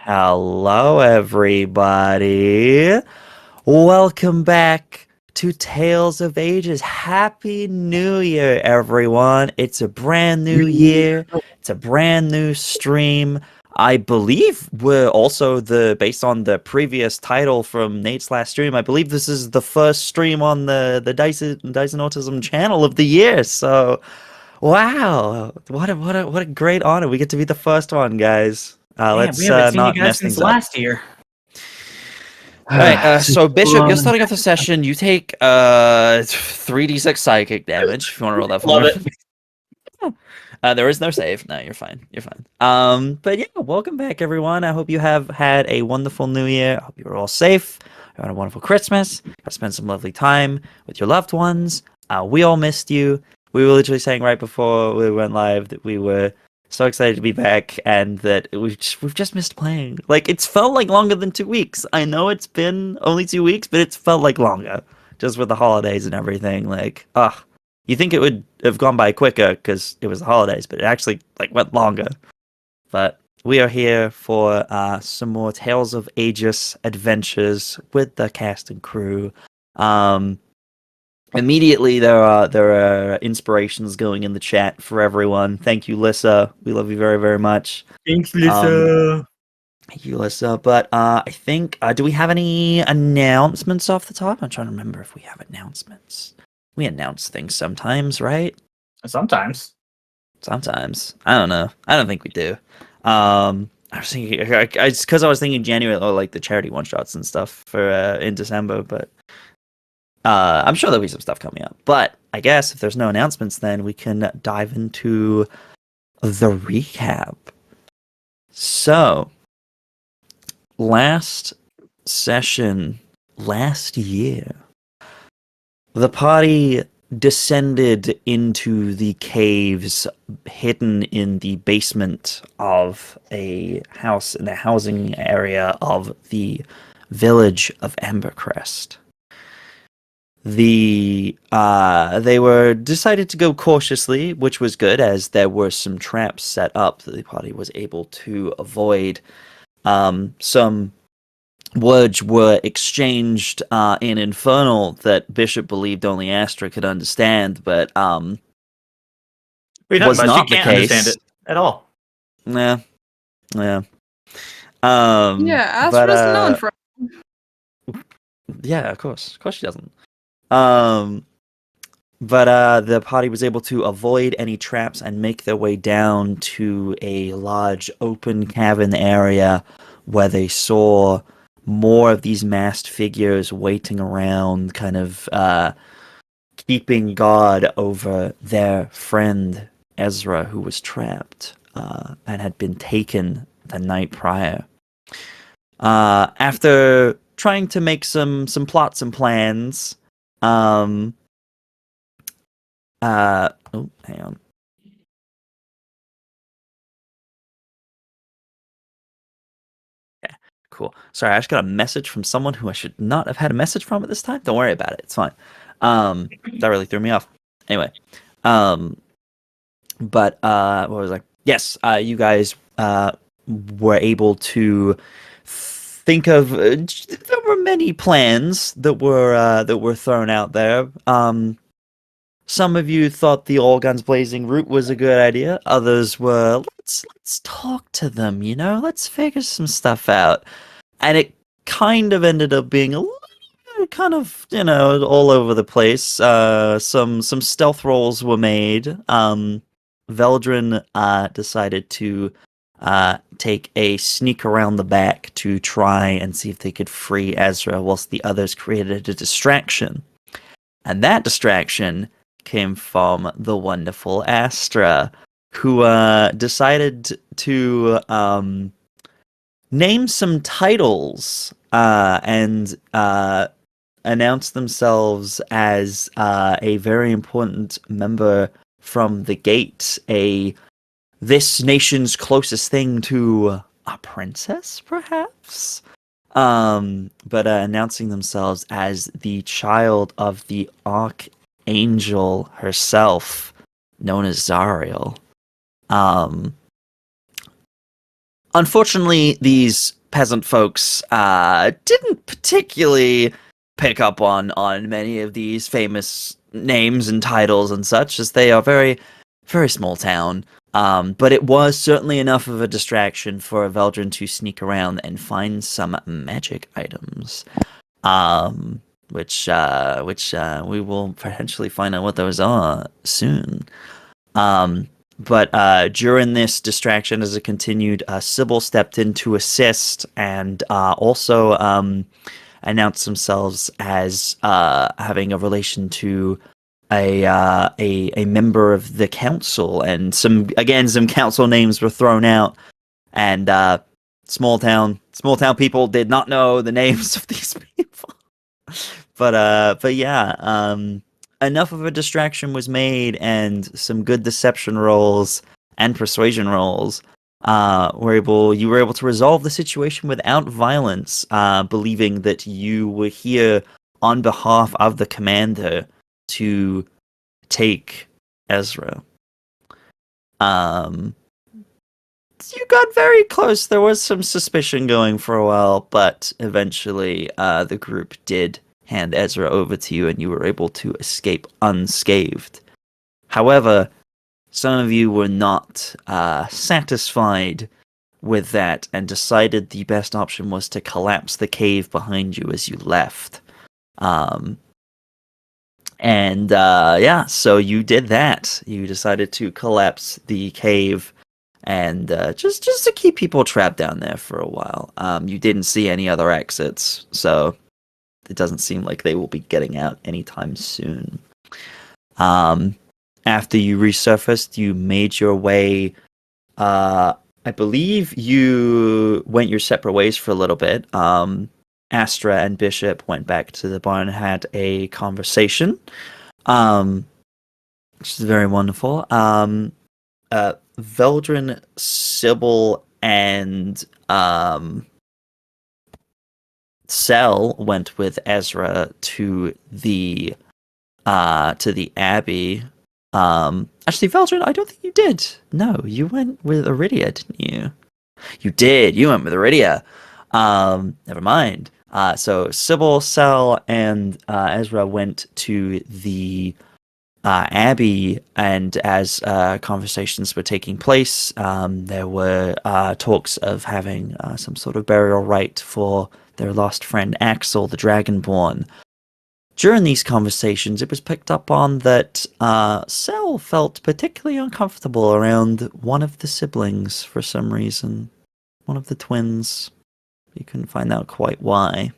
Hello, everybody. Welcome back to Tales of Agius. Happy New Year, everyone. It's a brand new year. It's a brand new stream. I believe we're also based on the previous title from Nate's last stream. I believe this is the first stream on the Dyson Autism channel of the year. So, wow, what a great honor. We get to be the first one, guys. Man, Let's we haven't seen you not guys mess since things up. last year. All right, so Bishop, you're starting off the session. You take 3d6 psychic damage. If you want to roll that for Love me. it. There is no save. No, you're fine. You're fine. But yeah, welcome back, everyone. I hope you have had a wonderful New Year. I hope you're all safe. You had a wonderful Christmas. Got to spend some lovely time with your loved ones. We all missed you. We were literally saying right before we went live that we were so excited to be back, and that we've just missed playing. Like, it's felt like longer than 2 weeks. I know it's been only 2 weeks, but it's felt like longer, just with the holidays and everything. Like, you think it would have gone by quicker because it was the holidays, but it actually like went longer. But we are here for some more Tales of Agius adventures with the cast and crew. Immediately, there are inspirations going in the chat for everyone. Thank you, Lissa. We love you very, very much. Thanks, Lisa. Thank you, Lissa. But I think, do we have any announcements off the top? I'm trying to remember if we have announcements. We announce things sometimes, right? Sometimes. Sometimes. I don't know. I don't think we do. I was thinking, it's because I was thinking January, or like the charity one shots and stuff for in December, but I'm sure there'll be some stuff coming up. But I guess if there's no announcements, then we can dive into the recap. So, last session, last year, the party descended into the caves hidden in the basement of a house in the housing area of the village of Ambercrest. They were decided to go cautiously, which was good, as there were some traps set up that the party was able to avoid. Some words were exchanged in Infernal that Bishop believed only Astra could understand, but was not the case. Understand it at all. Yeah. Yeah, Astra's known for. Yeah, of course she doesn't. But the party was able to avoid any traps and make their way down to a large open cavern area where they saw more of these masked figures waiting around, kind of keeping guard over their friend Ezra, who was trapped and had been taken the night prior. After trying to make some plots and plans, hang on. Yeah, cool. Sorry, I just got a message from someone who I should not have had a message from at this time. Don't worry about it. It's fine. That really threw me off. Anyway, but what was I? Yes, you guys were able to think of. There were many plans that were thrown out there. Some of you thought the all guns blazing route was a good idea. Others were, let's talk to them, let's figure some stuff out. And it kind of ended up being a little kind of, all over the place. Some stealth rolls were made. Veldren decided to take a sneak around the back to try and see if they could free Ezra, whilst the others created a distraction. And that distraction came from the wonderful Astra, who decided to name some titles and announce themselves as a very important member from the gate, this nation's closest thing to a princess, perhaps? But announcing themselves as the child of the Archangel herself, known as Zariel. Unfortunately, these peasant folks didn't particularly pick up on many of these famous names and titles and such, as they are very, very small town. But it was certainly enough of a distraction for Veldren to sneak around and find some magic items. Which we will potentially find out what those are soon. But during this distraction, as it continued, Sybil stepped in to assist and also announced themselves as having a relation to a member of the council, and some council names were thrown out, and small town people did not know the names of these people. But yeah, enough of a distraction was made, and some good deception rolls and persuasion rolls you were able to resolve the situation without violence, believing that you were here on behalf of the commander to take Ezra. You got very close. There was some suspicion going for a while, but eventually the group did hand Ezra over to you, and you were able to escape unscathed. However, some of you were not satisfied with that and decided the best option was to collapse the cave behind you as you left. So you did that. You decided to collapse the cave and just to keep people trapped down there for a while. You didn't see any other exits, so it doesn't seem like they will be getting out anytime soon. After you resurfaced, you made your way. I believe you went your separate ways for a little bit. Astra and Bishop went back to the barn and had a conversation, which is very wonderful. Veldren, Sybil, and Cell went with Ezra to the Abbey. Actually, Veldren, I don't think you did. No, you went with Aridia, didn't you? You did. You went with Aridia. Never mind. So Sybil, Cell, and Ezra went to the Abbey, and as conversations were taking place, there were talks of having some sort of burial rite for their lost friend Axel, the Dragonborn. During these conversations, it was picked up on that Cell felt particularly uncomfortable around one of the siblings for some reason. One of the twins. You couldn't find out quite why.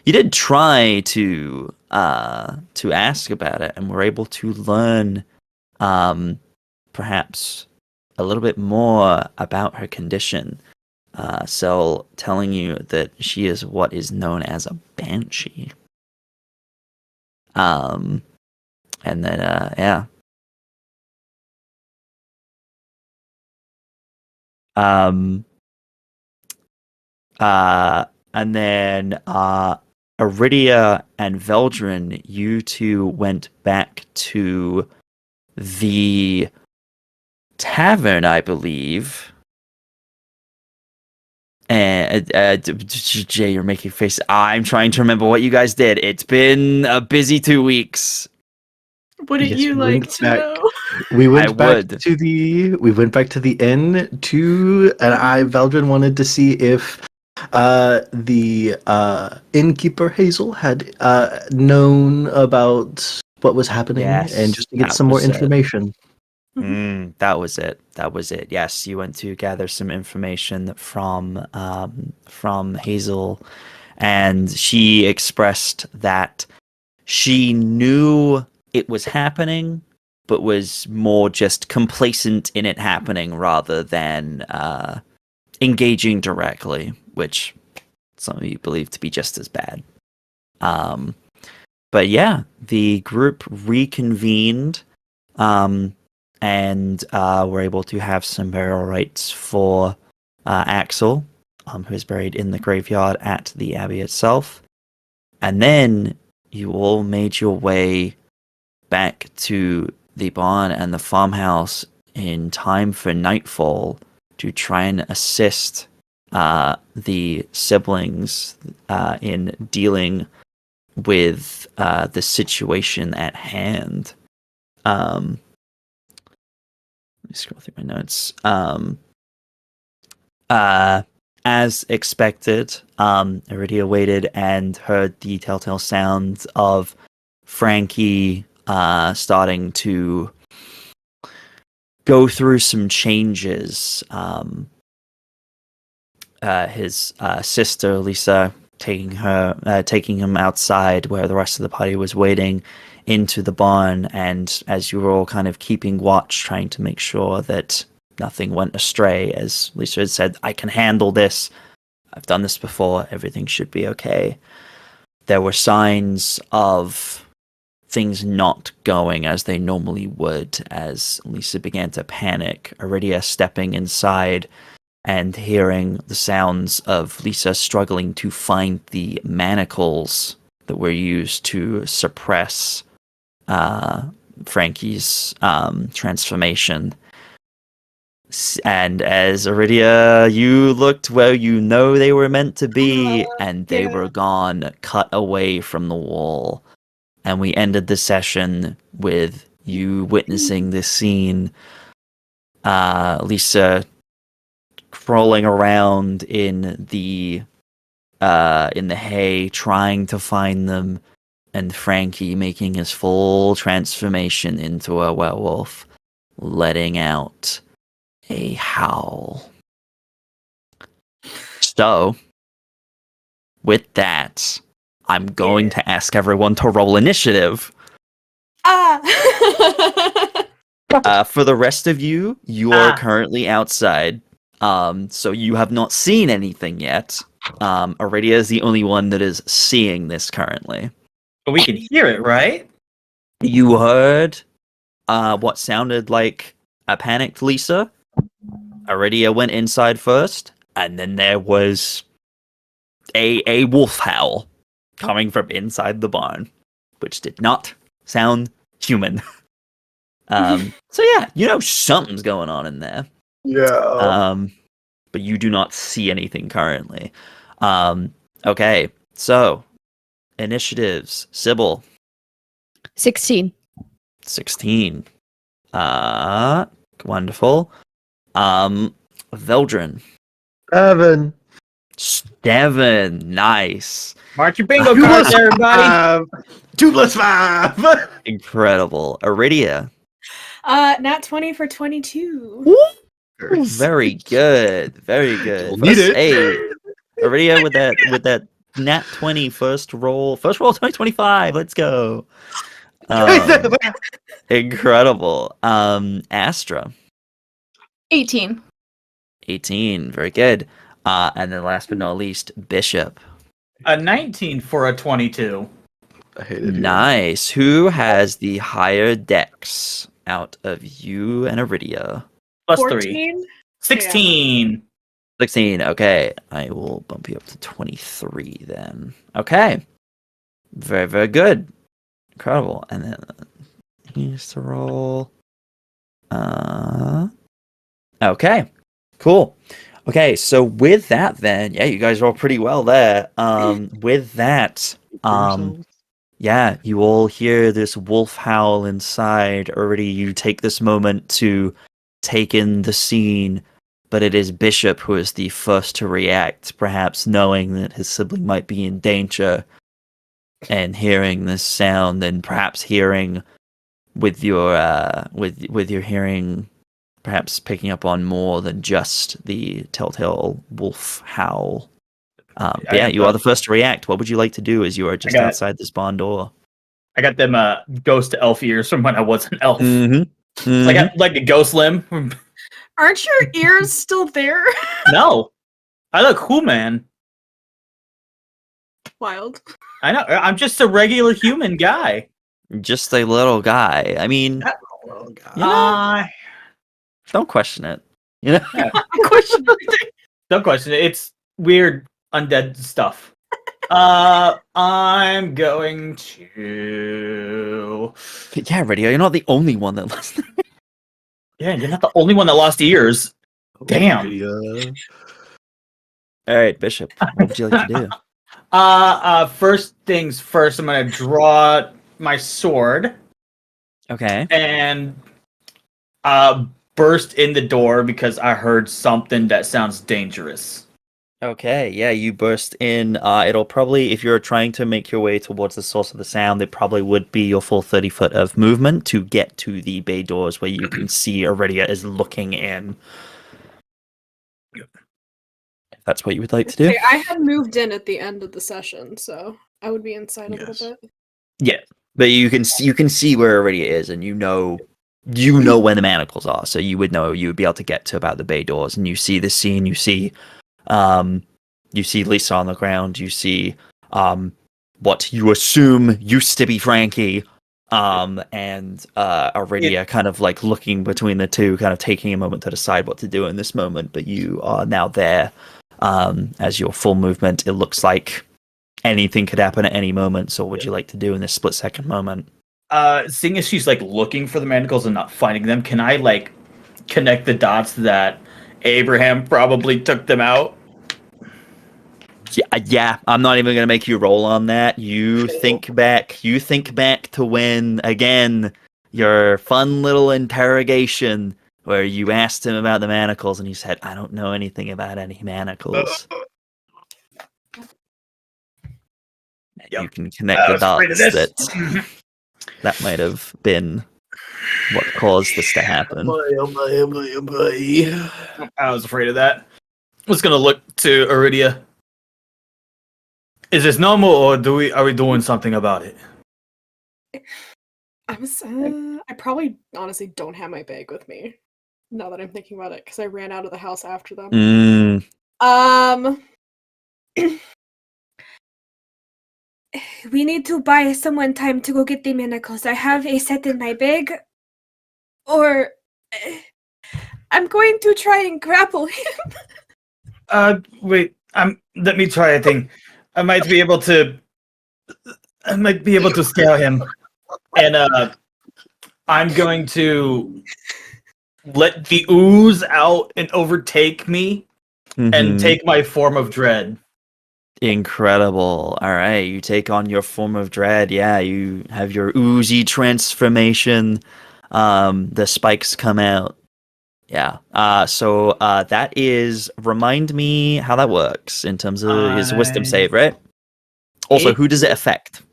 You did try to ask about it, and were able to learn perhaps a little bit more about her condition. Cell telling you that she is what is known as a banshee. And then yeah. And then Aridia and Veldren, you two went back to the tavern, I believe. And Jay, you're making faces. I'm trying to remember what you guys did. It's been a busy 2 weeks. Wouldn't you like to know? We went back to the inn and Veldren wanted to see if the innkeeper Hazel had known about what was happening, and just to get some more information. That was it. Yes, you went to gather some information from Hazel, and she expressed that she knew it was happening, but was more just complacent in it happening rather than engaging directly, which some of you believe to be just as bad. But yeah, the group reconvened, and were able to have some burial rites for Axel, who is buried in the graveyard at the Abbey itself. And then you all made your way back to the barn and the farmhouse in time for nightfall, to try and assist the siblings in dealing with the situation at hand. Let me scroll through my notes. As expected, Aridia waited and heard the telltale sounds of Frankie starting to go through some changes. His sister Lisa taking him outside where the rest of the party was waiting into the barn, and as you were all kind of keeping watch, trying to make sure that nothing went astray, as Lisa had said, I can handle this. I've done this before. Everything should be okay. There were signs of things not going as they normally would as Lisa began to panic. Aridia stepping inside and hearing the sounds of Lisa struggling to find the manacles that were used to suppress Frankie's transformation. And as Aridia, you looked where you know they were meant to be, and they were gone, cut away from the wall. And we ended the session with you witnessing this scene. Lisa crawling around in the hay, trying to find them, and Frankie making his full transformation into a werewolf, letting out a howl. So, with that, I'm going to ask everyone to roll initiative. For the rest of you, you are currently outside. So you have not seen anything yet. Aridia is the only one that is seeing this currently. But we can hear it, right? You heard what sounded like a panicked Lisa. Aridia went inside first, and then there was a wolf howl coming from inside the barn, which did not sound human. So yeah, you know something's going on in there. Yeah. But you do not see anything currently. Okay, so initiatives. Sybil. 16. 16. Wonderful. Veldren. 7. 7. Nice. Mark your bingo cards, everybody. 2 plus 5. Incredible. Aridia. Nat 20 for 22. Ooh, very good. Very good. Need it. Hey, Aridia with that nat 20 first roll 2025. Let's go. Incredible. Astra. 18. 18. Very good. And then last but not least, Bishop. A 19 for a 22. I hated you. Nice. Who has the higher dex out of you and Aridia? Plus 14? 3. 16. 16. Okay. I will bump you up to 23 then. Okay. Very, very good. Incredible. And then he needs to roll. Okay. Cool. Okay, so with that then, yeah, you guys roll pretty well there. With that, yeah, you all hear this wolf howl inside. Already you take this moment to take in the scene, but it is Bishop who is the first to react, perhaps knowing that his sibling might be in danger, and hearing this sound, and perhaps hearing with your with your hearing, perhaps picking up on more than just the telltale wolf howl. But yeah, you are the first to react. What would you like to do as you are just outside this barn door? I got them ghost elf ears from when I was an elf. Mm-hmm. I got like a ghost limb. Aren't your ears still there? No, I look cool, man. Wild. I know. I'm just a regular human guy. Just a little guy. I mean, you know, don't question it. You know, Question everything. No question. It's weird undead stuff. I'm going to. yeah, Radio. You're not the only one that lost. Yeah, you're not the only one that lost ears. Damn. Yeah. All right, Bishop. What would you like to do? First things first, I'm gonna draw my sword Okay. and burst in the door because I heard something that sounds dangerous. Okay, yeah, you burst in. It'll probably, if you're trying to make your way towards the source of the sound, it probably would be your full 30 foot of movement to get to the bay doors where you can see Aridia is looking in. If that's what you would like to do. Okay, I had moved in at the end of the session, so I would be inside a Yes. little bit. Yeah, but you can see where Aridia is, and you know where the manacles are, so you would be able to get to about the bay doors, and you see the scene. You see Lisa on the ground. You see what you assume used to be Frankie, and Aridia kind of like looking between the two, kind of taking a moment to decide what to do in this moment. But you are now there as your full movement. It looks like anything could happen at any moment. So what would you like to do in this split second moment? Seeing as she's like looking for the manacles and not finding them, can I like connect the dots that Abraham probably took them out? Yeah, I'm not even gonna make you roll on that. You think back to when, again, your fun little interrogation where you asked him about the manacles and he said, I don't know anything about any manacles. Yep. You can connect the I was afraid of dots this. that might have been what caused this to happen. I was afraid of that. I was gonna look to Aridia. Is this normal, or are we doing something about it? I probably honestly don't have my bag with me. Now that I'm thinking about it, because I ran out of the house after them. We need to buy someone time to go get the manacles. I have a set in my bag. Or I'm going to try and grapple him. Wait. Let me try a thing. I might be able to scale him, and I'm going to let the ooze out and overtake me, and take my form of dread. Incredible. All right, you take on your form of dread. Yeah, you have your oozy transformation. The spikes come out. Yeah. So that is. Remind me how that works in terms of his wisdom save, right? Also, who does it affect?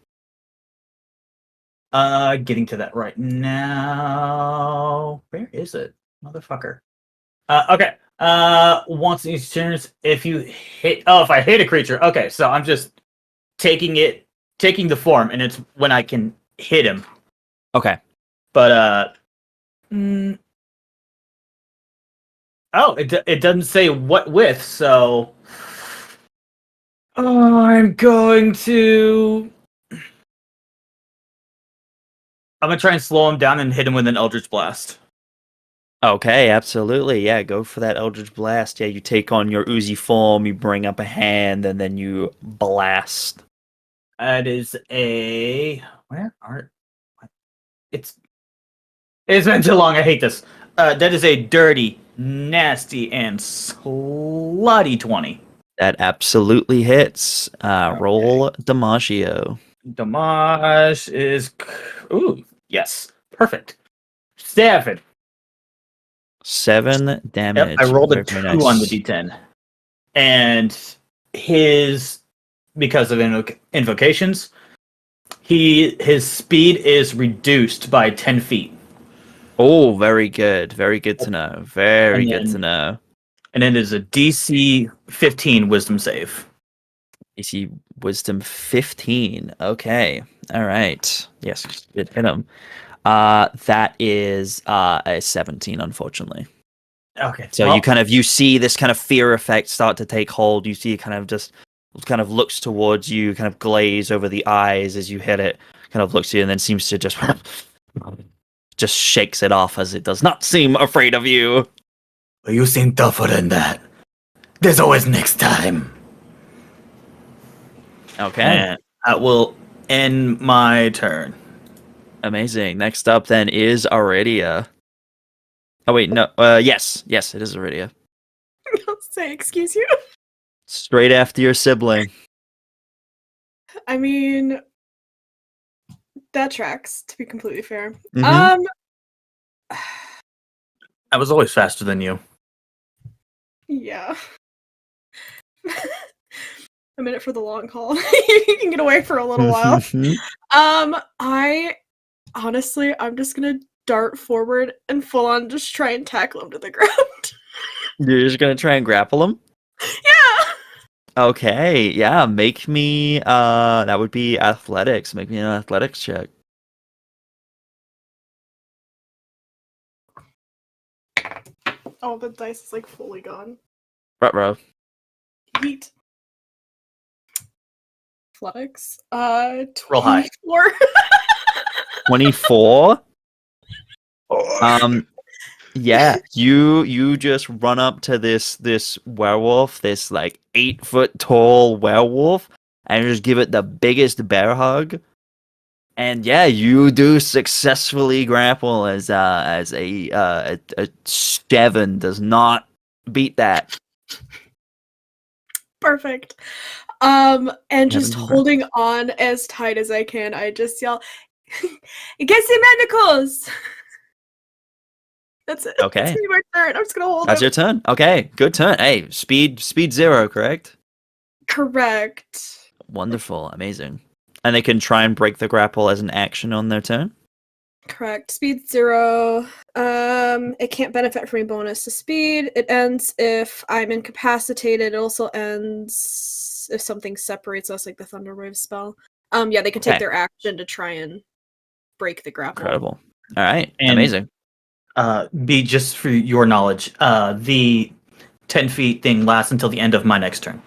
Getting to that right now. Where is it, motherfucker? Okay. Once in each turn, if I hit a creature. Okay, so I'm just taking the form, and it's when I can hit him. Okay. But it doesn't say what with, so I'm gonna try and slow him down and hit him with an Eldritch Blast. Okay, absolutely. Yeah, go for that Eldritch Blast. Yeah, you take on your oozy form, you bring up a hand, and then you blast. That is it's been too long. I hate this. That is a dirty, nasty, and slutty 20. That absolutely hits. Roll Damagio. Damage is... Ooh, yes. Perfect. 7. 7 damage. Yep, I rolled a Very 2 on the d10. And because of invocations, his speed is reduced by 10 feet. Oh, very good. Very good to know. Very good to know. And it is a DC 15 wisdom save. DC wisdom 15. Okay. All right. Yes, hit him. That is a 17, unfortunately. Okay. So you see this kind of fear effect start to take hold. You see it kind of looks towards you, kind of glaze over the eyes as you hit it, kind of looks at you and then seems to just shakes it off as it does not seem afraid of you. You seem tougher than that. There's always next time. Okay. And that will end my turn. Amazing. Next up then is Aridia. Oh wait, no. Yes, it is Aridia. Say, excuse you? Straight after your sibling. I mean, that tracks, to be completely fair. Mhm. I was always faster than you. Yeah. I'm in it for the long haul. You can get away for a little while. I'm just gonna dart forward and full on just try and tackle him to the ground. You're just gonna try and grapple him? Yeah! Okay, yeah, make me, that would be athletics. Make me an athletics check. Oh, the dice is like fully gone. Ruh-roh. Yeet. Athletics. Roll high. 24. 24? Yeah, you just run up to this werewolf, this like 8-foot tall werewolf, and just give it the biggest bear hug. And yeah, you do successfully grapple as a 7 does not beat that. Perfect. And just Seven holding on as tight as I can, I just yell, "Get the manacles!" That's it. Okay. That's gonna be my turn. I'm just gonna hold That's him. your turn. Okay, good turn. Hey, speed 0, correct? Correct. Wonderful, amazing. And they can try and break the grapple as an action on their turn? Correct. Speed 0. It can't benefit from a bonus to speed. It ends if I'm incapacitated. It also ends if something separates us, like the Thunderwave spell. Yeah, they can take Okay. their action to try and break the grapple. Incredible. All right, And- amazing. B, just for your knowledge, the 10 feet thing lasts until the end of my next turn.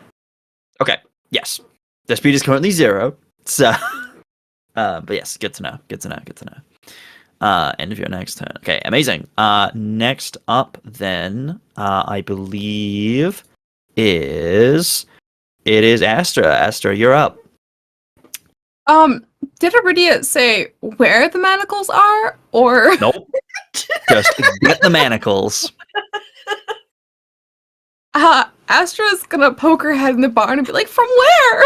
Okay, yes. The speed is currently 0, so... but yes, good to know. End of your next turn. Okay, amazing. Next up then, I believe it is Astra. Astra, you're up. Did Aridia say where the manacles are, or? Nope. Just get the manacles. Astra's gonna poke her head in the barn and be like, "From where?"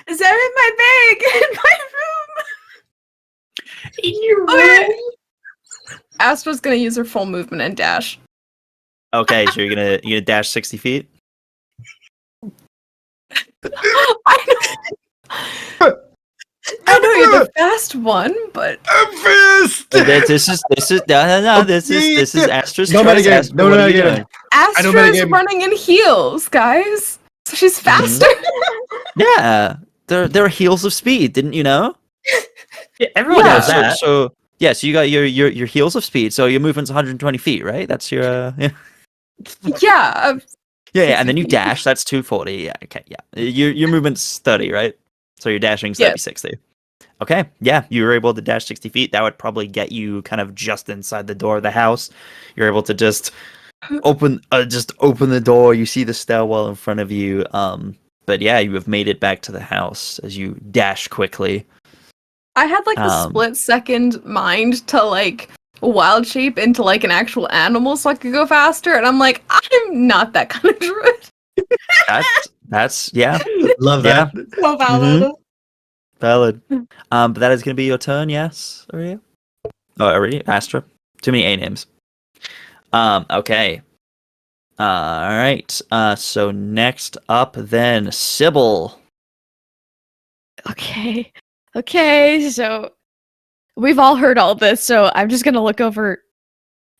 Is that in my bag? In my room? In your room? Astra's gonna use her full movement and dash. Okay, so you're gonna dash 60 feet? I know you're the fast one, but This is Astra's No choice. metagame. Astra, No what are you metagame. doing? Astra's metagame. running in heels, guys. So she's faster. Yeah, they're heels of speed. Didn't you know? Yeah, everyone Yeah, knows that. So you got your heels of speed. So your movement's 120 feet, right? That's your Yeah. yeah, and then you dash. That's 240. Yeah, okay, yeah. Your movement's 30, right? So your dashing's Yeah. 60. Okay, yeah, you were able to dash 60 feet. That would probably get you kind of just inside the door of the house. You're able to just open the door. You see the stairwell in front of you. But yeah, you have made it back to the house as you dash quickly. I had like the split-second mind to like wild shape into like an actual animal so I could go faster, and I'm like, I'm not that kind of druid. That's yeah, Love that. So valid. valid. But that is going to be your turn, yes, Aridia? Oh, Aridia? Astra? Too many A names. Okay. All right. So next up then, Sybil. Okay, so we've all heard all this, so I'm just gonna look over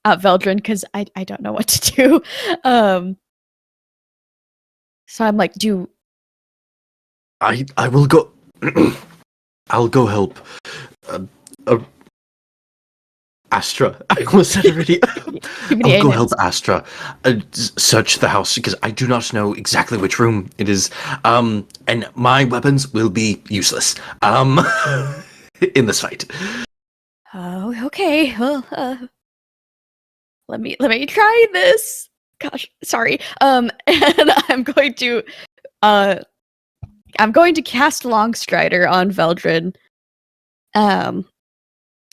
at Veldren because I don't know what to do. So I'm like, I will go. I'll go help. Astra. I almost said already. give me the I'll go A help names. Astra search the house because I do not know exactly which room it is. And my weapons will be useless. In this fight. Oh, okay. Well, let me try this. Gosh, sorry. And I'm going to cast Longstrider on Veldren,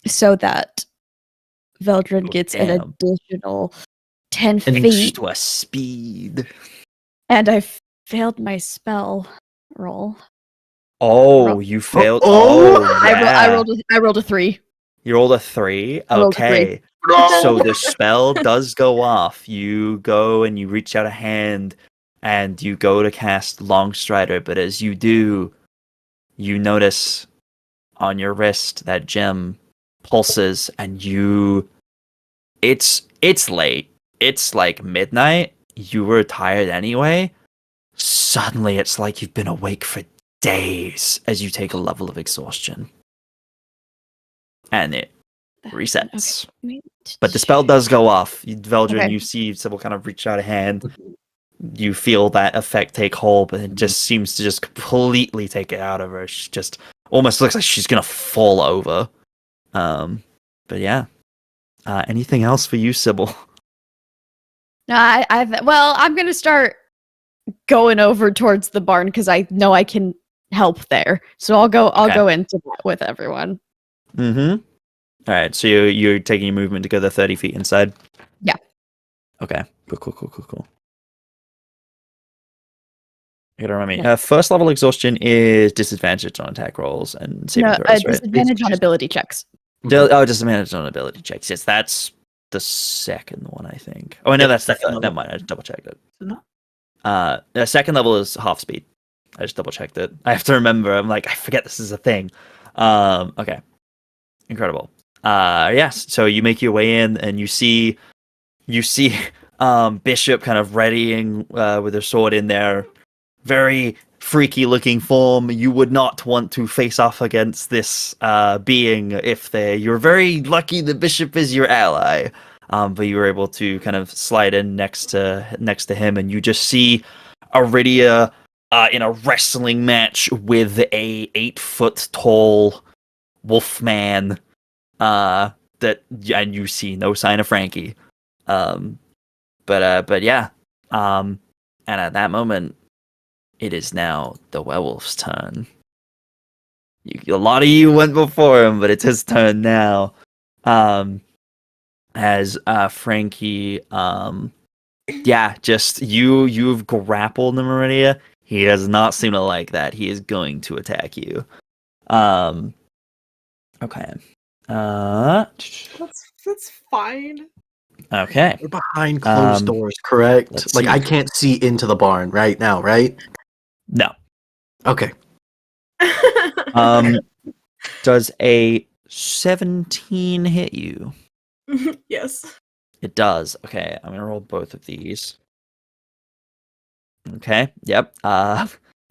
so that Veldren gets an Damn. additional 10 And feet, To a speed. and I failed my spell roll. Oh, you failed. Oh! Oh, yeah. I rolled a 3. You rolled a 3. I rolled a 3. Okay. So the spell does go off. You go and you reach out a hand and you go to cast Longstrider, but as you do, you notice on your wrist that gem pulses and it's late. It's like midnight. You were tired anyway. Suddenly it's like you've been awake for days as you take a level of exhaustion. And it resets. Okay. But the spell does go off. Veldren, Okay. you see Sybil kind of reach out a hand. You feel that effect take hold, but it just seems to just completely take it out of her. She just almost looks like she's gonna fall over. But yeah. Anything else for you, Sybil? No, I'm gonna start going over towards the barn because I know I can help there. So I'll go into that with everyone. Mm-hmm. All right, so you're taking your movement to go the 30 feet inside? Yeah. Okay. Cool. You gotta remember me. First level exhaustion is disadvantage on attack rolls and saving throws, right? Disadvantage on ability checks. Disadvantage on ability checks. Yes, that's the second one, I think. Oh, no, Yep, that's the second third. level. Never mind, I just double checked it. No. The second level is half speed. I just double checked it. I have to remember. I'm like, I forget this is a thing. Okay. Incredible. Yes. So you make your way in, and you see Bishop kind of readying with her sword in there. Very freaky looking form. You would not want to face off against this being if you're very lucky the Bishop is your ally. But you were able to kind of slide in next to him, and you just see Aridia in a wrestling match with a 8-foot tall wolfman. And you see no sign of Frankie. But yeah. And at that moment, it is now the werewolf's turn. A lot of you went before him, but it's his turn now. As Frankie, just you've grappled him, Aridia. He does not seem to like that. He is going to attack you. Okay. That's fine. Okay. We're behind closed Um, doors, correct? let's Like see. I can't see into the barn right now, right? No. Okay. Does a 17 hit you? Yes. It does. Okay, I'm gonna roll both of these. Okay. Yep.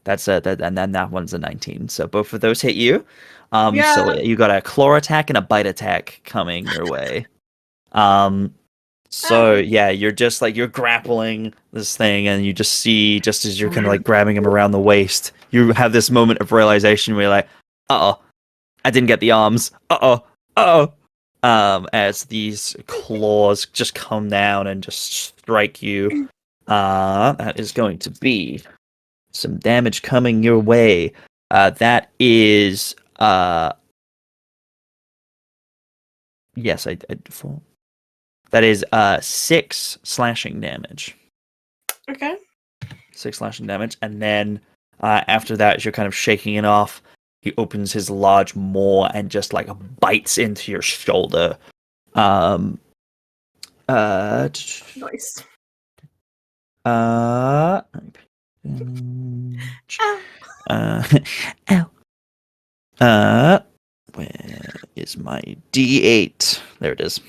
That's and then that one's a 19. So both of those hit you. So Yeah. you got a claw attack and a bite attack coming your way. So yeah, you're just like you're grappling this thing, and you just see just as you're kind of like grabbing him around the waist, you have this moment of realization where you're like, uh-oh, I didn't get the arms. Uh-oh. As these claws just come down and just strike you. That is going to be some damage coming your way. That is yes, I fall. That is 6 slashing damage. Okay. 6 slashing damage, and then after that, as you're kind of shaking it off, he opens his large maw and just like bites into your shoulder. Nice. Ow. Where is my D8? There it is.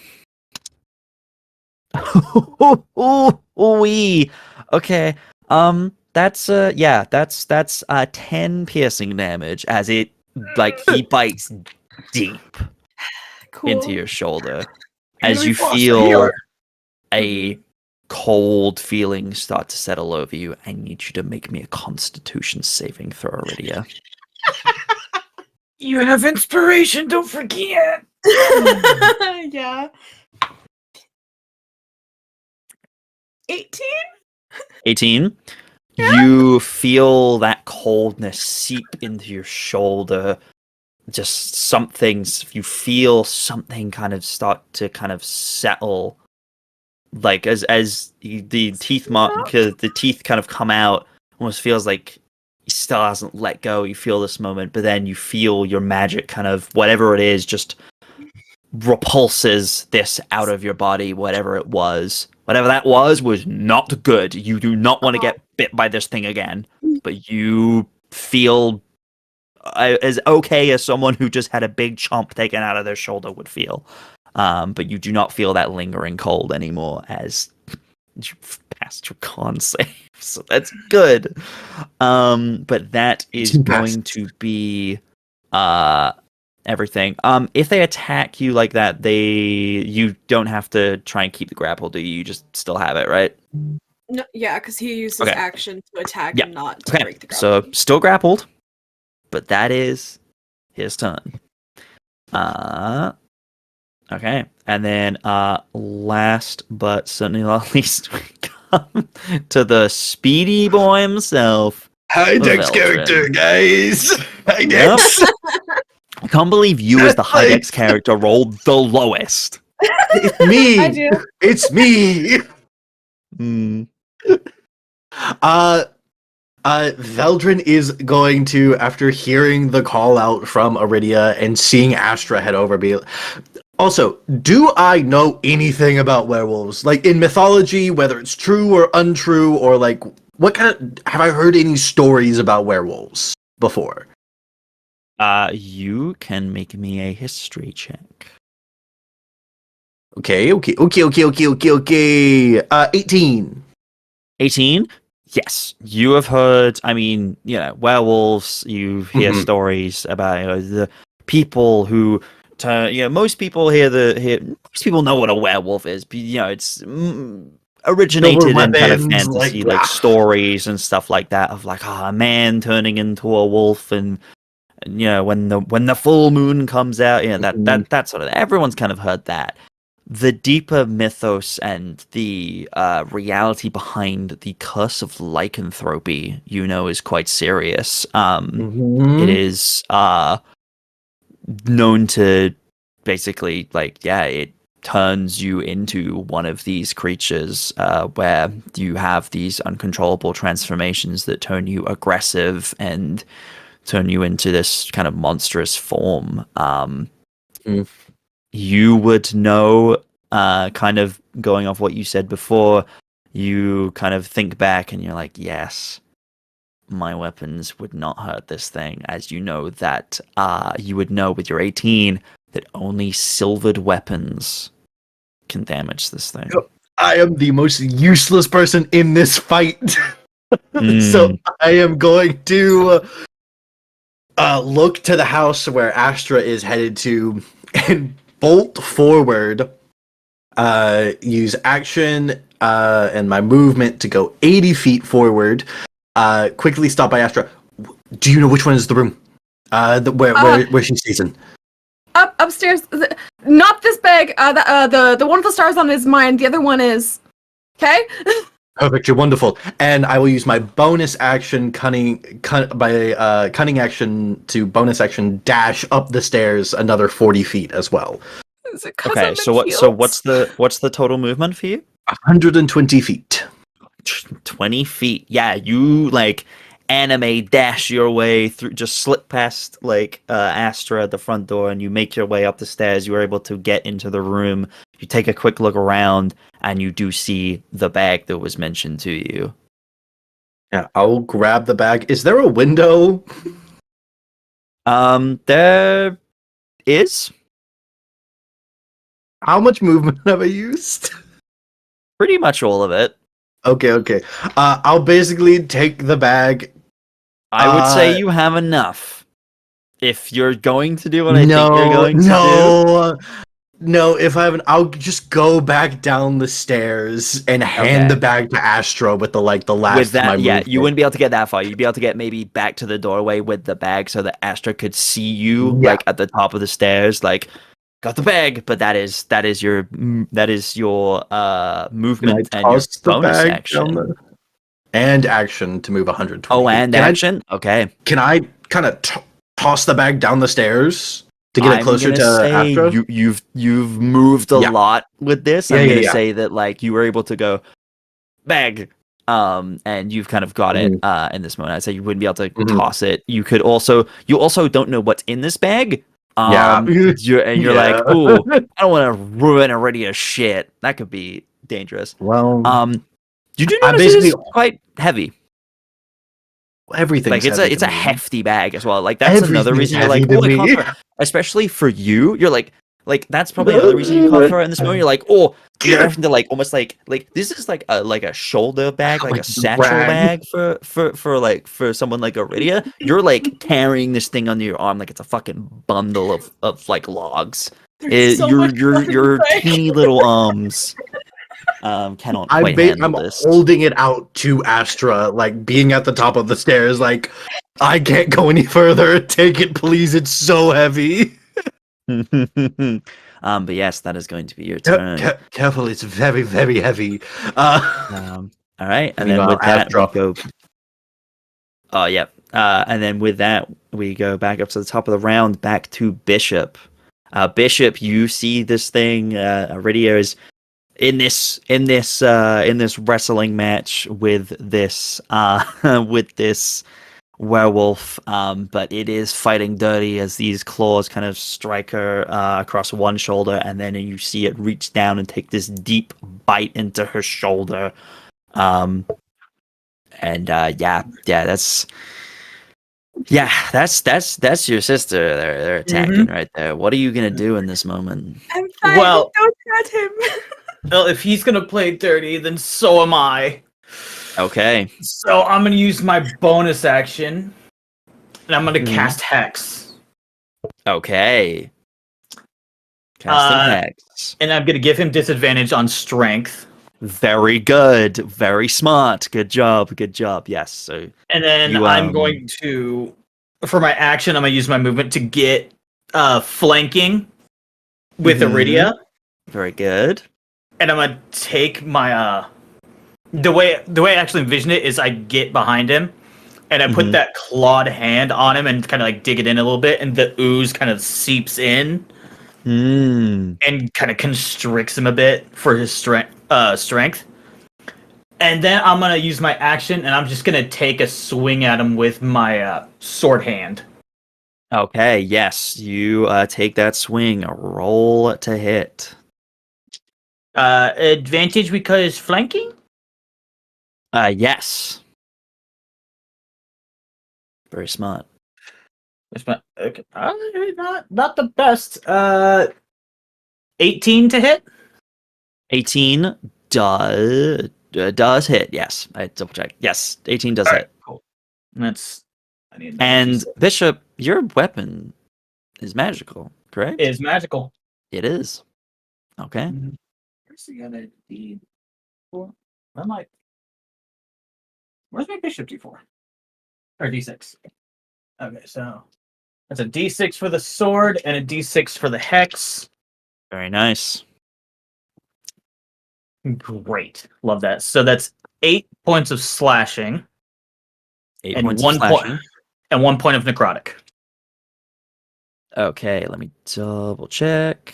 Wee. Okay. That's 10 piercing damage as it like he bites deep Cool. into your shoulder Can as we you force the feel healer? a cold feeling start to settle over you. I need you to make me a Constitution saving throw, Aridia. You have inspiration, don't forget. Yeah. 18? 18. You feel that coldness seep into your shoulder. Just you feel something kind of start to kind of settle like as the teeth the teeth kind of come out, almost feels like he still hasn't let go. You feel this moment, but then you feel your magic kind of whatever it is just repulses this out of your body. Whatever that was not good. You do not want to get bit by this thing again, but you feel as okay as someone who just had a big chomp taken out of their shoulder would feel. But you do not feel that lingering cold anymore as you passed your con save. So that's good. But that is going to be everything. If they attack you like that, you don't have to try and keep the grapple, do you? You just still have it, right? No, yeah, because he uses Okay. action to attack Yeah. and not to Okay. break the grapple. So still grappled, but that is his turn. Okay, and then last but certainly not least, we come to the speedy boy himself. High Dex Veldren. character, guys. High Yep. Dex. I can't believe you, as the high dex character, rolled the lowest. It's me. I do. It's me. Veldren is going to, after hearing the call out from Aridia and seeing Astra head over, be also, do I know anything about werewolves? Like in mythology, whether it's true or untrue, or like what kind of, have I heard any stories about werewolves before? You can make me a history check. Okay. 18. 18? Yes, you have heard. I mean, werewolves. You hear stories about the people who most people most people know what a werewolf is. But, it's originated in kind of fantasy, like stories and stuff like that, of like a man turning into a wolf, and when the full moon comes out, that sort of. Everyone's kind of heard that. The deeper mythos and the reality behind the curse of lycanthropy, is quite serious. It is known to basically, it turns you into one of these creatures where you have these uncontrollable transformations that turn you aggressive and turn you into this kind of monstrous form. You would know, kind of going off what you said before, you kind of think back and you're like, yes, my weapons would not hurt this thing. As you know that you would know with your 18 that only silvered weapons can damage this thing. I am the most useless person in this fight. So I am going to look to the house where Astra is headed to and bolt forward, use action and my movement to go 80 feet forward, quickly stop by Astra. Do you know which one is the room? Where she stays in? Upstairs. Not this bag. The one with the stars on is mine. The other one is... Okay? Perfect, you're wonderful. And I will use my bonus action cunning action to bonus action dash up the stairs another 40 feet as well. Is it 'cause Okay, I'm so in what's the total movement for you? 120 feet. 20 feet. Yeah, you anime dash your way through, just slip past Astra at the front door, and you make your way up the stairs. You are able to get into the room. You take a quick look around, and you do see the bag that was mentioned to you. Yeah, I'll grab the bag. Is there a window? There is. How much movement have I used? Pretty much all of it. Okay. I'll basically take the bag. I would say you have enough. If you're going to do what I think you're going to do. No, if I haven't, I'll just go back down the stairs and hand the bag to Astra with the last with that, of my yeah, movement. you wouldn't be able to get that far. You'd be able to get maybe back to the doorway with the bag so that Astra could see you at the top of the stairs, got the bag. But that is your movement and your bonus action. And action to move 120. Oh, and action? Okay. Can I kind of toss the bag down the stairs? to get it I'm closer gonna to say Astra? you've moved a Yeah. lot with this. Yeah, I'm yeah, gonna yeah. say that like you were able to go bag, and you've kind of got it in this moment. I'd say you wouldn't be able to toss it. You also don't know what's in this bag. Yeah. You're like, Yeah. ooh, I don't want to ruin Aridia's shit. That could be dangerous. Well, You do I notice it is basically quite heavy. everything's Like it's heavy it's to a me. hefty bag as well. Like that's another Everything's reason you're heavy like, to oh, I me. can't especially for you. You're like that's probably another reason you can't throw it in this moment. You're like, oh, you're having to like almost like this is like a shoulder bag, like a satchel Rag. bag for someone like Aridia. You're like carrying this thing under your arm like it's a fucking bundle of like logs. There's so much stuff in Your the bag. teeny little arms cannot quite handle I'm this. holding it out to Astra, like being at the top of the stairs, like I can't go any further. Take it, please. It's so heavy. But yes, that is going to be your turn. Careful, it's very, very heavy. All right, and then Meanwhile, with that we Astra. go. Oh, yep. And then with that we go back up to the top of the round, back to Bishop. Bishop, you see this thing. Aridia is in this wrestling match with this with this werewolf, but it is fighting dirty as these claws kind of strike her across one shoulder, and then you see it reach down and take this deep bite into her shoulder. That's your sister. They're attacking right there. What are you gonna do in this moment? I'm fine. Well- Don't hurt him. Well, if he's gonna play dirty, then so am I. Okay. So I'm gonna use my bonus action, and I'm gonna Mhm. cast Hex. Okay. Casting Hex. And I'm gonna give him disadvantage on Strength. Very good. Very smart. Good job. Good job. Yes. So And then I'm going to, for my action, I'm gonna use my movement to get flanking with Aridia, very good. and I'm gonna take my the way I actually envision it is I get behind him, and I put that clawed hand on him and kind of like dig it in a little bit, and the ooze kind of seeps in and kind of constricts him a bit for his strength. And then I'm gonna use my action, and I'm just gonna take a swing at him with my sword hand. Okay. Yes. You take that swing. Roll to hit. Advantage because flanking. Yes. Very smart. Okay. Not the best. 18 to hit. 18 does hit. Yes, I double check. Yes, 18 does hit. Cool. That's. I need And Bishop, your weapon is magical, correct? is magical. It is. Okay. Where's the other D4? Where's my bishop D4? Or D6? Okay, so that's a D6 for the sword and a D6 for the hex. Very nice. Great, love that. So that's 8 points of slashing. 8 and points one of slashing. And 1 point of necrotic. Okay, let me double check.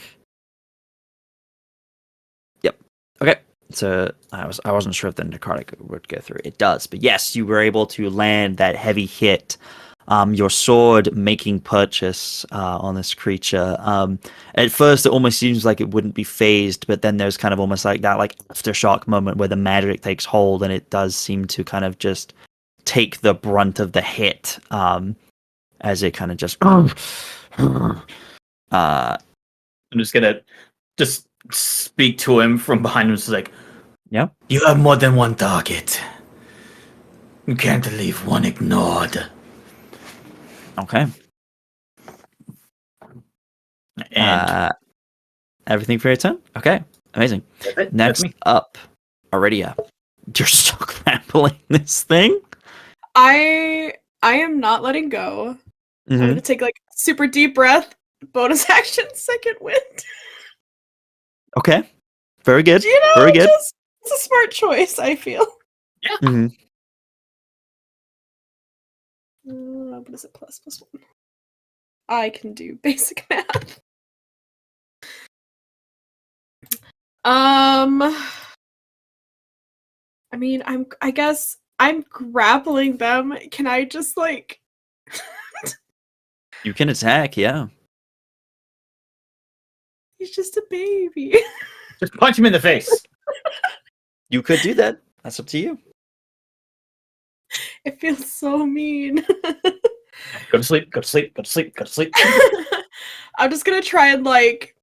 Yep. Okay. So I wasn't sure if the necrotic would go through. It does, but yes, you were able to land that heavy hit. Your sword making purchase on this creature. At first, it almost seems like it wouldn't be phased, but then there's kind of almost like that aftershock moment where the magic takes hold, and it does seem to kind of just take the brunt of the hit as it kind of just. I'm just gonna speak to him from behind him. It's like, yeah, you have more than one target. You can't leave one ignored. Okay. And everything for your turn? Okay. Amazing. Next up, Aridia. You're still grappling this thing? I am not letting go. I'm gonna take like super deep breath. Bonus action, second wind. Okay. Very good. You know, Very good. It's a smart choice, I feel. Yeah. What is it? Plus one. I can do basic math. I mean, I guess I'm grappling them. Can I just like You can attack, yeah. he's just a baby. Just punch him in the face. You could do that. That's up to you. It feels so mean. Go to sleep, go to sleep, go to sleep, go to sleep. I'm just gonna try and like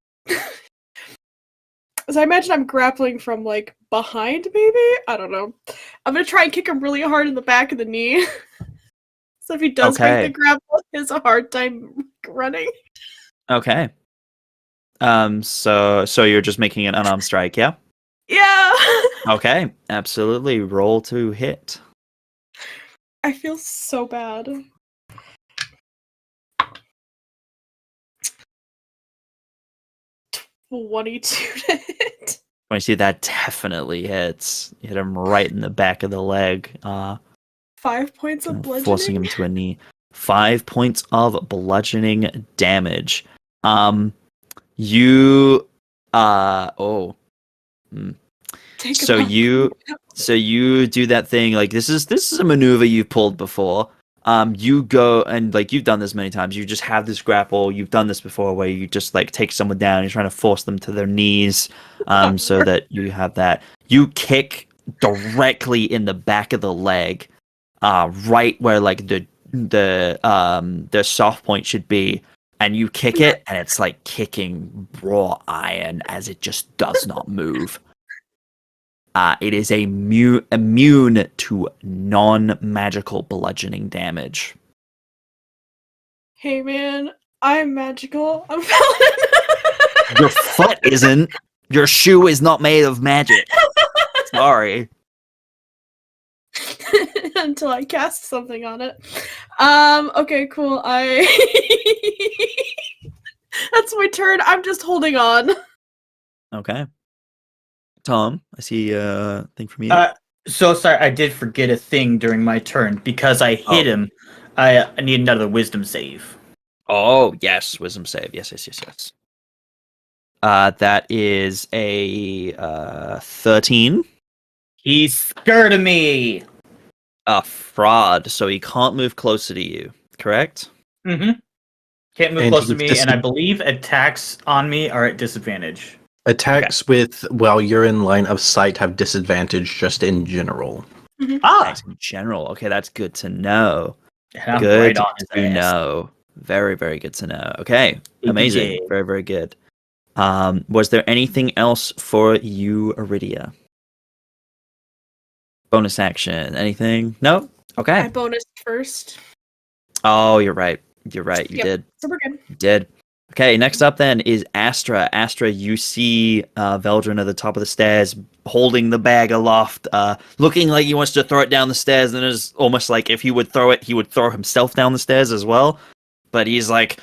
so I imagine I'm grappling from like behind, maybe? I don't know. I'm gonna try and kick him really hard in the back of the knee. So if he does break the grapple, he has a hard time running. Okay. So you're just making an unarmed strike, yeah? Yeah. Okay, absolutely. Roll to hit. I feel so bad. $22 to hit. When you see that definitely hits. You hit him right in the back of the leg. 5 points of bludgeoning. Forcing him to a knee. 5 points of bludgeoning damage. You So you do that thing, like this is a maneuver you've pulled before. You go and like you've done this many times. You just have this grapple. You've done this before where you just like take someone down. You're trying to force them to their knees, so that you have that. You kick directly in the back of the leg, right where like the soft point should be, and you kick it, and it's like kicking raw iron as it just does not move. It is immune to non-magical bludgeoning damage. Hey man, I'm magical. I'm paladin. Your foot isn't. Your shoe is not made of magic. Sorry. Until I cast something on it. Okay, cool. That's my turn. I'm just holding on. Okay. Tom, I see a thing from you. So sorry, I did forget a thing during my turn. Because I hit him, I need another wisdom save. Oh, yes, wisdom save. Yes. That is a 13. He's scared of me. A fraud, so he can't move closer to you, correct? Mm-hmm. Can't move And close to he's me, and I believe attacks on me are at disadvantage. Attacks while you're in line of sight have disadvantage just in general. Attacks in general. Okay, that's good to know. And I'm Good right on his to ass. know. Very, very good to know. Okay, amazing. Yeah. Very, very good. Was there anything else for you, Aridia? Bonus action? Anything? No? Okay. I bonused first. Oh, you're right. You did. So we're good. You did. Okay, next up then is Astra. Astra, you see Veldren at the top of the stairs holding the bag aloft, looking like he wants to throw it down the stairs, and it's almost like if he would throw it, he would throw himself down the stairs as well. But he's like,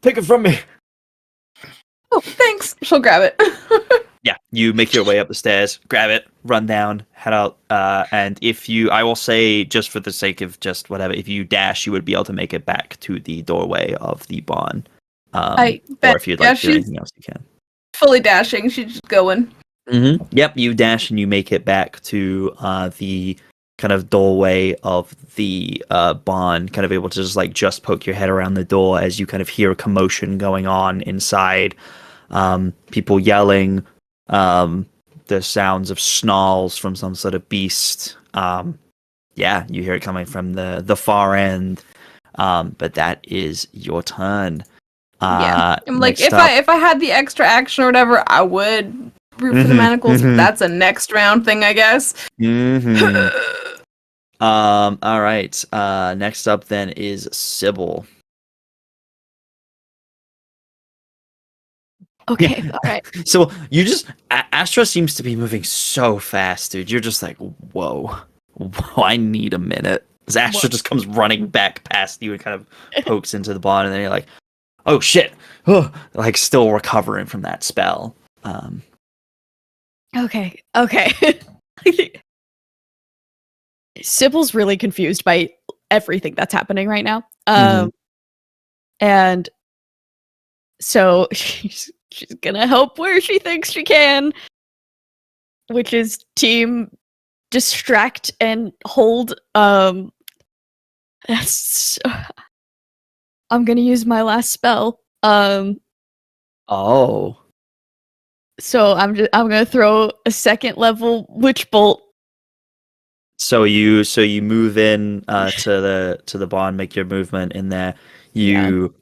take it from me. Oh, thanks. She'll grab it. Yeah, you make your way up the stairs, grab it, run down, head out, and I will say, just for the sake of just whatever, if you dash, you would be able to make it back to the doorway of the barn. I or bet. if you'd like to do anything else, you can. Fully dashing. She's just going. Mm-hmm. Yep, you dash and you make it back to the kind of doorway of the barn, kind of able to just poke your head around the door as you kind of hear a commotion going on inside. People yelling, the sounds of snarls from some sort of beast. Yeah, you hear it coming from the far end. But that is your turn. Yeah, I'm like, if I had the extra action or whatever, I would root for the manacles. But that's a next round thing, I guess. All right. Next up then is Sybil. Okay, all right. So you Astra seems to be moving so fast, dude. You're just like, whoa, I need a minute. As Astra just comes running back past you and kind of pokes into the barn, and then you're like, oh shit, like still recovering from that spell. Okay. Sybil's really confused by everything that's happening right now. And so she's gonna help where she thinks she can, which is team distract and hold. I'm gonna use my last spell. Oh. So I'm gonna throw a second level witch bolt. So you move in to the barn, make your movement in there. You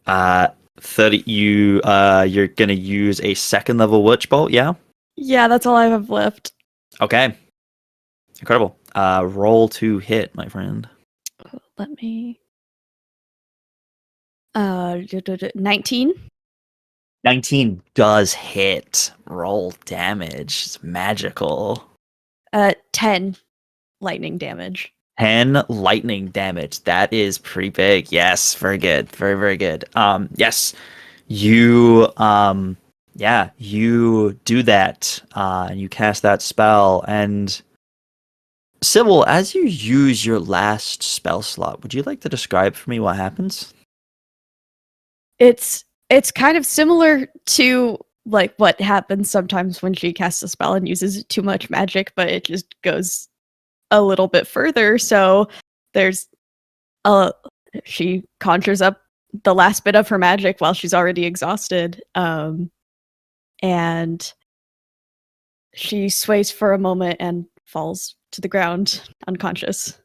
30 you're gonna use a second level witch bolt, yeah? Yeah, that's all I have left. Okay. Incredible. Roll to hit, my friend. Let me 19. 19 does hit. Roll damage. It's magical. 10 lightning damage. 10 lightning damage. That is pretty big. Yes, very good. Very, very good. Yes. You you do that. And you cast that spell. And Sybil, as you use your last spell slot, would you like to describe for me what happens? It's kind of similar to like what happens sometimes when she casts a spell and uses too much magic, but it just goes a little bit further. So there's she conjures up the last bit of her magic while she's already exhausted, and she sways for a moment and falls to the ground unconscious.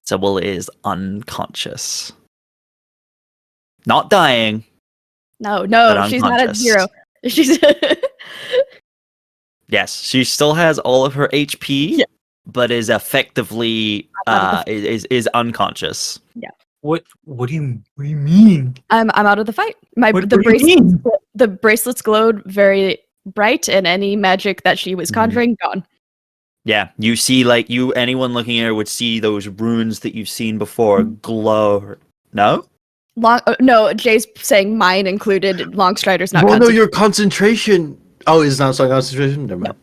Sybil is unconscious. Not dying. No, but she's not at unconscious. 0. She's Yes, she still has all of her HP, Yeah. but is effectively Out of is unconscious. What do you mean? I'm out of the fight. What do you mean? The bracelets glowed very bright, and any magic that she was conjuring gone. Yeah, you see, like anyone looking at her would see those runes that you've seen before glow. No. No, Jay's saying mine included. Longstrider's not. Oh no, your concentration. Oh, it's not so concentration. Never mind.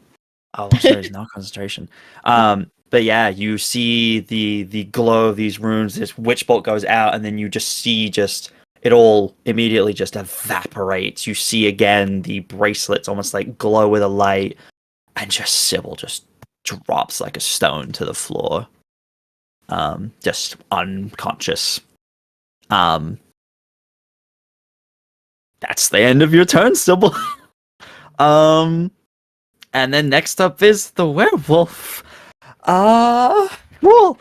Oh, sorry, it's not concentration. But yeah, you see the glow of these runes. This witch bolt goes out, and then you just see it all immediately just evaporates. You see again the bracelets almost like glow with a light, and just Sybil just drops like a stone to the floor, just unconscious. That's the end of your turn, Sybil. And then next up is the werewolf. Well, alright.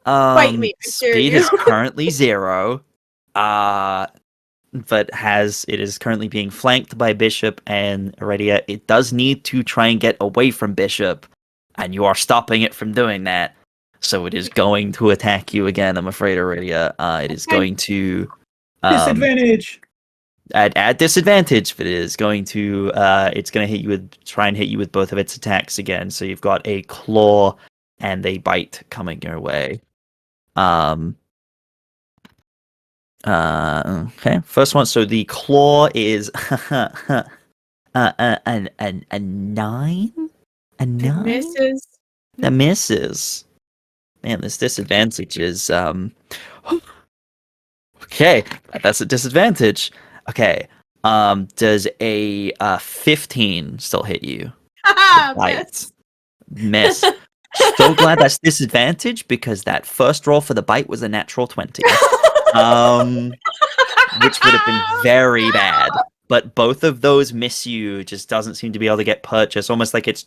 Bite me, I dare Speed you. is currently 0. But it is currently being flanked by Bishop and Aridia. It does need to try and get away from Bishop, and you are stopping it from doing that. So it is going to attack you again, I'm afraid, Aridia. It is going to Disadvantage. at disadvantage, but it is going to it's going to try and hit you with both of its attacks again. So you've got a claw and a bite coming your way. Okay, first one. So the claw is a 9. A 9. Misses. That misses. Man, this disadvantage is okay. That's a disadvantage. Okay. Does a 15 still hit you? Miss. Miss. So glad that's disadvantage because that first roll for the bite was a natural 20. Which would have been very bad. But both of those miss you. Just doesn't seem to be able to get purchased. Almost like it's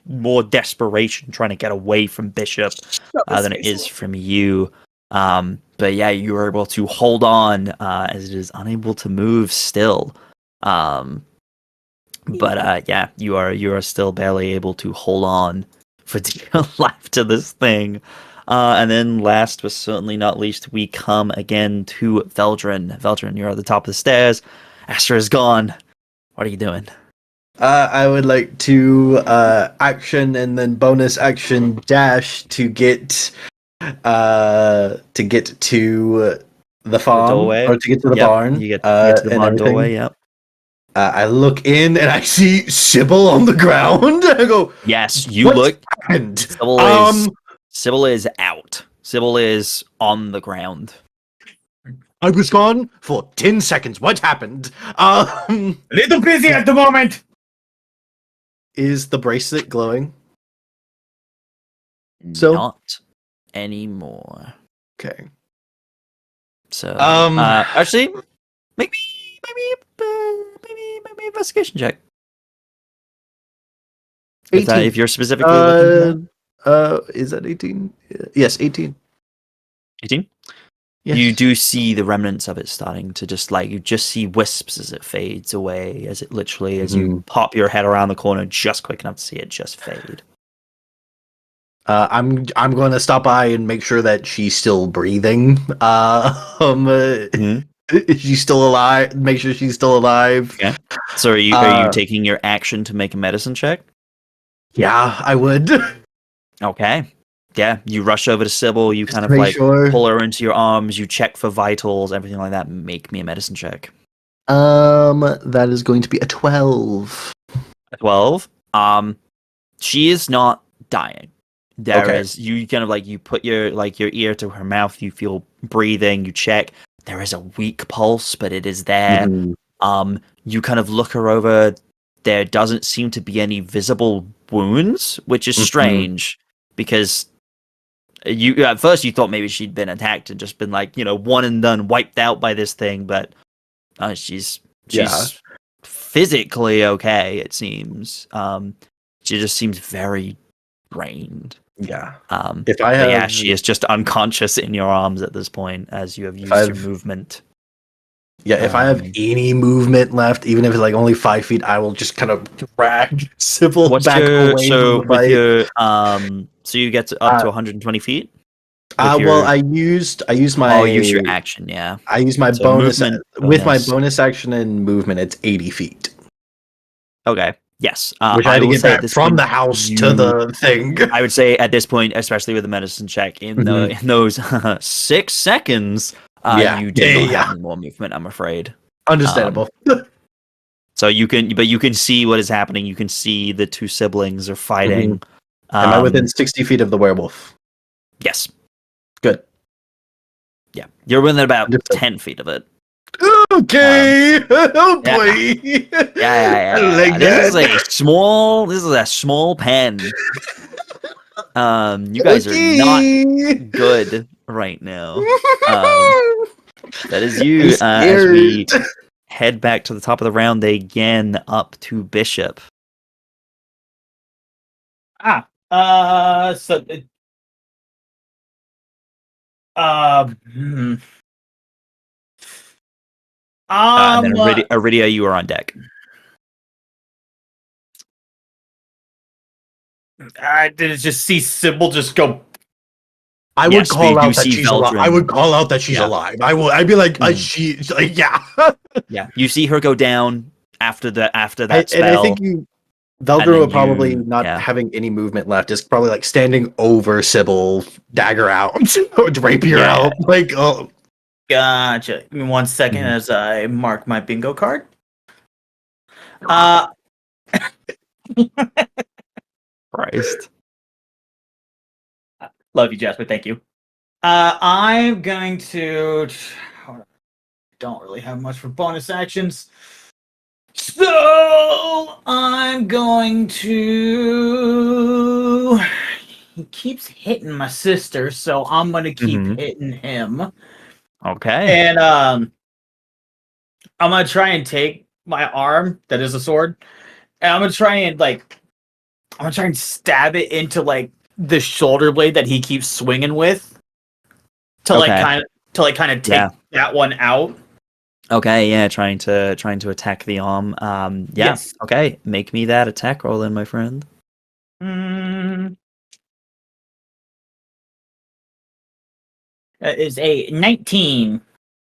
more desperation trying to get away from Bishop than it is from you. But yeah, you were able to hold on as it is unable to move still. But yeah, you are still barely able to hold on for dear life to this thing. And then last but certainly not least, we come again to Veldren. Veldren, you're at the top of the stairs. Astra is gone. What are you doing? I would like to action and then bonus action dash to get to the farm doorway? or to get to the Yep, barn. You get to the and barn everything. doorway, yep. I look in and I see Sybil on the ground. I go, Yes, you "What look. happened?" Sybil is out. Sybil is on the ground. I was gone for 10 seconds. What happened? Little busy at the moment. Is the bracelet glowing? So? Not anymore. Okay. So, Um, actually, maybe investigation check. If you're specifically looking for is that 18? Yes, 18. 18. Yes. You do see the remnants of it starting to just like you just see wisps as it fades away, as it literally as you pop your head around the corner just quick enough to see it just fade. I'm going to stop by and make sure that she's still breathing. Is she still alive? Make sure she's still alive. Okay. So are you taking your action to make a medicine check? Yeah, I would. Okay. Yeah, you rush over to Sybil, you kind of make like sure. pull her into your arms, you check for vitals, everything like that. Make me a medicine check. That is going to be a 12. A 12. She is not dying. There is you kind of like you put your ear to her mouth, you feel breathing, you check. There is a weak pulse, but it is there. You kind of look her over. There doesn't seem to be any visible wounds, which is strange because you at first you thought maybe she'd been attacked and just been like, one and done, wiped out by this thing, but she's physically okay, it seems. She just seems very drained. Yeah. If I have, she is just unconscious in your arms at this point as you have used your movement. Yeah, if I have any movement left, even if it's like only 5 feet, I will just kind of drag Sybil back away from the fight. So you get up to 120 feet? Well, I used my. Oh, use your action, yeah. I used my bonus with my bonus action and movement. It's 80 feet. Okay. Yes. Which I had to get back from the house to the thing. I would say at this point, especially with the medicine check, in those 6 seconds, you do not have any more movement, I'm afraid. Understandable. So you can see what is happening. You can see the two siblings are fighting. Am I within 60 feet of the werewolf? Yes. Good. Yeah. You're within about 10 feet of it. Okay. Oh boy. Yeah. Like this is a small pen. You guys are not good right now. That is you as we head back to the top of the round again, up to Bishop. And then Aridia, you are on deck. I did just see Sybil just go. I would call out that she's alive. I would call out that she's alive. I'd be like, she's like, yeah. Yeah. You see her go down after that spell. And I think Veldren would probably not having any movement left is probably like standing over Sybil, dagger out, or rapier out. Like, oh. Gotcha. Give me 1 second as I mark my bingo card. Christ. Love you, Jasper. Thank you. I'm going to. Don't really have much for bonus actions. So I'm going to. He keeps hitting my sister, so I'm going to keep hitting him. Okay. And I'm going to try and take my arm that is a sword, and I'm going to try and stab it into like the shoulder blade that he keeps swinging with to kind of take that one out. Okay, yeah, trying to attack the arm. Yes. Okay, make me that attack roll then, my friend. That is a 19.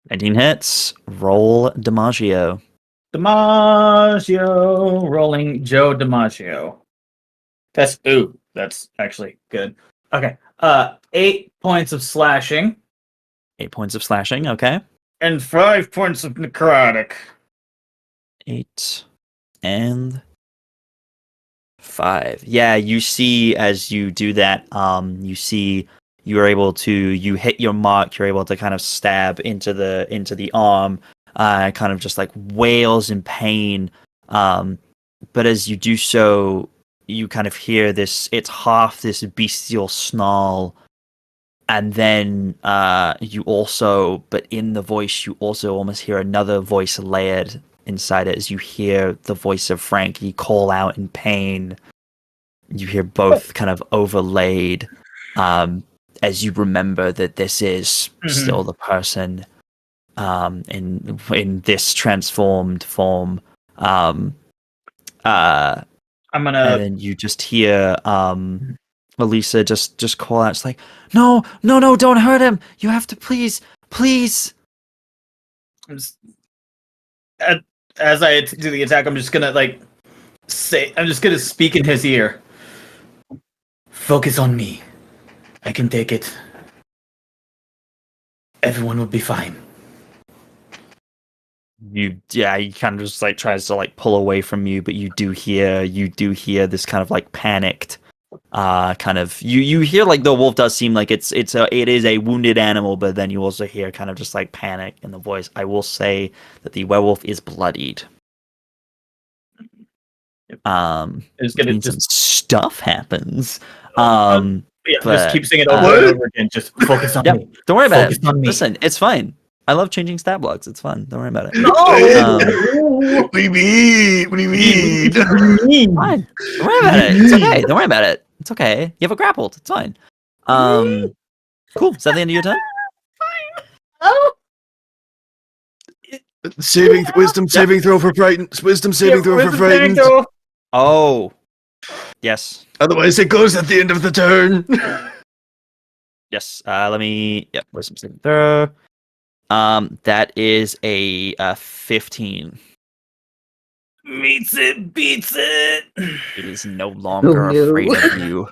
19 hits. Roll DiMaggio. DiMaggio, rolling Joe DiMaggio. That's actually good. Okay. 8 points of slashing. 8 points of slashing, okay. And 5 points of necrotic. 8 and 5. Yeah, you see as you do that, you see you hit your mark. You're able to kind of stab into the arm, kind of just like wails in pain. But as you do so, you kind of hear this. It's half this bestial snarl, and then but in the voice, you also almost hear another voice layered inside it as you hear the voice of Frankie call out in pain. You hear both kind of overlaid, as you remember that this is still the person in this transformed form. I'm gonna. And then you just hear Elisa just call out. It's like, no, don't hurt him. You have to please. As I do the attack, I'm just gonna speak in his ear. Focus on me. I can take it. Everyone will be fine. He kind of just like tries to like pull away from you, but you do hear this kind of like panicked kind of you hear like the wolf does seem like it is a wounded animal, but then you also hear kind of just like panic in the voice. I will say that the werewolf is bloodied. It's gonna some stuff happens. just but, keep saying it over and over again. Just focus on me. Don't worry about Focus it. on me. Listen, it's fine. I love changing stat blocks. It's fun. Don't worry about it. What do you mean? What do you mean? Fine. Don't worry about it. It's okay. Don't worry about it. It's okay. You have a grappled. It's fine. Cool. Is that the end of your turn? Oh, Wisdom saving throw for frightened. Wisdom saving throw for frightened. Oh. Yes. Otherwise, it goes at the end of the turn. Yes. Wisdom saving throw. That is a 15. Meets it, beats it. It is no longer afraid of you.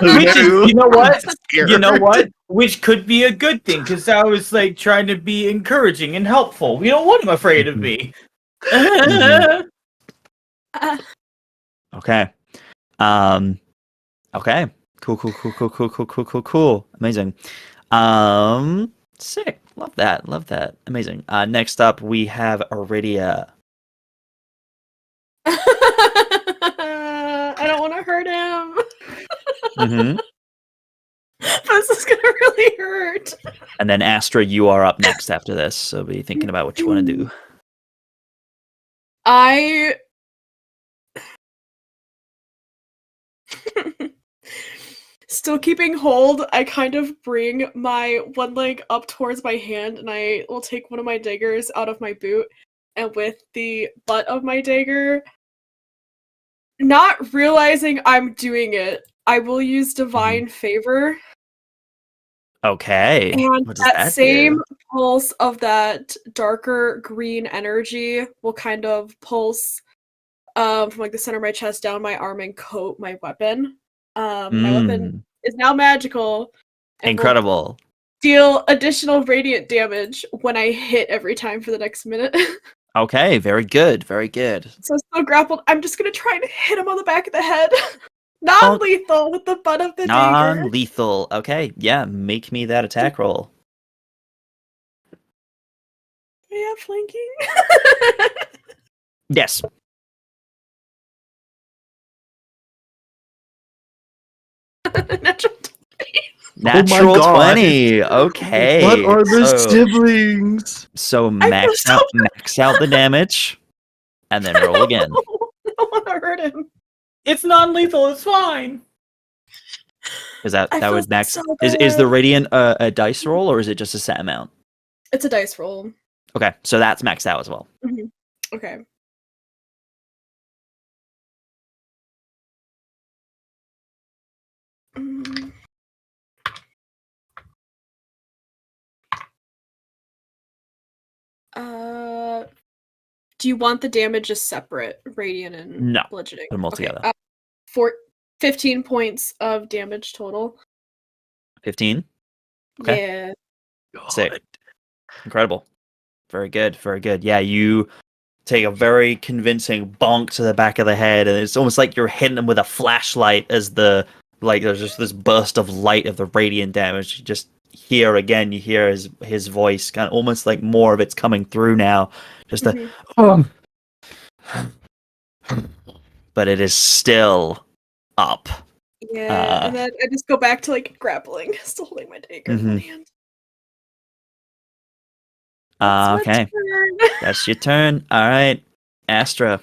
Which is, you know what? You know what? Which could be a good thing, because I was like trying to be encouraging and helpful. You don't want him afraid of me. Okay. Okay. Cool. Amazing. Sick. Love that. Amazing. Next up we have Aridia. I don't want to hurt him. Mm-hmm. This is gonna really hurt. And then Astra, you are up next after this, so be thinking about what you want to do. I still keeping hold, I kind of bring my one leg up towards my hand, and I will take one of my daggers out of my boot, and with the butt of my dagger, not realizing I'm doing it, I will use Divine Favor. Okay. And What does that same do? pulse of that darker green energy will kind of pulse from like the center of my chest down my arm and coat my weapon. My weapon is now magical. And Incredible. Deal additional radiant damage when I hit every time for the next minute. Okay, very good. So still grappled. I'm just gonna try to hit him on the back of the head. Non-lethal with the butt of the dagger. Non-lethal. Okay, yeah, make me that attack roll. Yeah, flanking. Yes. Natural 20. Natural God. 20. Okay. What are the siblings? So I feel max out the damage, and then roll again. I don't want to hurt him. It's non-lethal. It's fine. Is that I would feel max? so Is the bad. radiant a dice roll, or is it just a set amount? It's a dice roll. Okay, so that's maxed out as well. Okay. Do you want the damage as separate, radiant and No, bludgeoning? put them all together. 15 points of damage total. 15. Okay. Yeah. Sick. Incredible. Very good. Yeah, you take a very convincing bonk to the back of the head, and it's almost like you're hitting him with a flashlight as the like there's just this burst of light of the radiant damage. You just hear again. You hear his voice, kind of almost like more of it's coming through now. Just the, but it is still up. Yeah, and then I just go back to like grappling, still holding my dagger in one hand. Okay, that's your turn. All right, Astra,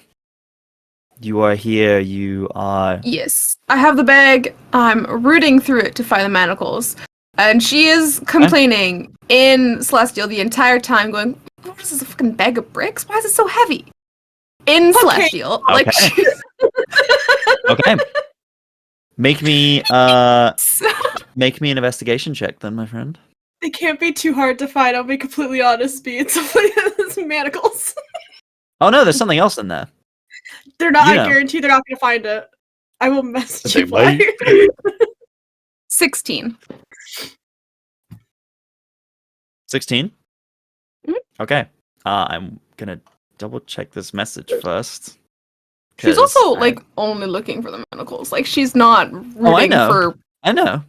you are here. You are. Yes, I have the bag. I'm rooting through it to find the manacles, and she is complaining in Celestial the entire time, going, "What is this, a fucking bag of bricks? Why is it so heavy?" In Celestial, like. Okay. Make me make me an investigation check then, my friend. They can't be too hard to find, I'll be completely honest, Speed. It's manacles. Oh no, there's something else in there. They're not, I guarantee they're not gonna find it. I will message you why. 16. 16? Mm-hmm. Okay. I'm gonna double check this message first. She's also like only looking for the manacles. Like she's not rooting I know. for. I know.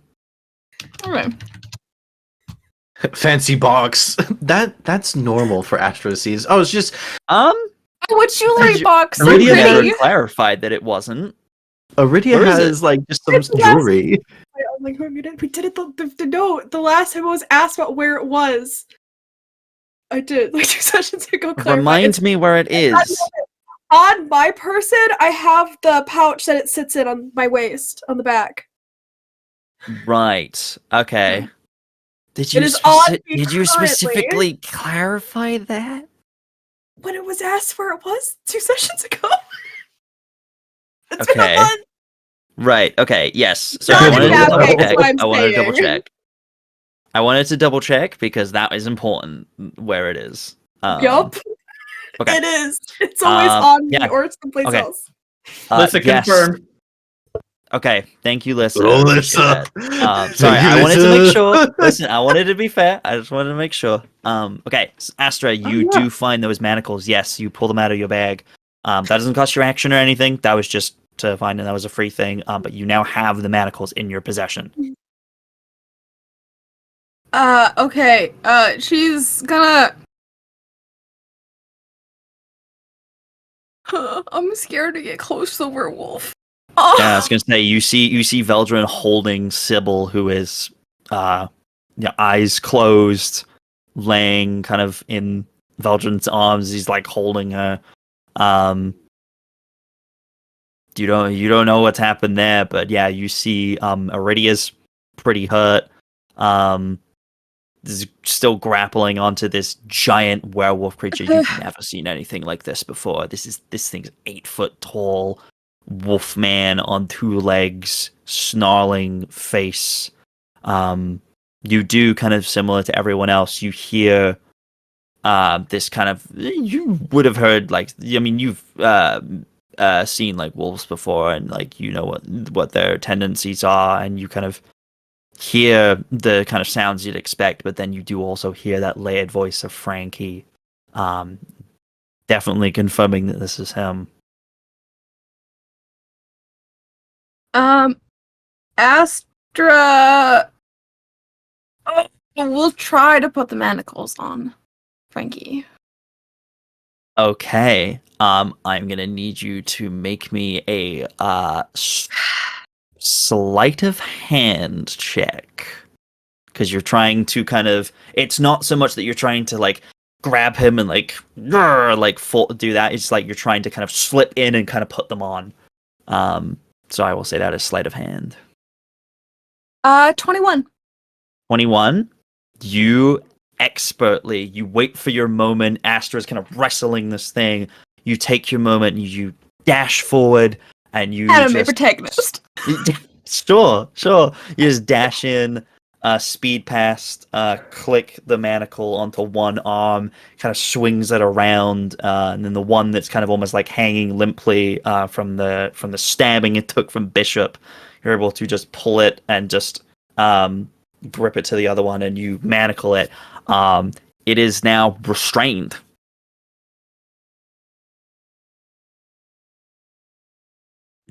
Alright. Fancy box. That's normal for Astra seas. Oh, it's just What jewelry box? So Aridia never pretty. clarified that it wasn't. Aridia has like just some jewelry. I'm like, we did it the last time I was asked about where it was. I did, like 2 sessions ago. Remind me where it is. On my person, I have the pouch that it sits in on my waist, on the back. Right. Okay. Did you specifically clarify that? When it was asked where it was 2 sessions ago. It's okay. been a month. Right. Okay. Yes. So Not I wanted to that double way, check. is what I'm I wanted to double saying. check. I wanted to double check because that is important where it is. Yup. Okay. It is. It's always on me or it's someplace else. Lissa confirmed. Okay, thank you, Lissa. Lissa. Sorry, I wanted to make sure. Listen, I wanted to be fair. I just wanted to make sure. Okay, so Astra, you do find those manacles. Yes, you pull them out of your bag. That doesn't cost your action or anything. That was just to find, and that was a free thing. But you now have the manacles in your possession. Okay. She's gonna. I'm scared to get close to the werewolf. Yeah, I was gonna say you see Veldren holding Sybil, who is eyes closed, laying kind of in Veldren's arms. He's like holding her. You don't know what's happened there, but yeah, you see Aridia's pretty hurt. Is still grappling onto this giant werewolf creature. You've never seen anything like this before. This thing's 8 foot tall. Wolf man on 2 legs, snarling face. You do kind of similar to everyone else. You hear this kind of, you would have heard like, I mean, you've seen like wolves before, and like you know what their tendencies are, and you kind of hear the kind of sounds you'd expect, but then you do also hear that layered voice of Frankie, definitely confirming that this is him. Astra. We'll try to put the manacles on Frankie. Okay. I'm gonna need you to make me a sleight of hand check, because you're trying to kind of. It's not so much that you're trying to like grab him and like do that. It's like you're trying to kind of slip in and kind of put them on. So I will say that as sleight of hand. 21. 21. You expertly, you wait for your moment. Astra's kind of wrestling this thing. You take your moment and you dash forward and you Anime protagonist. Sure. You just dash in, speed past, click the manacle onto one arm, kind of swings it around, and then the one that's kind of almost like hanging limply from the stabbing it took from Bishop, you're able to just pull it and just grip it to the other one, and you manacle it. It is now restrained.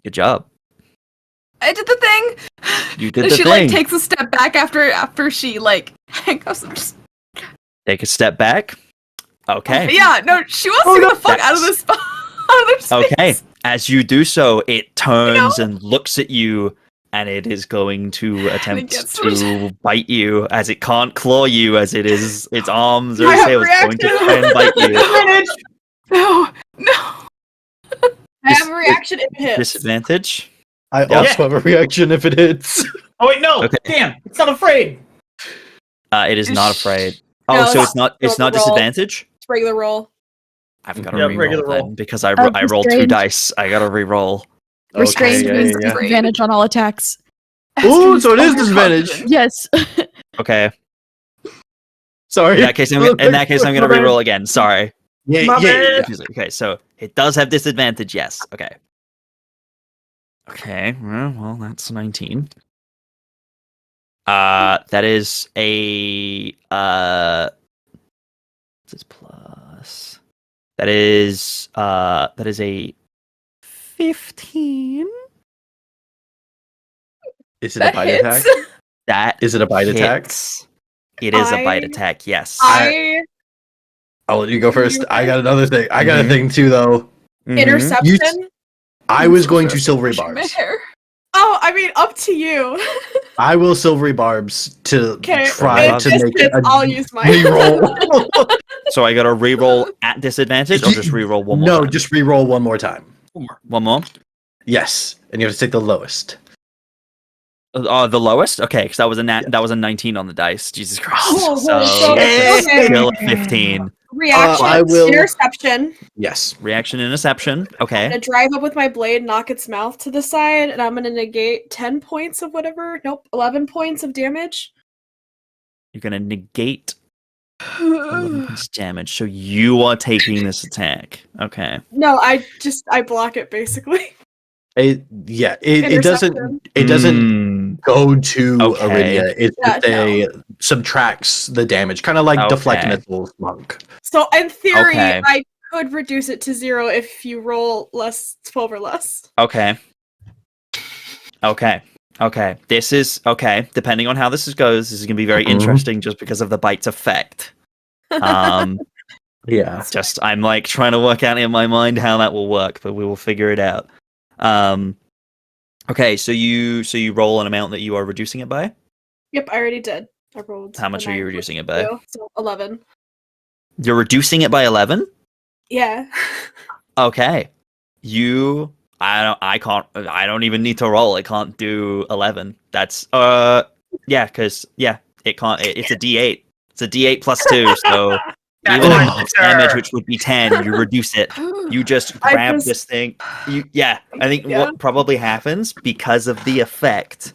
Good job. I did the thing. You did And the she thing. like takes a step back after she like handcuffs him. Just, Take a step back. Okay. yeah, no, she wants to get the fuck out of this spot. Okay. As you do so, it turns and looks at you, and it is going to attempt gets to bite you, as it can't claw you, as it is its arms or I its have tail is going to reaction. try and bite you. No. I have a reaction if it hits. Disadvantage. I Yeah. also have a reaction if it hits. Oh wait, no! Okay. Damn, it's not afraid. It is not afraid. Oh, No, so it's it's not roll. disadvantage? It's regular roll. I've got to Yeah, re-roll regular then, roll. because I rolled 2 restrained. dice. I got to re-roll. Restrained yeah, means yeah, yeah. disadvantage on all attacks. Ooh, so it is disadvantage. Yes. Okay. Sorry. In that case, I'm going to re-roll again. Sorry. Yeah, My yeah. bad. Okay, so it does have disadvantage, yes. Okay. Okay, well, that's 19. That is a what's this plus? That is a 15. Is it That a bite hits. attack? That Is it a bite attack? hits. It is a bite I- attack, yes. I'll let you go first. You- I got another thing. I got a Mhm. thing too, though. Mhm. Interception. I was going to silvery Brushing my barbs. hair. Oh, I mean, up to you. I will silvery barbs to Okay, try if to this make hits, a I'll use mine. reroll. So I got to re-roll at disadvantage, or just re-roll one more No, time? just reroll one more time. One more. Yes, and you have to take the lowest. The lowest? Okay, because that was a Yeah. that was a 19 on the dice. Jesus Christ. Oh, so okay. still a 15. Reaction. I will- Interception. Yes. Reaction interception. I'm Okay. gonna drive up with my blade, knock its mouth to the side, and I'm gonna negate 10 points of whatever. Nope, 11 points of damage. You're gonna negate 11 points damage. So you are taking this attack. Okay. No, I block it basically. It Interception. doesn't go to Okay. Aridia. It Yeah, just subtracts the damage, kind of like Okay. deflecting a little monk. So in theory, Okay. I could reduce it to 0 if you roll less 12 or less. Okay. Okay. Okay. This is okay. Depending on how this goes, this is gonna be very Mhm. interesting just because of the bite's effect. Yeah. Just I'm like trying to work out in my mind how that will work, but we will figure it out. Okay, so you roll an amount that you are reducing it by. Yep, I already did. I rolled. How much a are you 9 reducing it plus by? 2, so 11. You're reducing it by 11. Yeah. Okay, I don't even need to roll. It can't do 11. That's yeah, because it can't. It's a D8. It's a D8 plus 2. So even Oh, if it's damage, which would be 10, you reduce it. You just I grab just- this thing. I think Yeah. what probably happens because of the effect,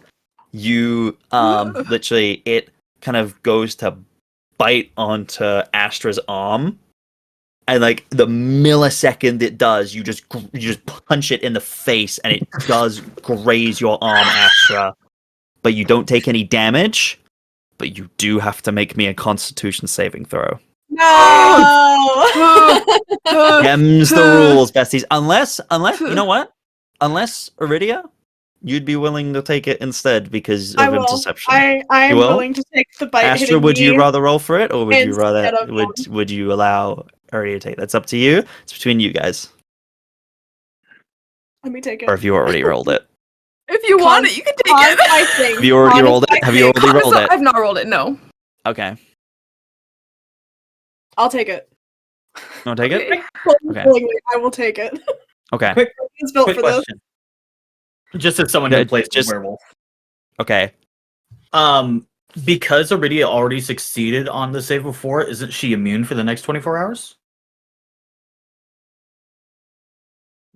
you literally it kind of goes to bite onto Astra's arm, and like the millisecond it does, you just punch it in the face, and it does graze your arm, Astra. But you don't take any damage. But you do have to make me a Constitution saving throw. No. Them's the rules, besties. Unless you know what? Unless Aridia, you'd be willing to take it instead because of I will. interception. I am You will? willing to take the bite. Astra, hitting would you me. rather roll for it, or would you rather instead of would you allow Aridia to take? That's up to you. It's between you guys. Let me take it. Or if you already rolled it. If you want it, you can take Pause it. my thing. Have you already Pause rolled my it? Have you thing. already rolled it? I've not rolled it. No. Okay. I'll take it. Want to take it? Okay. Willingly, I will take it. Okay. Quick, It's built quick for this. question. Just as someone Yeah, who plays just- werewolf. Okay. Because Aridia already succeeded on the save before, isn't she immune for the next 24 hours?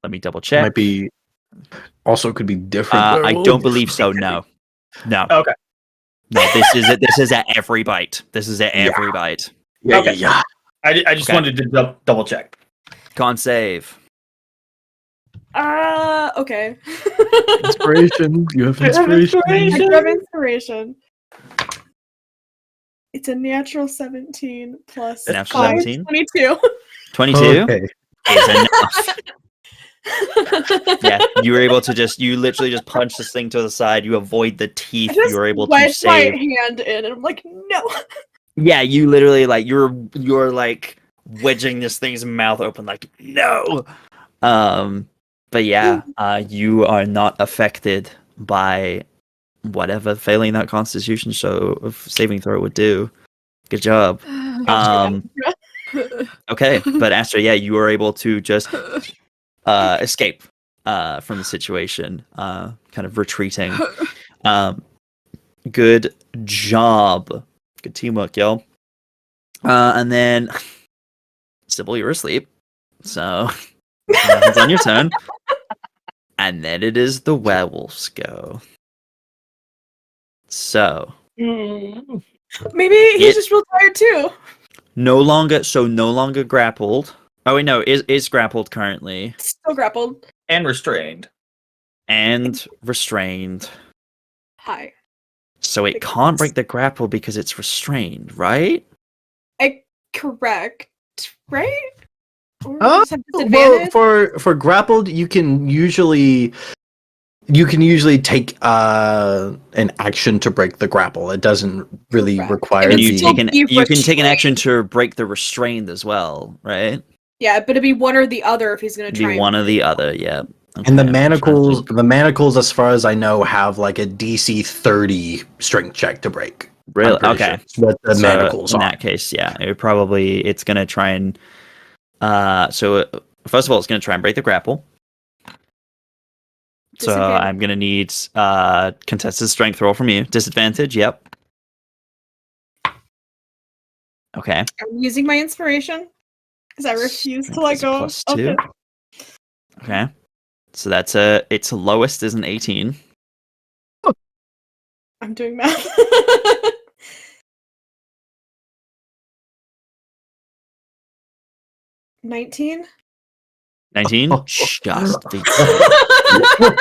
Let me double check. Might be. Also, could be different. I werewolves. don't believe so. No. No. Okay. No. This is at every bite. This is at Yeah. every bite. Yeah, Okay. yeah. I just Okay. wanted to double check. Con save. Okay. Inspiration. You have I inspiration. have inspiration. It's a natural 17 plus Natural 5, 17? 22. 22 Okay. is enough. Yeah, you were able to you literally just punch this thing to the side. You avoid the I teeth. just You were able to wedged my save. hand in, and I'm like, no. Yeah, you literally like you're like wedging this thing's mouth open, like no. But yeah, you are not affected by whatever failing that Constitution saving throw would do. Good job. Okay, but Astra, yeah, you were able to just escape from the situation, kind of retreating. Good job. Good teamwork, yo. And then Sybil, you're asleep. So nothing's on your turn. And then it is the werewolf's go. So Maybe he's just real tired too. no longer grappled. Oh wait, no, is grappled currently. Still grappled. And restrained. And restrained. Hi. So it can't break the grapple because it's restrained, right? Correct. Right? Or Oh, just have well, disadvantage? for grappled, you can usually take an action to break the grapple. It doesn't really Correct. require It And would you still the. take an action to break the restrained as well, right? Yeah, but it'd be one or the other if he's gonna Be try. one or the other, yeah. And the Okay, I'm trying to think. manacles, as far as I know, have like a DC 30 strength check to break. Really? I'm pretty Okay. sure that's what the So manacles in are. that case, yeah, it's gonna try and so first of all, it's gonna try and break the grapple. So Disadvantage. I'm gonna need contested strength roll from you. Disadvantage, yep. Okay. I'm using my inspiration because I refuse to Strength let is a go. plus of 2. it. Okay. So that's its lowest is an 18. I'm doing math. 19? 19? Just beats it.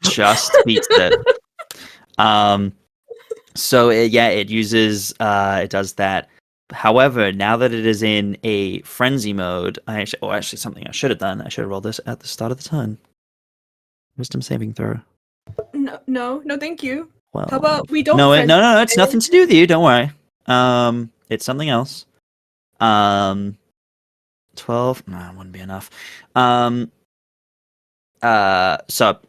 Just beats it. So it uses it does that. However, now that it is in a frenzy mode, actually something I should have done. I should have rolled this at the start of the turn. Wisdom saving throw. No, thank you. Well, How about we don't? No, friend- no, it's nothing to do with you. Don't worry. It's something else. 12. No, it wouldn't be enough. So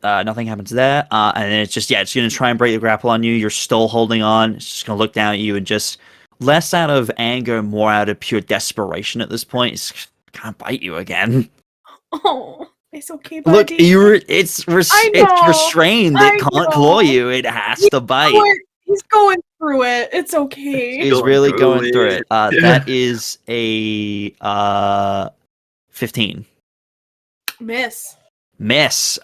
nothing happens there. And then it's gonna try and break the grapple on you. You're still holding on. It's just gonna look down at you and just less out of anger, more out of pure desperation at this point. It's can't bite you again. Oh, it's okay, Look, buddy. it's know, restrained. I It can't know. claw you. It has to bite. He's going through it. It's okay. He's really going through it. That is a 15. Miss.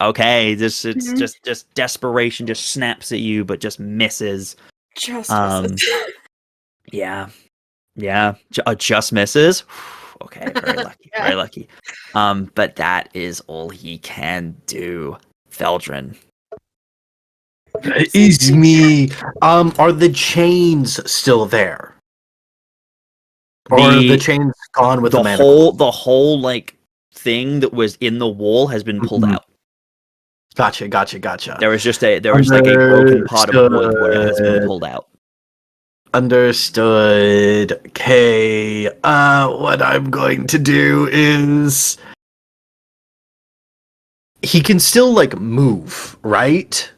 Okay, it's Mhm. just desperation, just snaps at you, but just misses. Just Um, misses. Yeah, just misses. Okay, very lucky, Yeah. very lucky. But that is all he can do. Veldren. Is me. Are the chains still there? Or are the chains gone with the manacles? the whole like thing that was in the wall has been pulled Mhm. out. Gotcha. There was like a broken part of wood where it has been pulled out. Understood. Okay. What I'm going to do is he can still like move, right?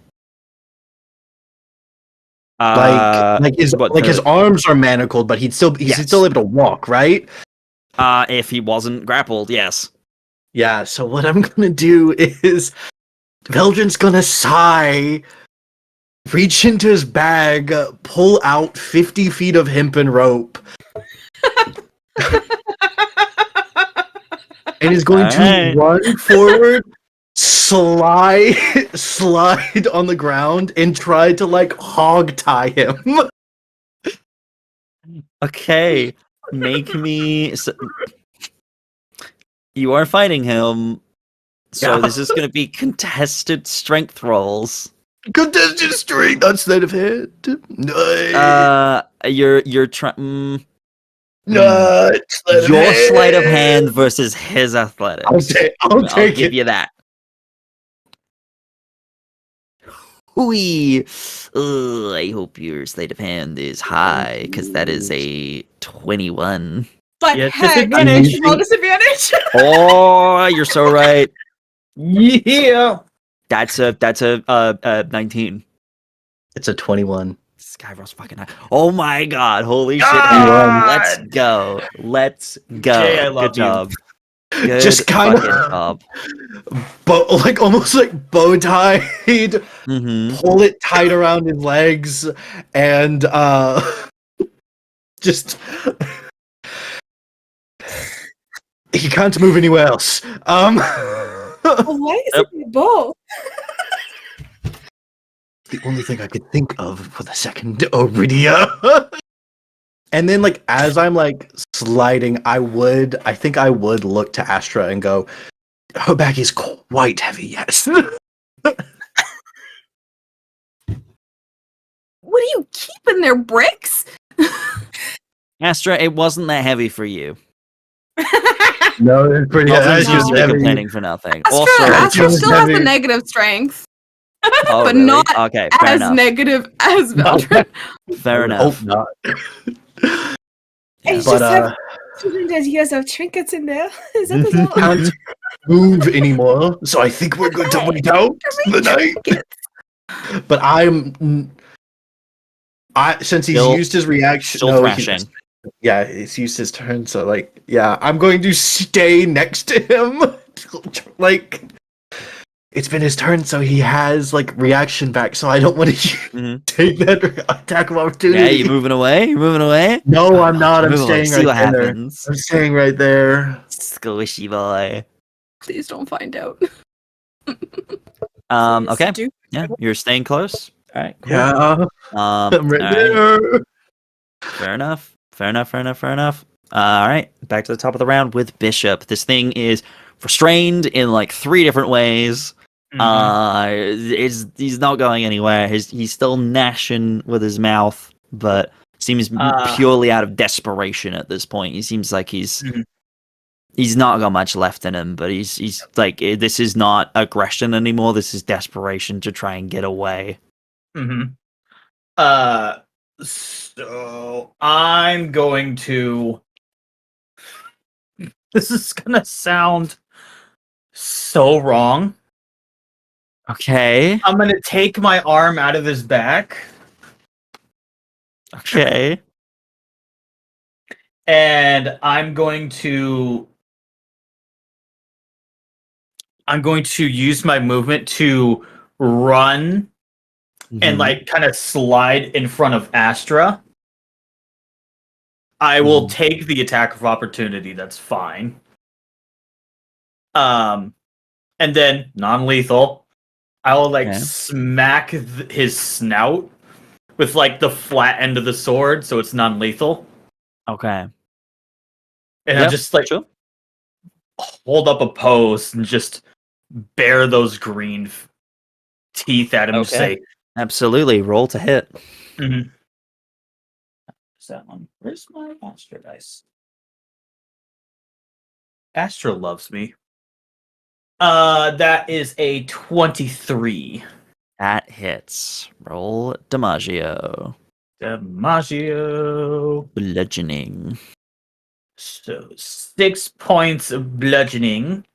His arms are manacled, but he's still able to walk, right? If he wasn't grappled, yes. Yeah. So what I'm gonna do is Veldren's gonna sigh, reach into his bag, pull out 50 feet of hempen rope, and is going to run forward, slide on the ground, and try to like hog tie him. Okay, make me. You are fighting him, so this is going to be contested strength rolls. Contested strength, not sleight of hand. You're trying. Not Your sleight of hand versus his athletics. I'll give take it. you that. Hooey! I hope your sleight of hand is high, because that is a 21. But Yeah, heck, disadvantage. roll disadvantage. Oh, you're so right. Yeah. That's a 19. It's a 21. Sky rolls fucking high. Oh my god! Holy shit! God! Let's go! Let's go! Jay, I love Good job. Good Just kind fucking of, job. but like almost like bow tied. Mm-hmm. Pull it tight around his legs, and just he can't move anywhere else. Why is Yep. it a bow? The only thing I could think of for the second, Aridia. And then, like, as I'm like sliding, I think I would look to Astra and go, "Her back is quite heavy, yes." What do you keep in there, bricks? Astra, it wasn't that heavy for you. No, it's pretty. Nothing's That's supposed just to be heavy. complaining for nothing. Astra Also, still has the heavy. negative strength, Oh, but really? not Okay, fair as enough. negative as Veldren. Fair I enough. hope not. I Yeah. just But have 200 years of trinkets in there. Is that the all? can't move anymore, so I think we're good to wait out the night. But since he's Still- used his reaction, Still no, thrashing. yeah, he's used his turn. So like, yeah, I'm going to stay next to him. Like, it's been his turn, so he has like reaction back. So I don't want to Mhm. take that attack of opportunity. Yeah, you moving away? You moving away? No, I'm not. I'm Move away, staying see right what there. happens. I'm staying right there. Squishy boy. Please don't find out. Okay. Do- Yeah, you're staying close. All right. Cool. Yeah, I'm right all there. Fair enough. Fair enough. All right. Back to the top of the round with Bishop. This thing is restrained in like 3 different ways. He's not going anywhere. He's still gnashing with his mouth, but seems purely out of desperation at this point. He seems like he's not got much left in him, but he's like, this is not aggression anymore. This is desperation to try and get away. So I'm going to. This is gonna sound so wrong. Okay. I'm gonna take my arm out of his back, Okay. and I'm going to use my movement to run and Mhm. like kind of slide in front of Astra. I will take the attack of opportunity. That's fine. And then non-lethal, I will like Okay. smack his snout with like the flat end of the sword, so it's non-lethal. Okay. And I Yep, just like sure. hold up a pose and just bare those green teeth at him. And Okay. say, Absolutely. Roll to hit. Where's that one? Where's my Astra dice? Astra loves me. That is a 23. That hits. Roll DiMaggio. DiMaggio. Bludgeoning. So 6 points of bludgeoning.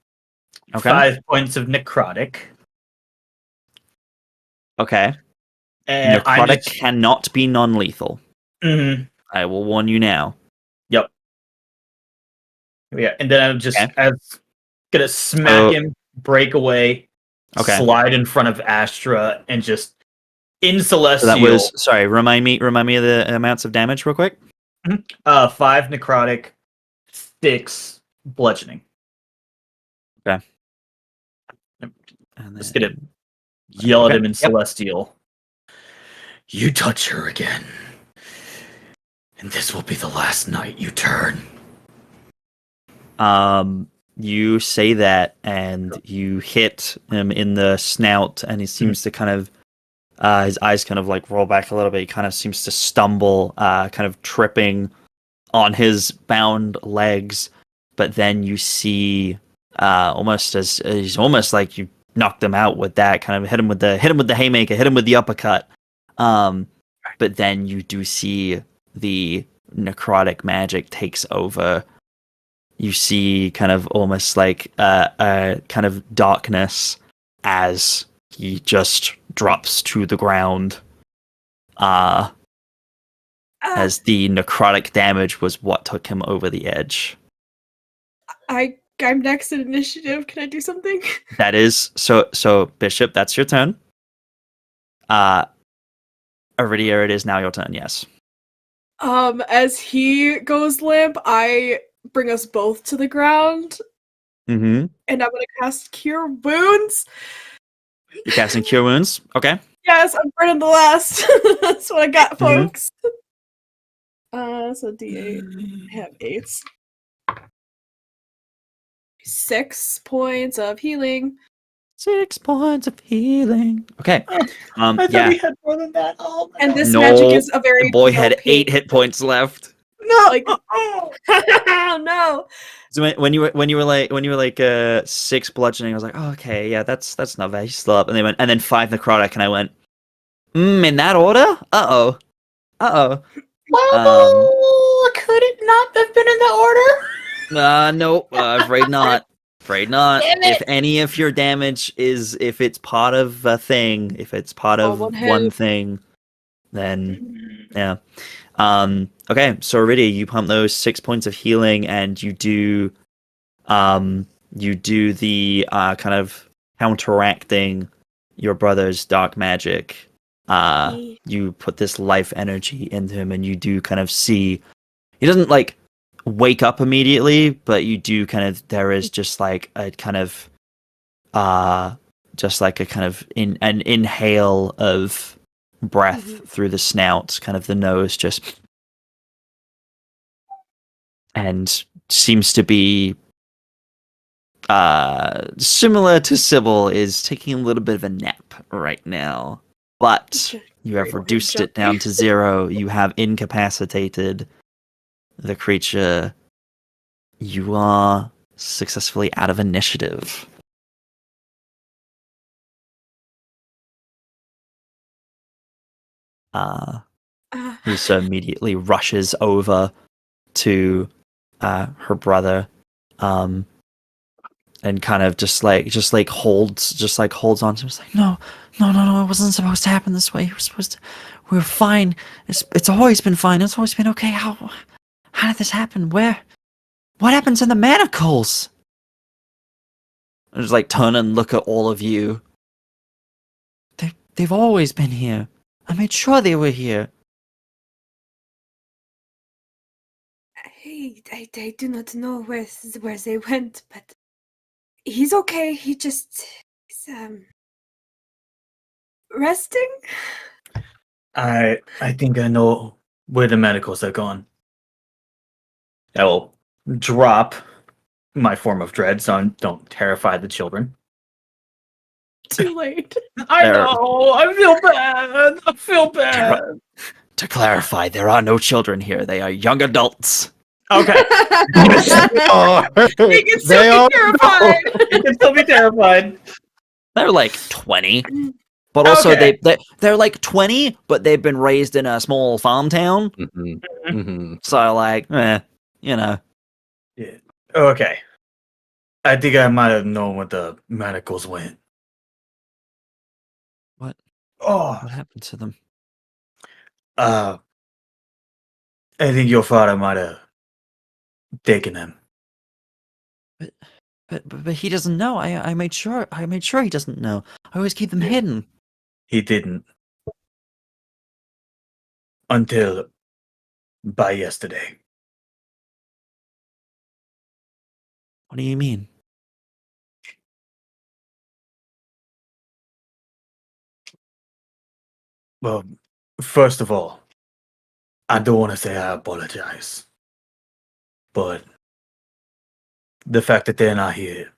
Okay. 5 points of necrotic. Okay. And Necrotic cannot be non-lethal. Mhm. I will warn you now. Yep. Yeah, and then I'm just Okay. gonna smack him, break away, Okay. slide in front of Astra, and just in Celestial. So that was remind me of the amounts of damage real quick. 5 necrotic, 6 bludgeoning. Okay. And Just then- gonna yell at Okay. him in Yep. Celestial. You touch her again, and this will be the last night you turn. You say that, and you hit him in the snout, and he seems to kind of, his eyes kind of like roll back a little bit. He kind of seems to stumble, kind of tripping on his bound legs. But then you see, almost as he's almost like you knocked him out with that. Kind of hit him with the haymaker, hit him with the uppercut. But then you do see the necrotic magic takes over. You see kind of almost like a kind of darkness as he just drops to the ground. As the necrotic damage was what took him over the edge. I'm next in initiative. Can I do something? That is so Bishop, that's your turn. Aridia, it is now your turn, yes. As he goes limp, I bring us both to the ground. Mm-hmm. And I'm gonna cast Cure Wounds. You're casting Cure Wounds? Okay. Yes, I'm burning the last. That's what I got, folks. So D8. I have 8s. 6 points of healing. 6 points of healing. Okay. I thought Yeah. we had more than that. Oh, And this No, magic is a very The boy had low 8 pain. hit points left. no! Like, oh no! So when you were like 6 bludgeoning, I was like, oh, okay, yeah, that's not bad. He's still up. And then 5 necrotic, and I went, in that order? Uh oh. Could it not have been in that order? No, afraid not. Afraid not. Damn it. If any of your damage if it's part of a thing, if it's part of one thing, then yeah. Okay, so Aridia, you pump those 6 points of healing, and you do the kind of counteracting your brother's dark magic. You put this life energy into him, and you do kind of see he doesn't like wake up immediately, but you do kind of there is just like a kind of an inhale of breath through the snout, kind of the nose just, and seems to be similar to Sybil, is taking a little bit of a nap right now. But you have reduced it down to 0. You have incapacitated the creature. You are successfully out of initiative. Lisa immediately rushes over to her brother, and kind of just holds on to him. It's like, no, it wasn't supposed to happen this way. We were fine. It's always been fine. It's always been okay. How did this happen? What happened to the manacles? I just like turn and look at all of you. They've always been here. I made sure they were here. I do not know where they went, but he's okay. He's resting. I think I know where the medicals are gone. I will drop my form of dread, so don't terrify the children. Too late. I know. I feel bad. To clarify, there are no children here. They are young adults. Okay. He can still be terrified. You can still be terrified. They're like 20. But also Okay. they're like 20, but they've been raised in a small farm town. So like, you know. Yeah. Okay. I think I might have known where the manacles went. What? Oh. What happened to them? I think your father might have taken them. But he doesn't know. I made sure he doesn't know. I always keep them hidden. He didn't. Until by yesterday. What do you mean? Well, first of all, I don't want to say I apologize. But the fact that they're not here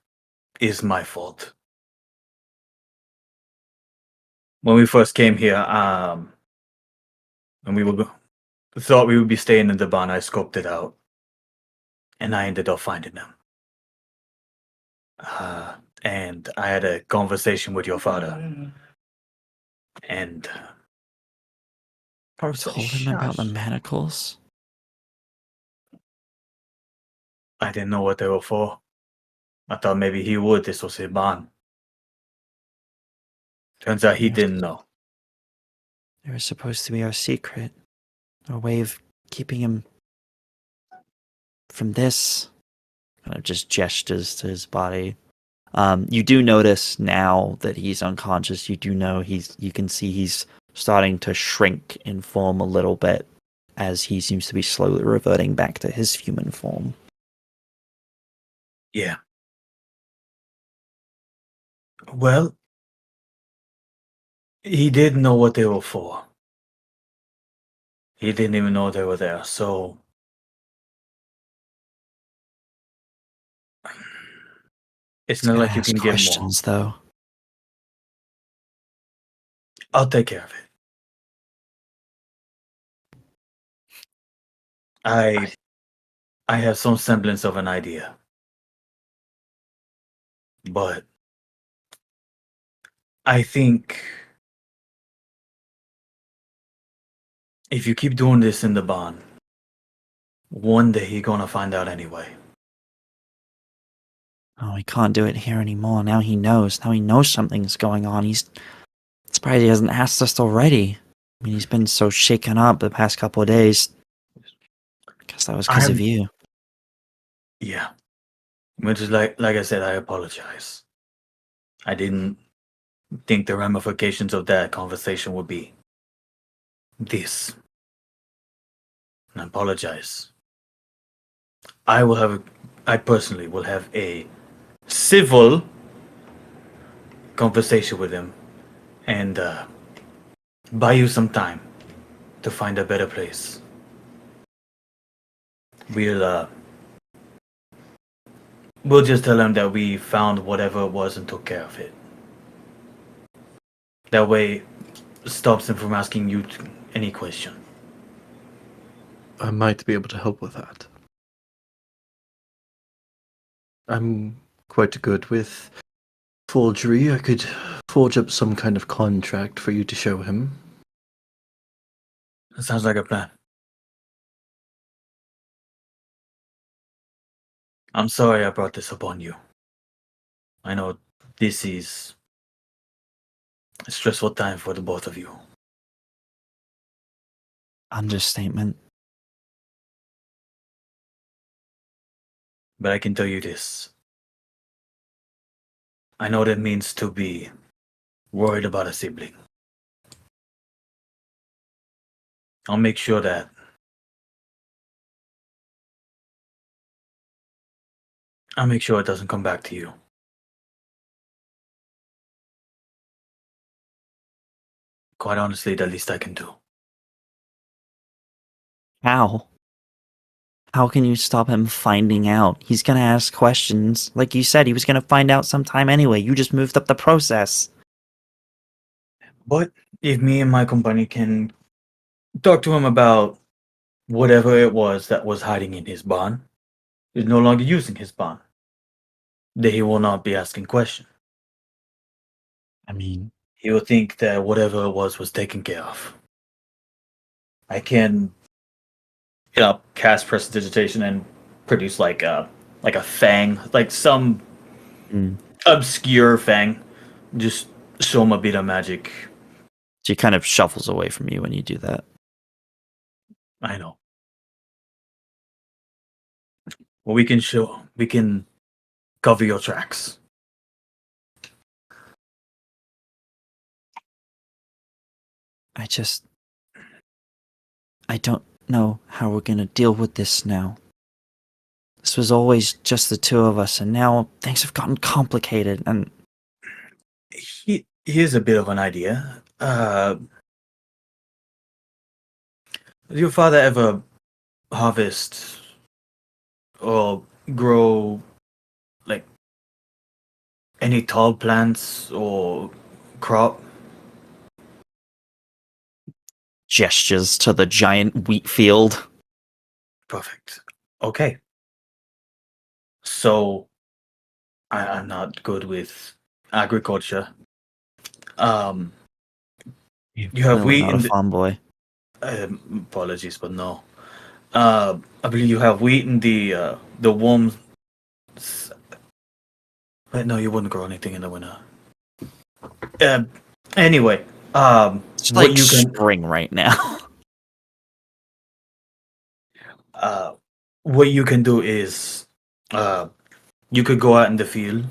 is my fault. When we first came here, and we thought we would be staying in the barn, I scoped it out. And I ended up finding them. and I had a conversation with your father. And You told him about the manacles? I didn't know what they were for. I thought maybe he would. This was his bond. Turns out he Yes. didn't know. They were supposed to be our secret. Our way of keeping him from this. Kind of just gestures to his body. You do notice now that he's unconscious. You do know you can see he's starting to shrink in form a little bit as he seems to be slowly reverting back to his human form. Yeah. Well, he didn't know what they were for. He didn't even know they were there, so it's He's not gonna like you ask can get more. questions, though. I'll take care of it. I have some semblance of an idea. But I think if you keep doing this in the barn, one day you're gonna find out anyway. Oh, he can't do it here anymore. Now he knows. Now he knows something's going on. He's surprised he hasn't asked us already. I mean, he's been so shaken up the past couple of days. Guess that was because of you. Yeah. Which is like I said, I apologize. I didn't think the ramifications of that conversation would be this. I apologize. I personally will have a civil conversation with him and buy you some time to find a better place. We'll just tell him that we found whatever it was and took care of it. That way, it stops him from asking you any question. I might be able to help with that. I'm quite good with forgery. I could forge up some kind of contract for you to show him. That sounds like a plan. I'm sorry I brought this upon you. I know this is a stressful time for the both of you. Understatement. But I can tell you this. I know what it means to be worried about a sibling. I'll make sure that it doesn't come back to you. Quite honestly, the least I can do. How? How can you stop him finding out? He's gonna ask questions. Like you said, he was gonna find out sometime anyway. You just moved up the process. But if me and my company can talk to him about whatever it was that was hiding in his barn, is no longer using his barn, then he will not be asking questions. I mean, He will think that whatever it was taken care of. I can, cast prestidigitation and produce like a fang, like some obscure fang. Just show him a bit of magic. she kind of shuffles away from you when you do that. I know. Well, we can cover your tracks. I don't know how we're gonna deal with this now. This was always just the two of us, and now things have gotten complicated, and Here's a bit of an idea. Did your father ever harvest or grow like any tall plants or crop? gestures to the giant wheat field. Perfect. Okay. So I'm not good with agriculture. You have Clearly wheat not a in the farm boy. apologies, but no. I believe you have wheat in the warm. Wait, no, you wouldn't grow anything in the winter. Anyway, It's what like you can spring right now. what you can do is you could go out in the field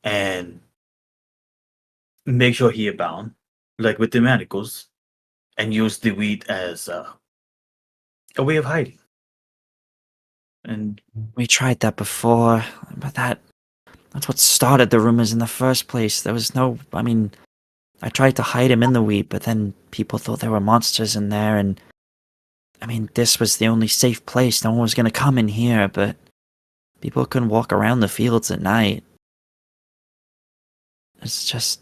and make sure he abound, like with the manacles, and use the wheat as a way of hiding. And We tried that before, but that's what started the rumors in the first place. There was no, I mean, I tried to hide him in the wheat, but then people thought there were monsters in there, and I mean, this was the only safe place. No one was gonna come in here, but people couldn't walk around the fields at night. It's just,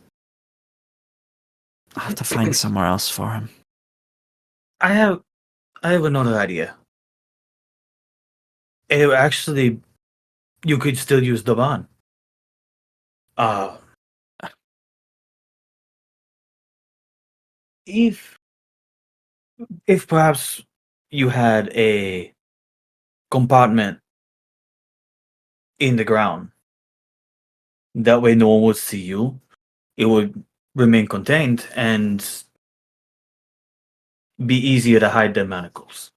I'll have to find somewhere else for him. I have another idea. It actually, you could still use the bond. Uh, if perhaps you had a compartment in the ground, that way no one would see you. It would remain contained and be easier to hide the manacles.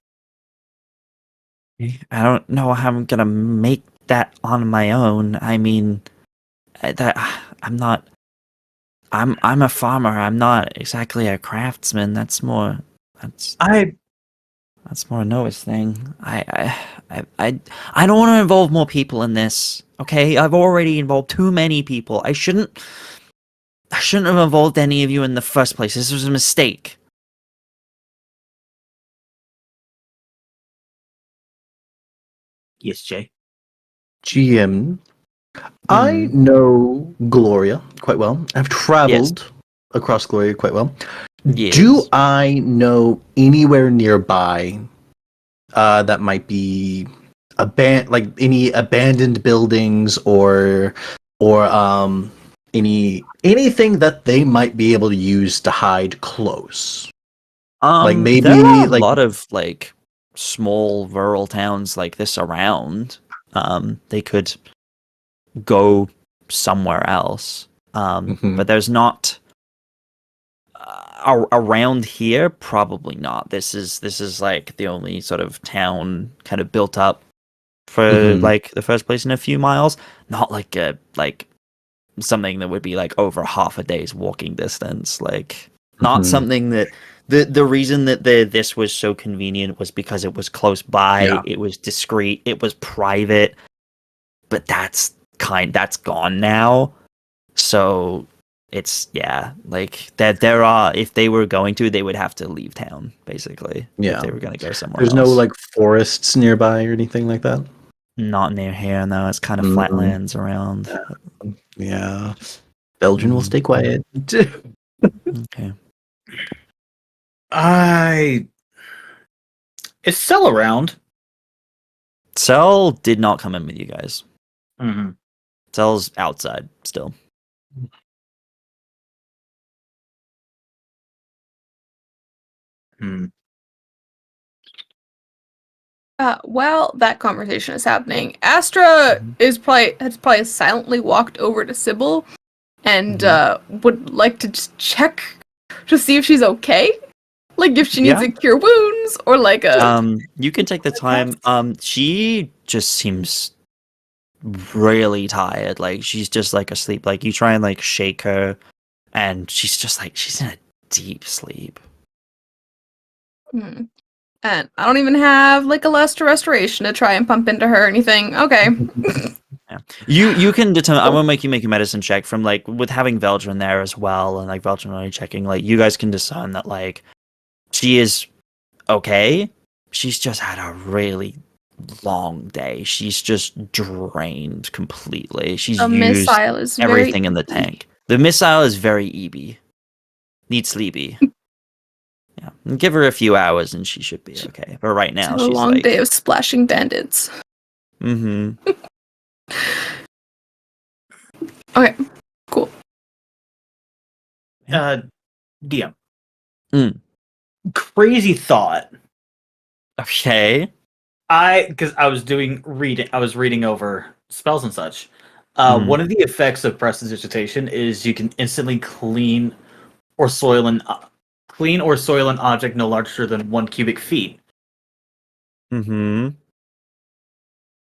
I don't know how I'm gonna make that on my own. I mean, I'm not. I'm a farmer. I'm not exactly a craftsman. That's more. That's more Noah's thing. I don't want to involve more people in this. Okay, I've already involved too many people. I shouldn't have involved any of you in the first place. This was a mistake. Yes, Jay. GM, I know Gloria quite well. I've traveled across Gloria quite well. Yes. Do I know anywhere nearby that might be any abandoned buildings or anything that they might be able to use to hide close? Like maybe there are a like lot of like small rural towns like this around. They could go somewhere else. Mhm. But there's not around here. Probably not. This is like the only sort of town kind of built up for like the first place in a few miles. Not like something that would be like over half a day's walking distance. Like not something that the reason that this was so convenient was because it was close by. Yeah. It was discreet. It was private. But that's gone now. So it's like that. There are, if they were going to, they would have to leave town basically. Yeah. If they were going to go somewhere. There's else. no like forests nearby or anything like that. Not near here. No, it's kind of flatlands around. Yeah. Veldren will stay quiet. Okay. Is Cell around? Cell did not come in with you guys. Mm-hmm. Cell's outside still. While that conversation is happening, Astra has probably silently walked over to Sybil and would like to just check to see if she's okay. Like if she needs to cure wounds or like a You can take the time. She just seems really tired. Like she's just like asleep. Like you try and like shake her and she's just like she's in a deep sleep. And I don't even have like a Lester restoration to try and pump into her or anything. Okay. You can determine. I won't make you make a medicine check from like with having Veldren there as well, and like Veldren already checking. Like you guys can discern that like she is okay. She's just had a really long day. She's just drained completely. She's used missile is everything in the tank. The missile is very EB. Needs sleepy. Yeah, and give her a few hours and she should be okay. But right now, it's a she's long like, day of splashing bandits. Mm-hmm. Okay, cool. DM. Mm. Crazy thought. Okay. Because I was reading over spells and such. Mhm. One of the effects of prestidigitation is you can instantly clean or soil an object no larger than 1 cubic feet. Mm-hmm.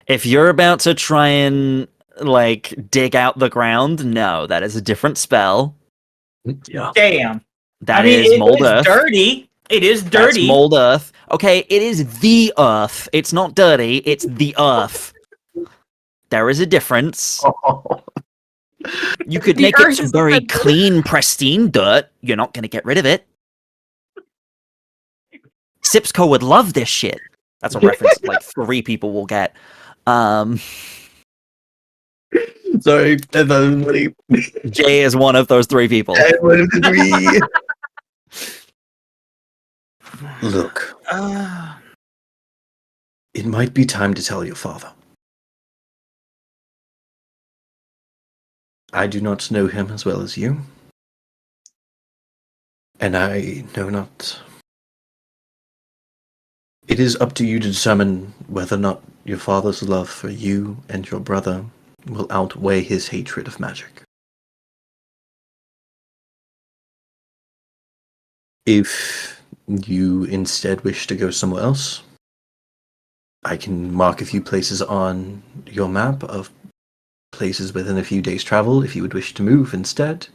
If you're about to try and like dig out the ground, no, that is a different spell. Yeah. Damn. That I mean, is mold it is earth. dirty. It is That's dirty. mold earth. Okay, it is the earth. It's not dirty. It's the earth. There is a difference. Oh. You could The make it earth some is very offended. clean, pristine dirt. You're not going to get rid of it. Sipsco would love this shit. That's a reference like 3 people will get. Sorry, everybody. Jay is one of those 3 people. One of the 3. Look, it might be time to tell your father. I do not know him as well as you. And I know not. It is up to you to determine whether or not your father's love for you and your brother will outweigh his hatred of magic. If you instead wish to go somewhere else, I can mark a few places on your map of places within a few days' travel if you would wish to move instead.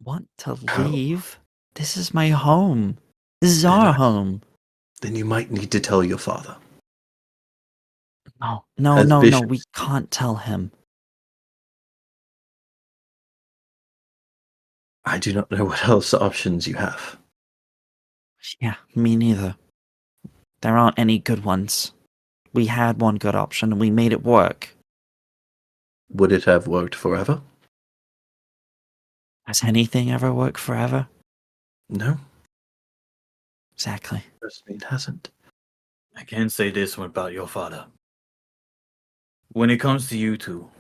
Want to How? leave? This is my home. This is Then our I- home. Then you might need to tell your father. No, As no, bishop- we can't tell him. I do not know what else options you have. Yeah, me neither. There aren't any good ones. We had one good option and we made it work. Would it have worked forever? Has anything ever worked forever? No, Exactly. trust me, it hasn't. I can say this about your father. When it comes to you two,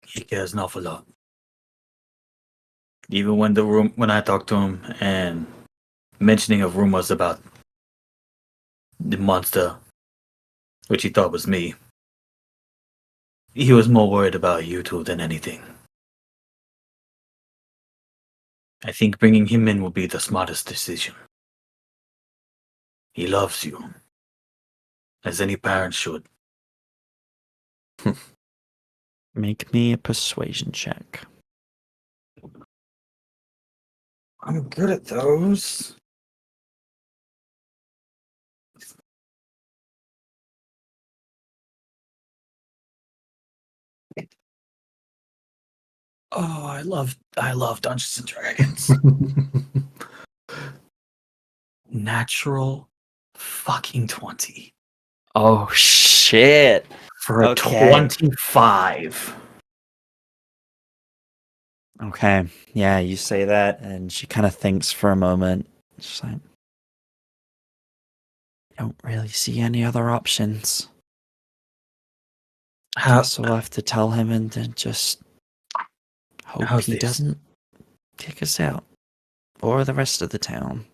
he cares an awful lot. Even when I talked to him and mentioning of rumors about the monster, which he thought was me, he was more worried about you two than anything. I think bringing him in will be the smartest decision. He loves you, as any parent should. Make me a persuasion check. I'm good at those. Oh, I love Dungeons and Dragons. Natural fucking 20 Oh shit. for a Okay. 25. Okay. Yeah, you say that and she kind of thinks for a moment. She's like, I don't really see any other options. Guess we'll have to tell him and then just hope How's he this? doesn't kick us out. Or the rest of the town.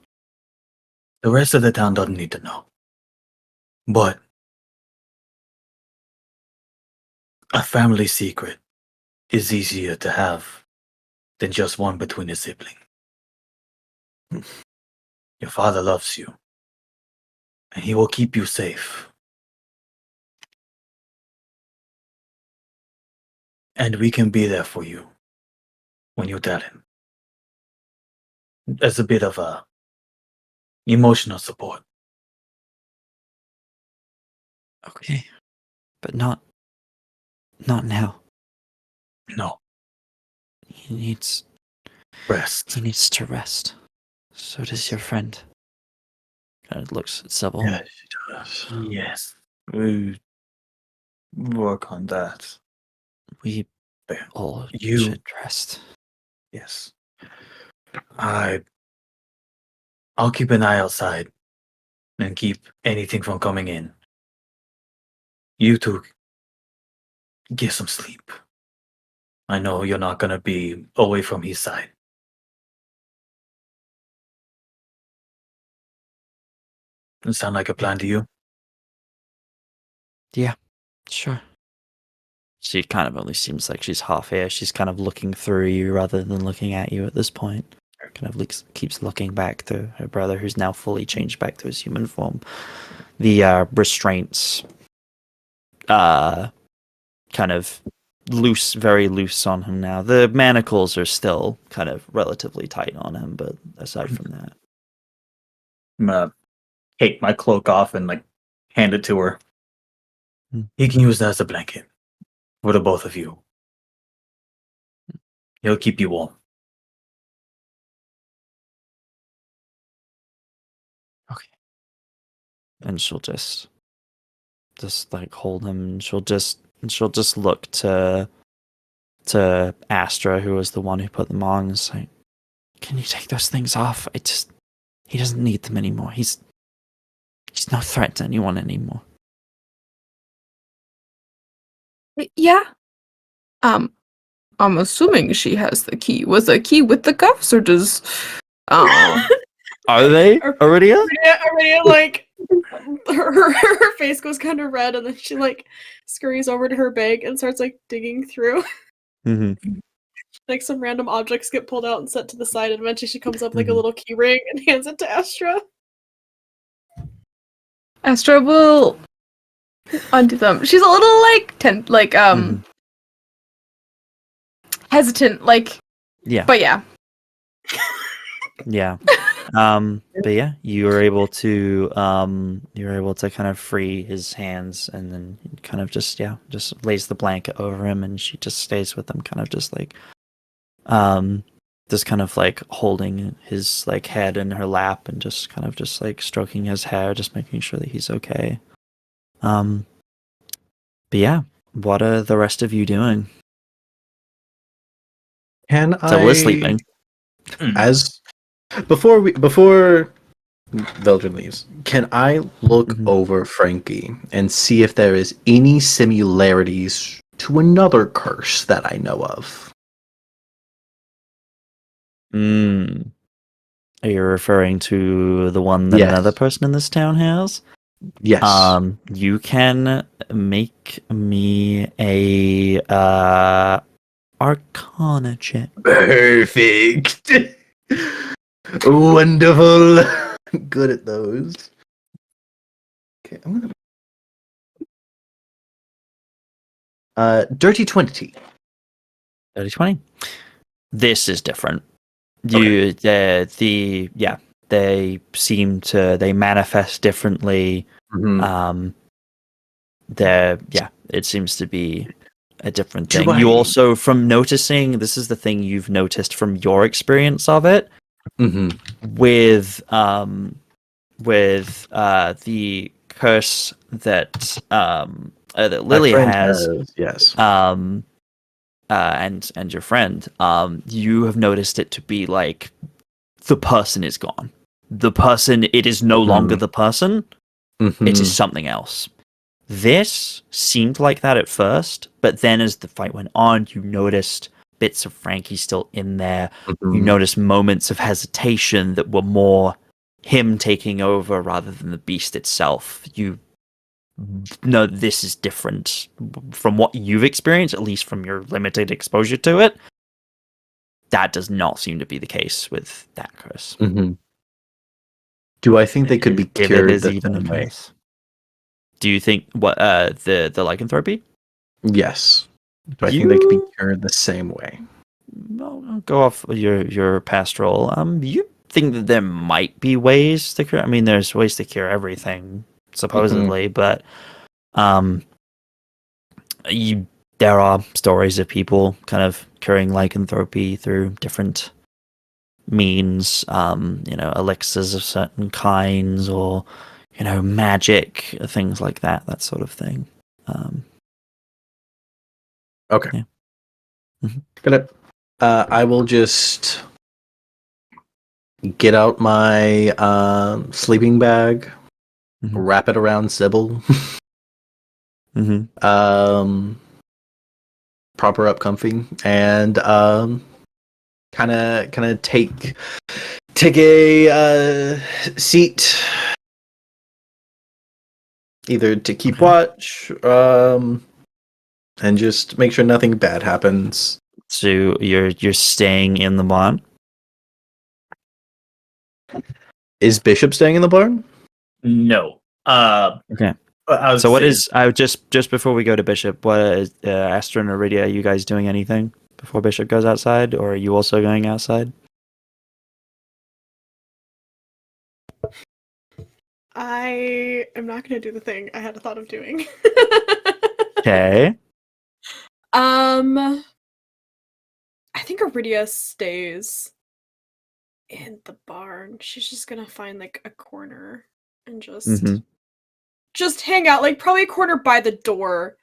The rest of the town doesn't need to know. But a family secret is easier to have than just one between a sibling. Your father loves you, and he will keep you safe. And we can be there for you when you tell him. As a bit of a emotional support. Okay. But not now. No, He needs rest. to rest. So does your friend. Kind of looks at Sybil. Yes, she does. Yes, we work on that. We There. all You- should rest. Yes. I'll keep an eye outside and keep anything from coming in. You two get some sleep. I know you're not gonna be away from his side. Does it sound like a plan to you? Yeah, sure. She kind of only seems like she's half here. She's kind of looking through you rather than looking at you at this point. Kind of keeps looking back to her brother, who's now fully changed back to his human form. The restraints, kind of loose, very loose on him now. The manacles are still kind of relatively tight on him, but aside from that, I'm gonna take my cloak off and like hand it to her. Hmm. He can use that as a blanket for the both of you. He'll keep you warm. okay. And she'll just like hold him. And she'll just look to Astra, who was the one who put them on, and say, "Can you take those things off? He doesn't need them anymore. He's no threat to anyone anymore." Yeah. I'm assuming she has the key. Was the key with the cuffs, or does? Are they Aridia? Aridia, like, her face goes kind of red, and then she, like, scurries over to her bag and starts, like, digging through. Mm-hmm. Like, some random objects get pulled out and set to the side, and eventually she comes up like a Mhm. little key ring and hands it to Astra. Astra will undo them. She's a little Mhm. hesitant, like, Yeah. but yeah. Yeah. But yeah, you're able to kind of free his hands, and then he kind of just lays the blanket over him, and she just stays with him, kind of just like just kind of like holding his like head in her lap and just kind of just like stroking his hair, just making sure that he's okay. But yeah, what are the rest of you doing? Can Sybil is I sleeping. as before Veldren leaves, can I look Mhm. over Frankie and see if there is any similarities to another curse that I know of? Mm. Are you referring to the one that Yes. another person in this town has? Yes. You can make me a Arcana check. Perfect. Wonderful. Good at those. Okay, I'm gonna dirty 20. 30-20. This is different. Okay. They manifest differently. Mhm. It seems to be a different Do thing. You I- also, from noticing, this is the thing you've noticed from your experience of it, Mhm. with the curse that that My Lily friend has, yes. and your friend, you have noticed it to be like the person is gone. The person, it is no longer the person. It is Mhm. something else. This seemed like that at first, but then as the fight went on, you noticed bits of Frankie still in there. You Mhm. noticed moments of hesitation that were more him taking over rather than the beast itself. You know this is different from what you've experienced, at least from your limited exposure to it. That does not seem to be the case with that curse. Mhm. Do I think they could be If it cured is the even a same way? curse. Do you think the lycanthropy? Yes. Do I think they could be You- cured the same way? Well, I'll go off your past roll. You think that there might be ways to cure? I mean, there's ways to cure everything, supposedly, but there are stories of people kind of curing lycanthropy through different means. Elixirs of certain kinds, or magic, things like that sort of thing. Okay. Yeah. Mhm. Gonna I will just get out my sleeping bag, Mhm. wrap it around Sybil. Mm-hmm. prop her up comfy, and kind of take a seat, either to keep watch, and just make sure nothing bad happens. So you're staying in the barn? Is Bishop staying in the barn? No. Okay. So what is just before we go to Bishop, what is Astra and Aridia, are you guys doing anything before Bishop goes outside, or are you also going outside? I am not going to do the thing I had a thought of doing. Okay. I think Aridia stays in the barn. She's just gonna find like a corner and just hang out, like probably a corner by the door.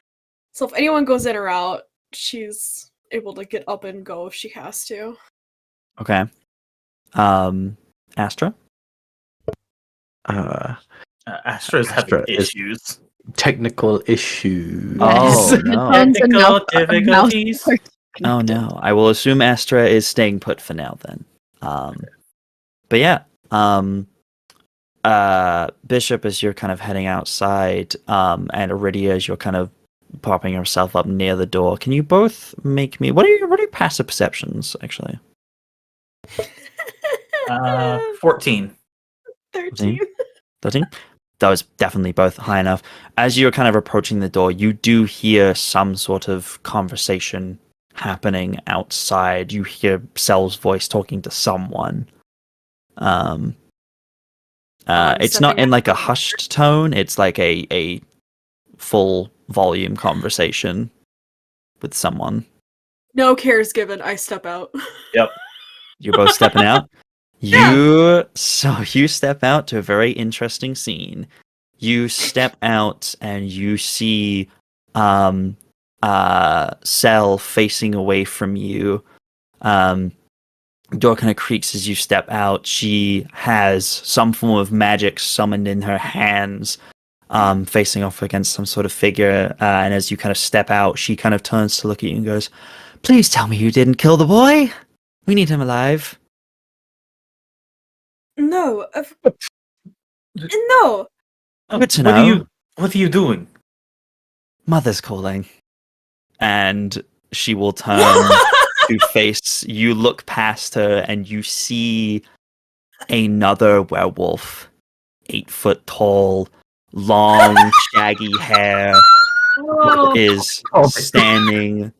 So if anyone goes in or out, she's able to get up and go if she has to. Okay. Astra? Astra's having Astra is- issues. Technical issues. Oh, no. Technical difficulties. Oh no. I will assume Astra is staying put for now then. But yeah. Bishop, as you're kind of heading outside, and Aridia, as you're kind of popping yourself up near the door, can you both make me what are your passive perceptions, actually? 14. 13. 13? That was definitely both high enough. As you're kind of approaching the door, you do hear some sort of conversation happening outside. You hear Sel's voice talking to someone. It's not in like a hushed tone. It's like a full volume conversation with someone. No cares given. I step out. Yep. You're both stepping out. You step out to a very interesting scene. You step out and you see Sel facing away from you. Door kind of creaks as you step out. She has some form of magic summoned in her hands, facing off against some sort of figure. And as you kind of step out, she kind of turns to look at you and goes, "Please tell me you didn't kill the boy. We need him alive." No. No. Good to know. What are you doing? Mother's calling. And she will turn to face. You look past her and you see another werewolf, 8 foot tall, long, shaggy hair, is standing,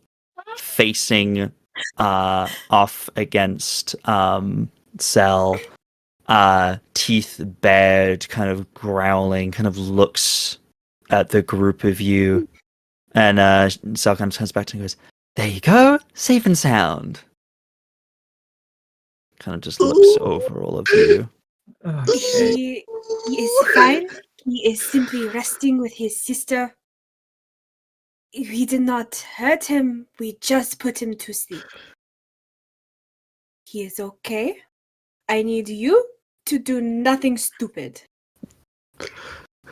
facing off against Sel. Teeth bared, kind of growling, kind of looks at the group of you, and Sel kind of turns back to him and goes, "There you go, safe and sound." Kind of just looks over all of you. He is fine. He is simply resting with his sister. We did not hurt him. We just put him to sleep. He is okay. I need you to do nothing stupid.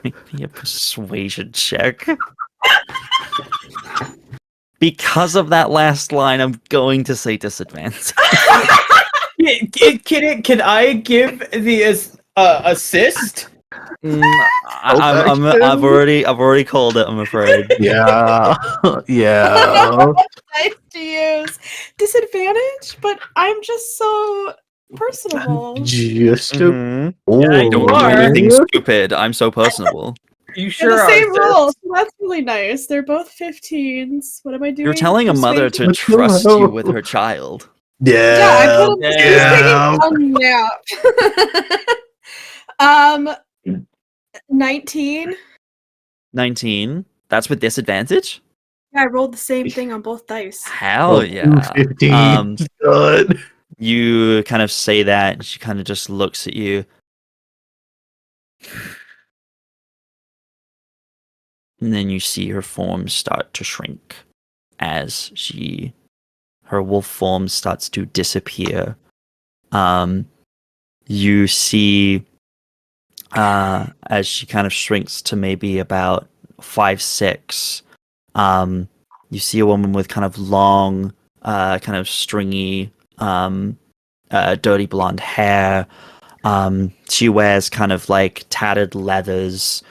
Make me a persuasion check. Because of that last line, I'm going to say disadvantage. Can I give the assist? I've already called it, I'm afraid. Yeah. Yeah. Nice to use disadvantage, but I'm just so personable. Just Mhm. Yeah, I don't do anything stupid. I'm so personable. You They're sure the are? same roll, so that's really nice. They're both 15s. What am I doing? You're telling a mother to Persuasion? trust you with her child. Yeah. Yeah, I put him. Yeah. He's taking a nap. 19. 19. That's with disadvantage? Yeah, I rolled the same thing on both dice. Hell yeah. 15. Good. You kind of say that, and she kind of just looks at you. And then you see her form start to shrink as her wolf form starts to disappear. You see as she kind of shrinks to maybe about 5'6", You see a woman with kind of long, kind of stringy, dirty blonde hair. She wears kind of like tattered leathers.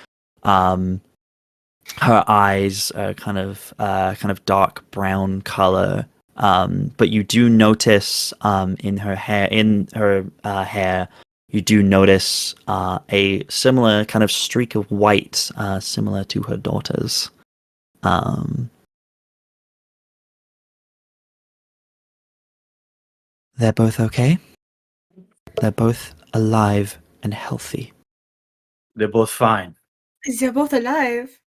Her eyes are kind of dark brown color. But you do notice in her hair, you do notice a similar kind of streak of white, similar to her daughter's. They're both okay. They're both alive and healthy. They're both fine. They're both alive.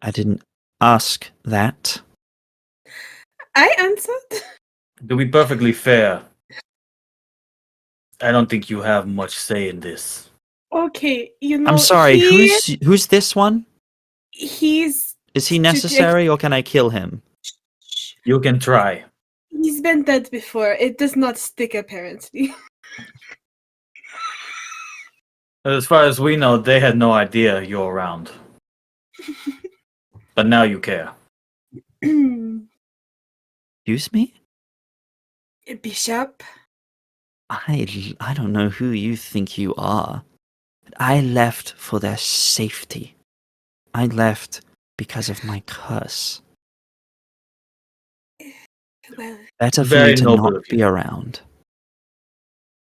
I didn't ask that. I answered. To be perfectly fair, I don't think you have much say in this. Okay, you know. I'm sorry. Who's this one? He's. Is he necessary, or can I kill him? You can try. He's been dead before. It does not stick, apparently. As far as we know, they had no idea you're around. But now you care. Excuse me? Bishop. I don't know who you think you are. But I left for their safety. I left because of my curse. Well, Better for Very me to noble not of you. be around.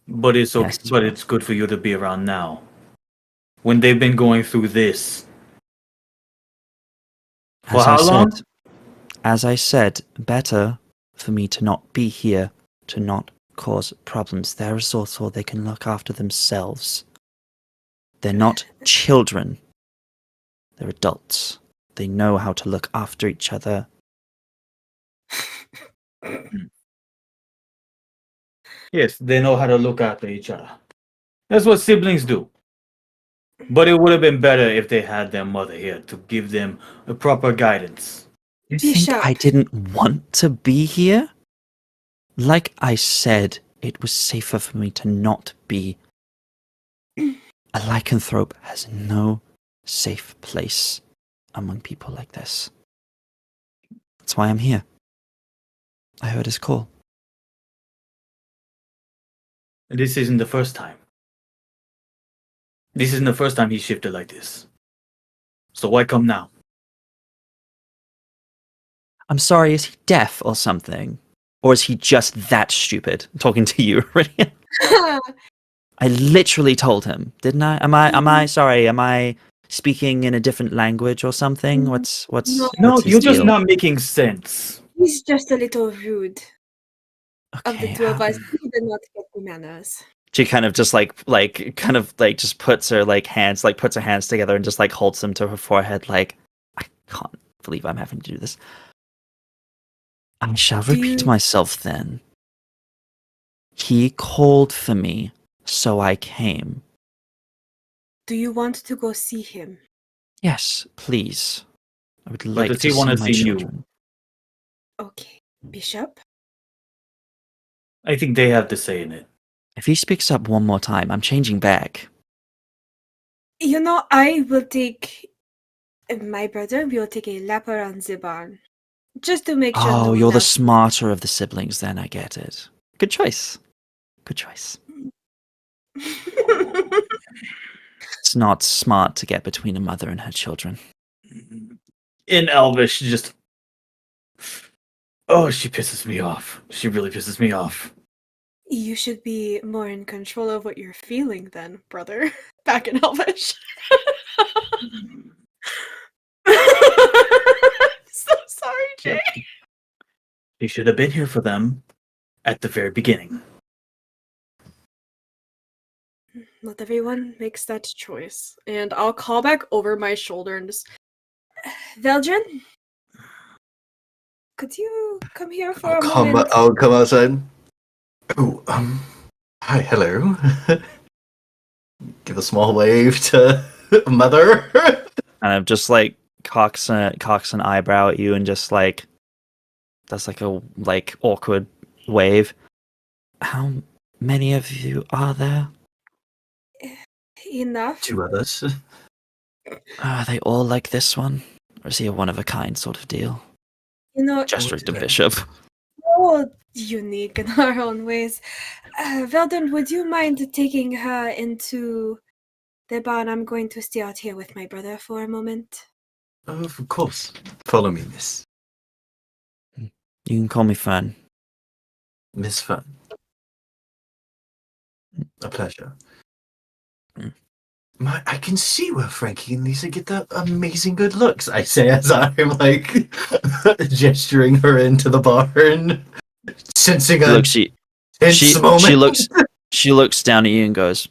But it's okay. Yes. But it's good for you to be around now. When they've been going through this. For how long? As I said, better for me to not be here, to not cause problems. They're resourceful, they can look after themselves. They're not children. They're adults. They know how to look after each other. Yes, they know how to look after each other. That's what siblings do. But it would have been better if they had their mother here to give them a proper guidance. You think Bishop. I didn't want to be here? Like I said, it was safer for me to not be. A lycanthrope has no safe place among people like this. That's why I'm here. I heard his call. This isn't the first time. This isn't the first time he shifted like this. So why come now? I'm sorry, is he deaf or something? Or is he just that stupid talking to you? I literally told him, didn't I? Am I sorry, am I speaking in a different language or something? What's No, what's his you're just deal? not making sense. He's just a little rude. Of the Okay, two of us, he did not get the manners. she kind of just just puts her puts her hands together and just like holds them to her forehead like, I can't believe I'm having to do this. I shall repeat myself then. He called for me, so I came. Do you want to go see him? Yes, please. I would like does to he see wanna my see you? children. Okay. Bishop? I think they have to say in it. If he speaks up one more time, I'm changing back. You know, I will take. My brother will take a lap around the barn. Just to make sure. Oh, no you're one the else- smarter of the siblings then, I get it. Good choice. Good choice. It's not smart to get between a mother and her children. In Elvish, just... Oh, she pisses me off. She really pisses me off. You should be more in control of what you're feeling then, brother. Back in Elvish. So sorry, Jay. He should have been here for them at the very beginning. Not everyone makes that choice. And I'll call back over my shoulder and just... Veldren? Could you come here for a moment? I'll come outside. Oh, hi, hello. Give a small wave to mother. And I'm just like cocks an eyebrow at you and just like does like a awkward wave. How many of you are there? Enough. 2 others. Oh, are they all like this one? Or is he a one of a kind sort of deal? You know, Gesturing to Bishop. we're all unique in our own ways. Veldren, would you mind taking her into the barn? I'm going to stay out here with my brother for a moment. Of course. Follow me, Miss. You can call me Fern. Miss Fun. A pleasure. Mm. I can see where Frankie and Lisa get the amazing good looks, I say as I'm like gesturing her into the barn, sensing a Look, she moment. she looks down at you and goes,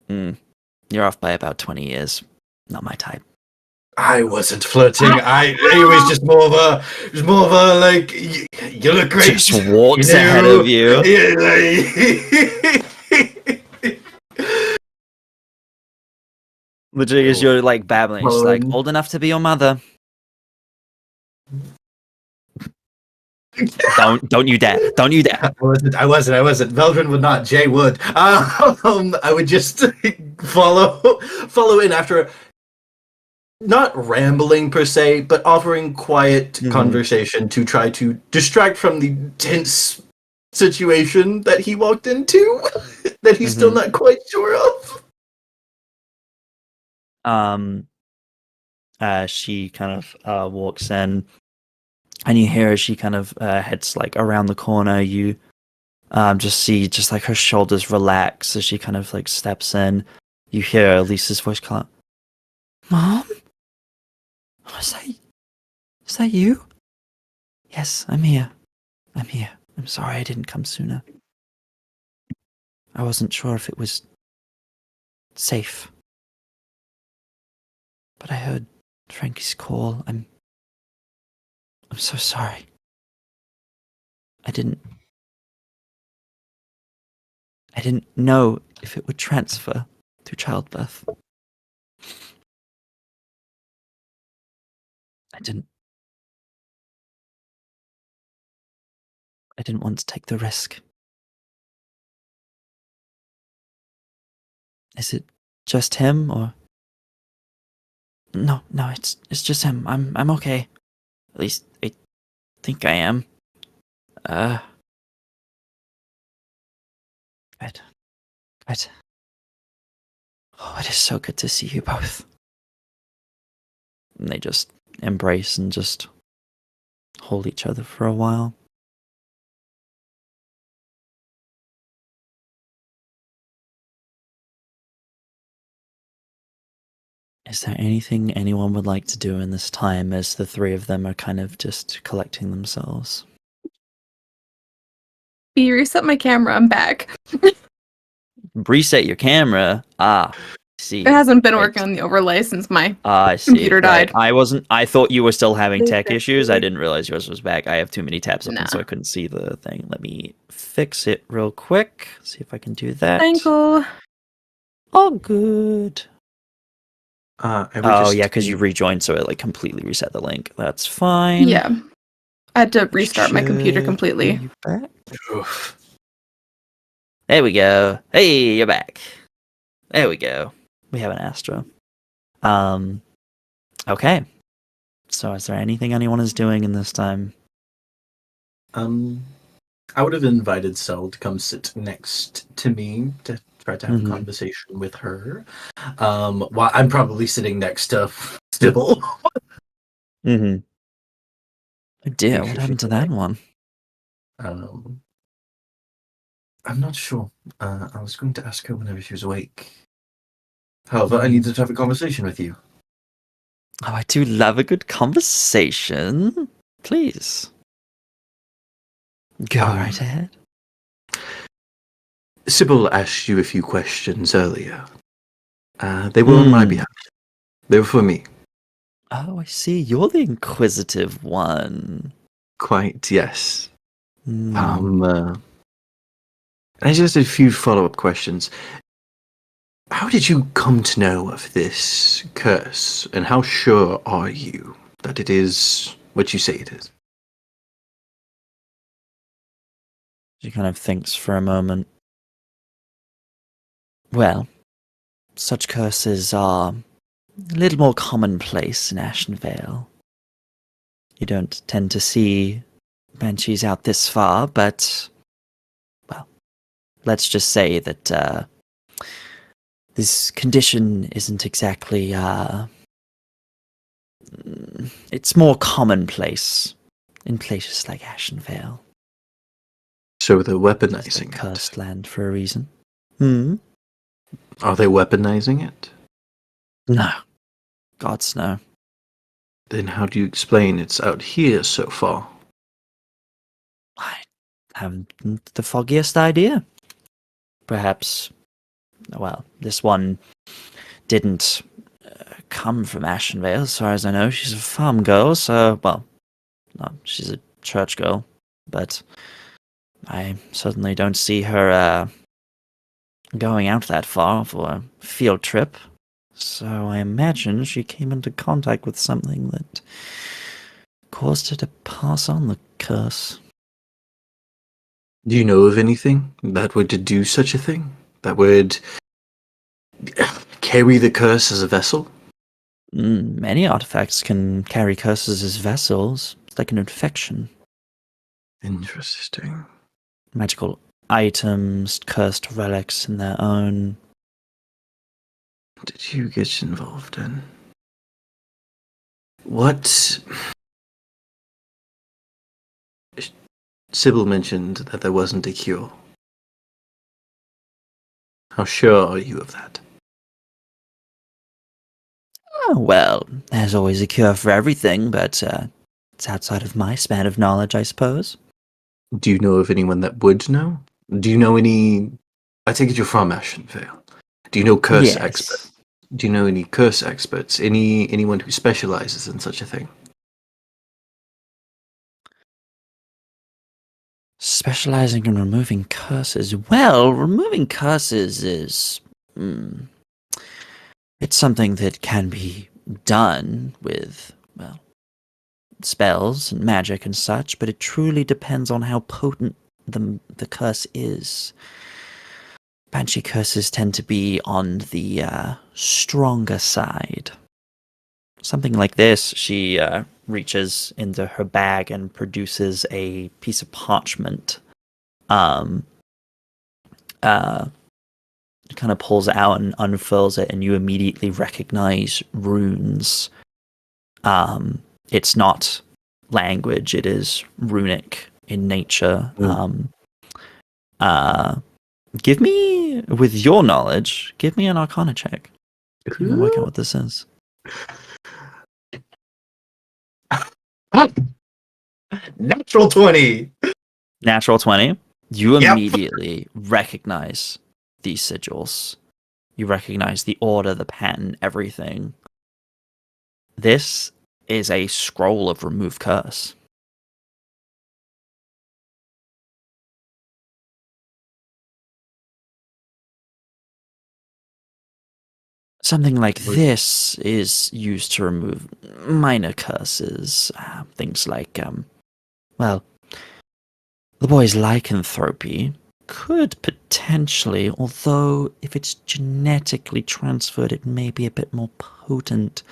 "You're off by about 20 years. Not my type." I wasn't flirting. It was just more of a like you look great. Just walks ahead of you. Literally, as you're like babbling, she's like, "Old enough to be your mother." Don't you dare! Don't you dare! I wasn't. Veldren would not. Jay would. I would just follow in after, not rambling per se, but offering quiet conversation to try to distract from the tense situation that he walked into, that he's still not quite sure of. She kind of walks in, and you hear as she kind of heads like around the corner. You just see just like her shoulders relax as she kind of like steps in. You hear Lisa's voice call out, "Mom? Is that you?" "Yes, I'm here. I'm sorry I didn't come sooner. I wasn't sure if it was safe. But I heard Frankie's call. I'm so sorry. I didn't know if it would transfer through childbirth. I didn't want to take the risk. Is it just him, or?" No, it's just him. I'm okay. At least I think I am. Good. Oh, it is so good to see you both. And they just embrace and just hold each other for a while. Is there anything anyone would like to do in this time as the three of them are kind of just collecting themselves? You reset my camera, I'm back. Reset your camera? See. It hasn't been working on the overlay since my I see. computer died. I thought you were still having tech issues. I didn't realize yours was back. I have too many tabs open, so I couldn't see the thing. Let me fix it real quick. See if I can do that. Thank you. Oh, good. Yeah, because you rejoined, so it like completely reset the link. That's fine. Yeah. I had to restart my computer completely. You back? There we go. Hey, you're back. There we go. We have an Astra. Okay. So is there anything anyone is doing in this time? I would have invited Sel to come sit next to me to try to have a conversation with her. While I'm probably sitting next to Sybil. Oh dear, what happened to that one? I'm not sure. I was going to ask her whenever she was awake. However, I needed to have a conversation with you. Oh, I do love a good conversation. Please. Go right ahead. Sybil asked you a few questions earlier. They were on my behalf. They were for me. Oh, I see. You're the inquisitive one. Quite, yes. I just had a few follow-up questions. How did you come to know of this curse, and how sure are you that it is what you say it is? She kind of thinks for a moment. Well, such curses are a little more commonplace in Ashenvale. You don't tend to see banshees out this far, but, well, let's just say that this condition isn't exactly, it's more commonplace in places like Ashenvale. So they're It's a weaponizing cursed it. land for a reason. Hmm? Are they weaponizing it? No. Gods, no. Then how do you explain it's out here so far? I haven't the foggiest idea. Perhaps, well, this one didn't come from Ashenvale, as far as I know. She's a farm girl, so, well, no, she's a church girl, but I certainly don't see her going out that far for a field trip. So I imagine she came into contact with something that caused her to pass on the curse. Do you know of anything that would do such a thing? That would carry the curse as a vessel? Many artifacts can carry curses as vessels. It's like an infection. Interesting. Magical items, cursed relics in their own. Did you get involved in? What? Sybil mentioned that there wasn't a cure. How sure are you of that? Oh, well, there's always a cure for everything, but it's outside of my span of knowledge, I suppose. Do you know of anyone that would know? Do you know any... I take it you're from Ashenvale. Do you know curse experts? Do you know any curse experts? Anyone who specializes in such a thing? Specializing in removing curses. Well, removing curses is... it's something that can be done with, well, spells and magic and such, but it truly depends on how potent the curse is. Banshee curses tend to be on the stronger side. Something like this, she reaches into her bag and produces a piece of parchment. Kind of pulls it out and unfurls it, and you immediately recognize runes. It's not language, it is runic in nature. Give me, with your knowledge, give me an Arcana check. You can work out what this is. Natural 20! Natural 20. You Yep. immediately recognize these sigils. You recognize the order, the pattern, everything. This is a scroll of remove curse. Something like this is used to remove minor curses. Things like, well, the boy's lycanthropy could potentially, although if it's genetically transferred, it may be a bit more potent.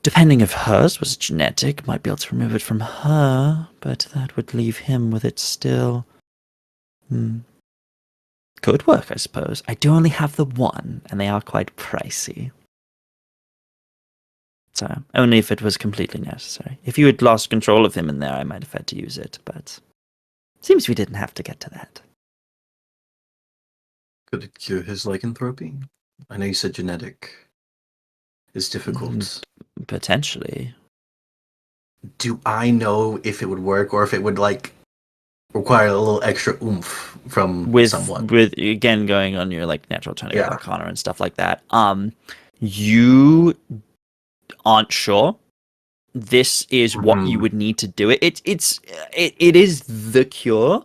Depending if hers was genetic, might be able to remove it from her, but that would leave him with it still. Could work, I suppose. I do only have the one, and they are quite pricey. So, only if it was completely necessary. If you had lost control of him in there, I might have had to use it, but seems we didn't have to get to that. Could it cure his lycanthropy? I know you said genetic is difficult. Potentially. Do I know if it would work, or if it would, like, require a little extra oomph from someone? With, again, going on your, like, natural 20 with Yeah. Arcana and stuff like that, you aren't sure. This is what you would need to do it. It is the cure,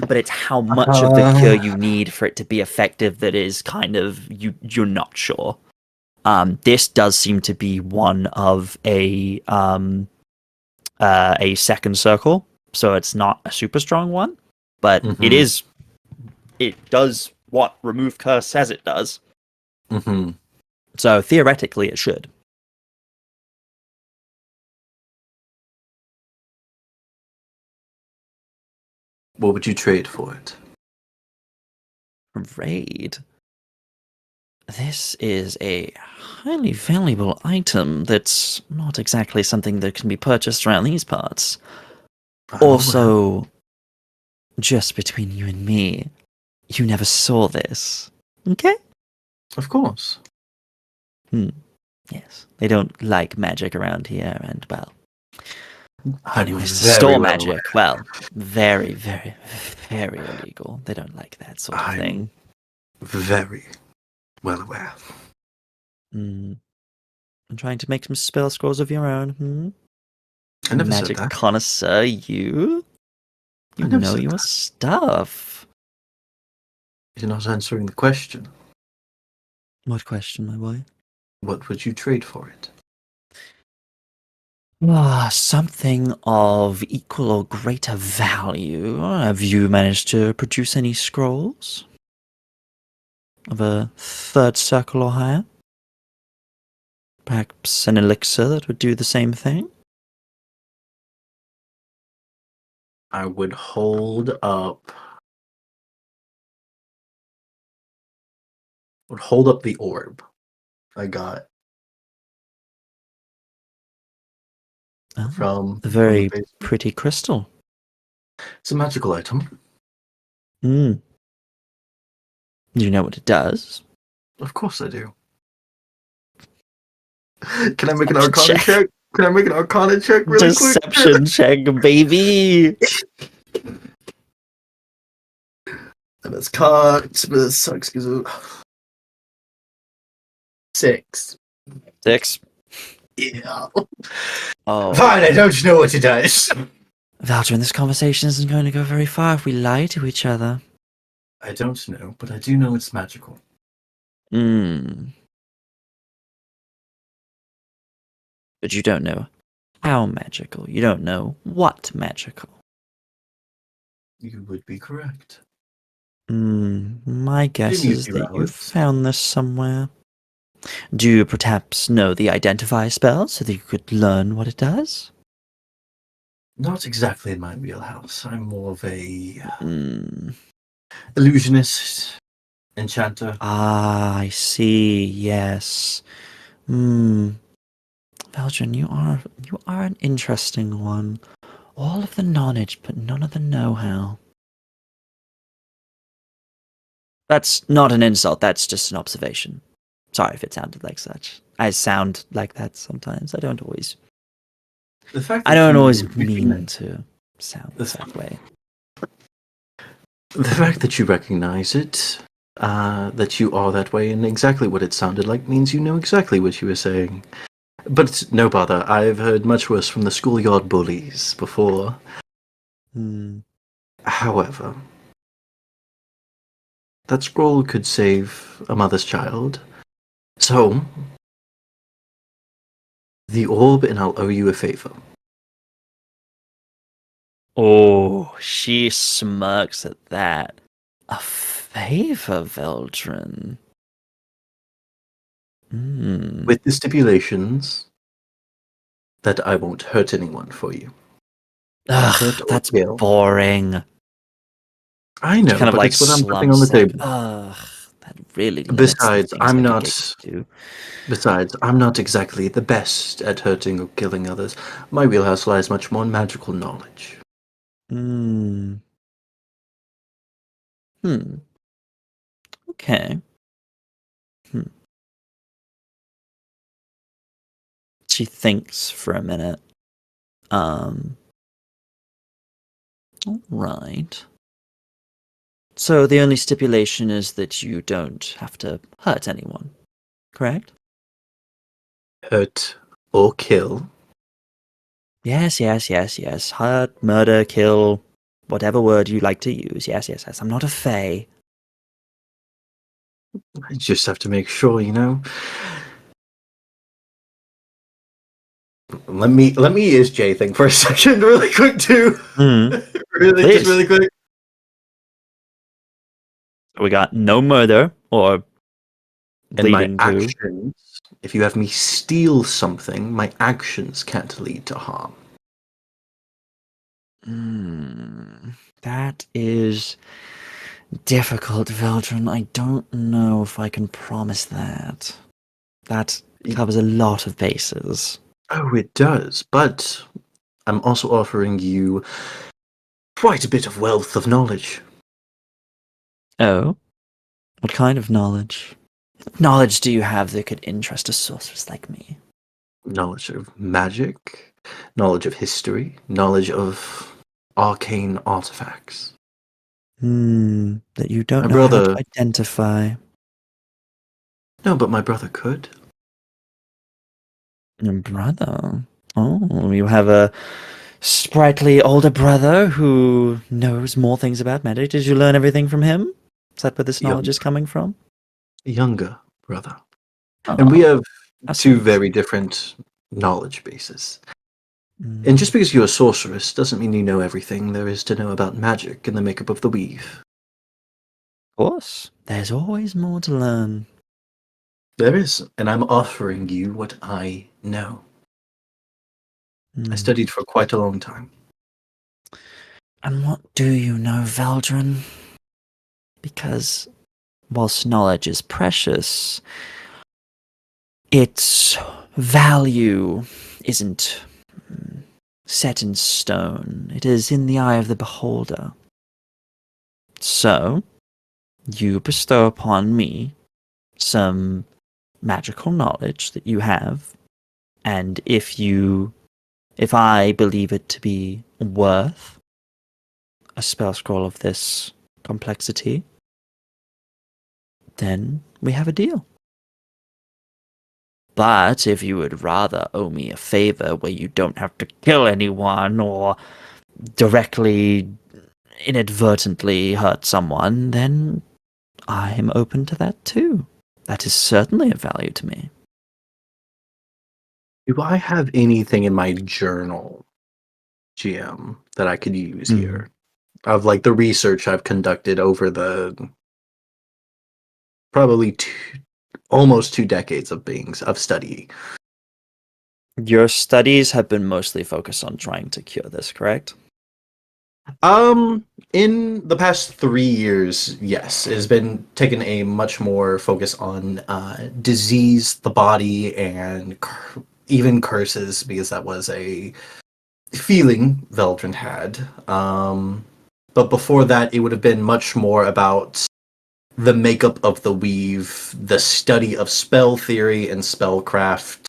but it's how much of the cure you need for it to be effective that is kind of you're not sure. This does seem to be one of a second circle, so it's not a super strong one, but it does what remove curse says it does. So theoretically it should. What would you trade for it? Raid. This is a highly valuable item that's not exactly something that can be purchased around these parts. I'm aware. Also, just between you and me, you never saw this. Okay? Of course. Yes. They don't like magic around here, and, well, I'm anyways, to very store well magic, aware. well, very, very, very illegal. They don't like that sort of I'm thing. very well aware. I'm trying to make some spell scrolls of your own, I never Magic said that. connoisseur, you? You I never know said your that. stuff. You're not answering the question. What question, my boy? What would you trade for it? Something of equal or greater value. Have you managed to produce any scrolls? Of a third circle or higher? Perhaps an elixir that would do the same thing? I would hold up. The orb I got Oh, from a very the basement. pretty crystal. It's a magical item. Do you know what it does? Of course I do. Can I make an Deception arcana check. check? Can I make an arcana check really quick? Deception check, baby! And it's cocked, but it sucks because of 6. 6. Yeah. Oh. Fine, I don't know what it does. Veldren, this conversation isn't going to go very far if we lie to each other. I don't know, but I do know it's magical. But you don't know how magical. You don't know what magical. You would be correct. My guess Maybe a is few that you hours. found this somewhere. Do you perhaps know the identify spell so that you could learn what it does? Not exactly in my wheelhouse. I'm more of a Hmm. illusionist, enchanter. Ah, I see. Yes. Veldren, you are an interesting one. All of the knowledge, but none of the know-how. That's not an insult. That's just an observation. Sorry if it sounded like such. I sound like that sometimes. I don't always The fact I that don't you always recognize- mean to sound That's that way. The fact that you recognize it, that you are that way, and exactly what it sounded like means you know exactly what you were saying. But it's no bother. I've heard much worse from the schoolyard bullies before. However, that scroll could save a mother's child. So, the orb, and I'll owe you a favor. Oh, she smirks at that. A favor, Veldren. With the stipulations that I won't hurt anyone for you. Ugh, Hurt or that's kill. boring. I know, Kind of but like it's what I'm putting on the slumps. Like, table. ugh, that really limits Besides, the things I'm I not. can get you to. Besides, I'm not exactly the best at hurting or killing others. My wheelhouse lies much more in magical knowledge. Okay. She thinks for a minute. All right. So the only stipulation is that you don't have to hurt anyone, correct? Hurt or kill. Yes. Hurt, murder, kill, whatever word you like to use. Yes. I'm not a fae. I just have to make sure, you know. Let me use J thing for a second, really quick too. Please. Really quick. We got no murder or And my leading to. actions, if you have me steal something, my actions can't lead to harm. That is difficult, Veldren. I don't know if I can promise that. That covers a lot of bases. Oh, it does, but I'm also offering you quite a bit of wealth of knowledge. Oh? What kind of knowledge? What knowledge do you have that could interest a sorceress like me? Knowledge of magic, knowledge of history, knowledge of arcane artifacts. That you don't My know how to brother... identify. No, but my brother could. Your brother? Oh, you have a sprightly older brother who knows more things about magic. Did you learn everything from him? Is that where this knowledge is coming from? Younger brother. Oh, And we have that's two sweet. very different knowledge bases. Mm. And just because you're a sorceress doesn't mean you know everything there is to know about magic and the makeup of the weave. Of course, there's always more to learn. There is, and I'm offering you what I know. I studied for quite a long time. And what do you know, Veldren? Because whilst knowledge is precious, its value isn't set in stone. It is in the eye of the beholder. So, you bestow upon me some magical knowledge that you have, and if I believe it to be worth a spell scroll of this complexity, then we have a deal. But if you would rather owe me a favor where you don't have to kill anyone or directly inadvertently hurt someone, then I am open to that too. That is certainly of value to me. Do I have anything in my journal, GM, that I could use here? Of like the research I've conducted over the probably almost 2 decades of study. Your studies have been mostly focused on trying to cure this, correct? In the past 3 years, yes, it has been taken a much more focus on disease, the body, and even curses, because that was a feeling Veldren had. But before that, it would have been much more about the makeup of the weave, the study of spell theory and spellcraft,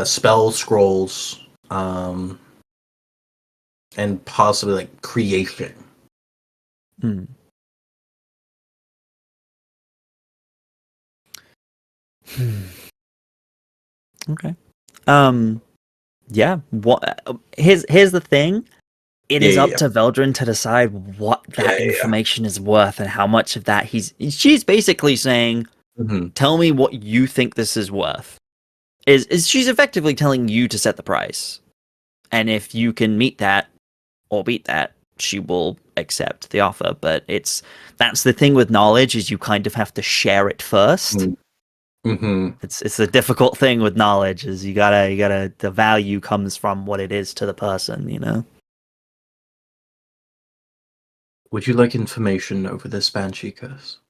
spell scrolls, and possibly like creation. Okay. Yeah. Here's the thing. It is up to Veldren to decide what that information is worth and how much of that she's basically saying, tell me what you think this is worth. Is she's effectively telling you to set the price. And if you can meet that or beat that, she will accept the offer. But that's the thing with knowledge, is you kind of have to share it first. It's a difficult thing with knowledge, is you gotta the value comes from what it is to the person, you know? Would you like information over this Banshee curse?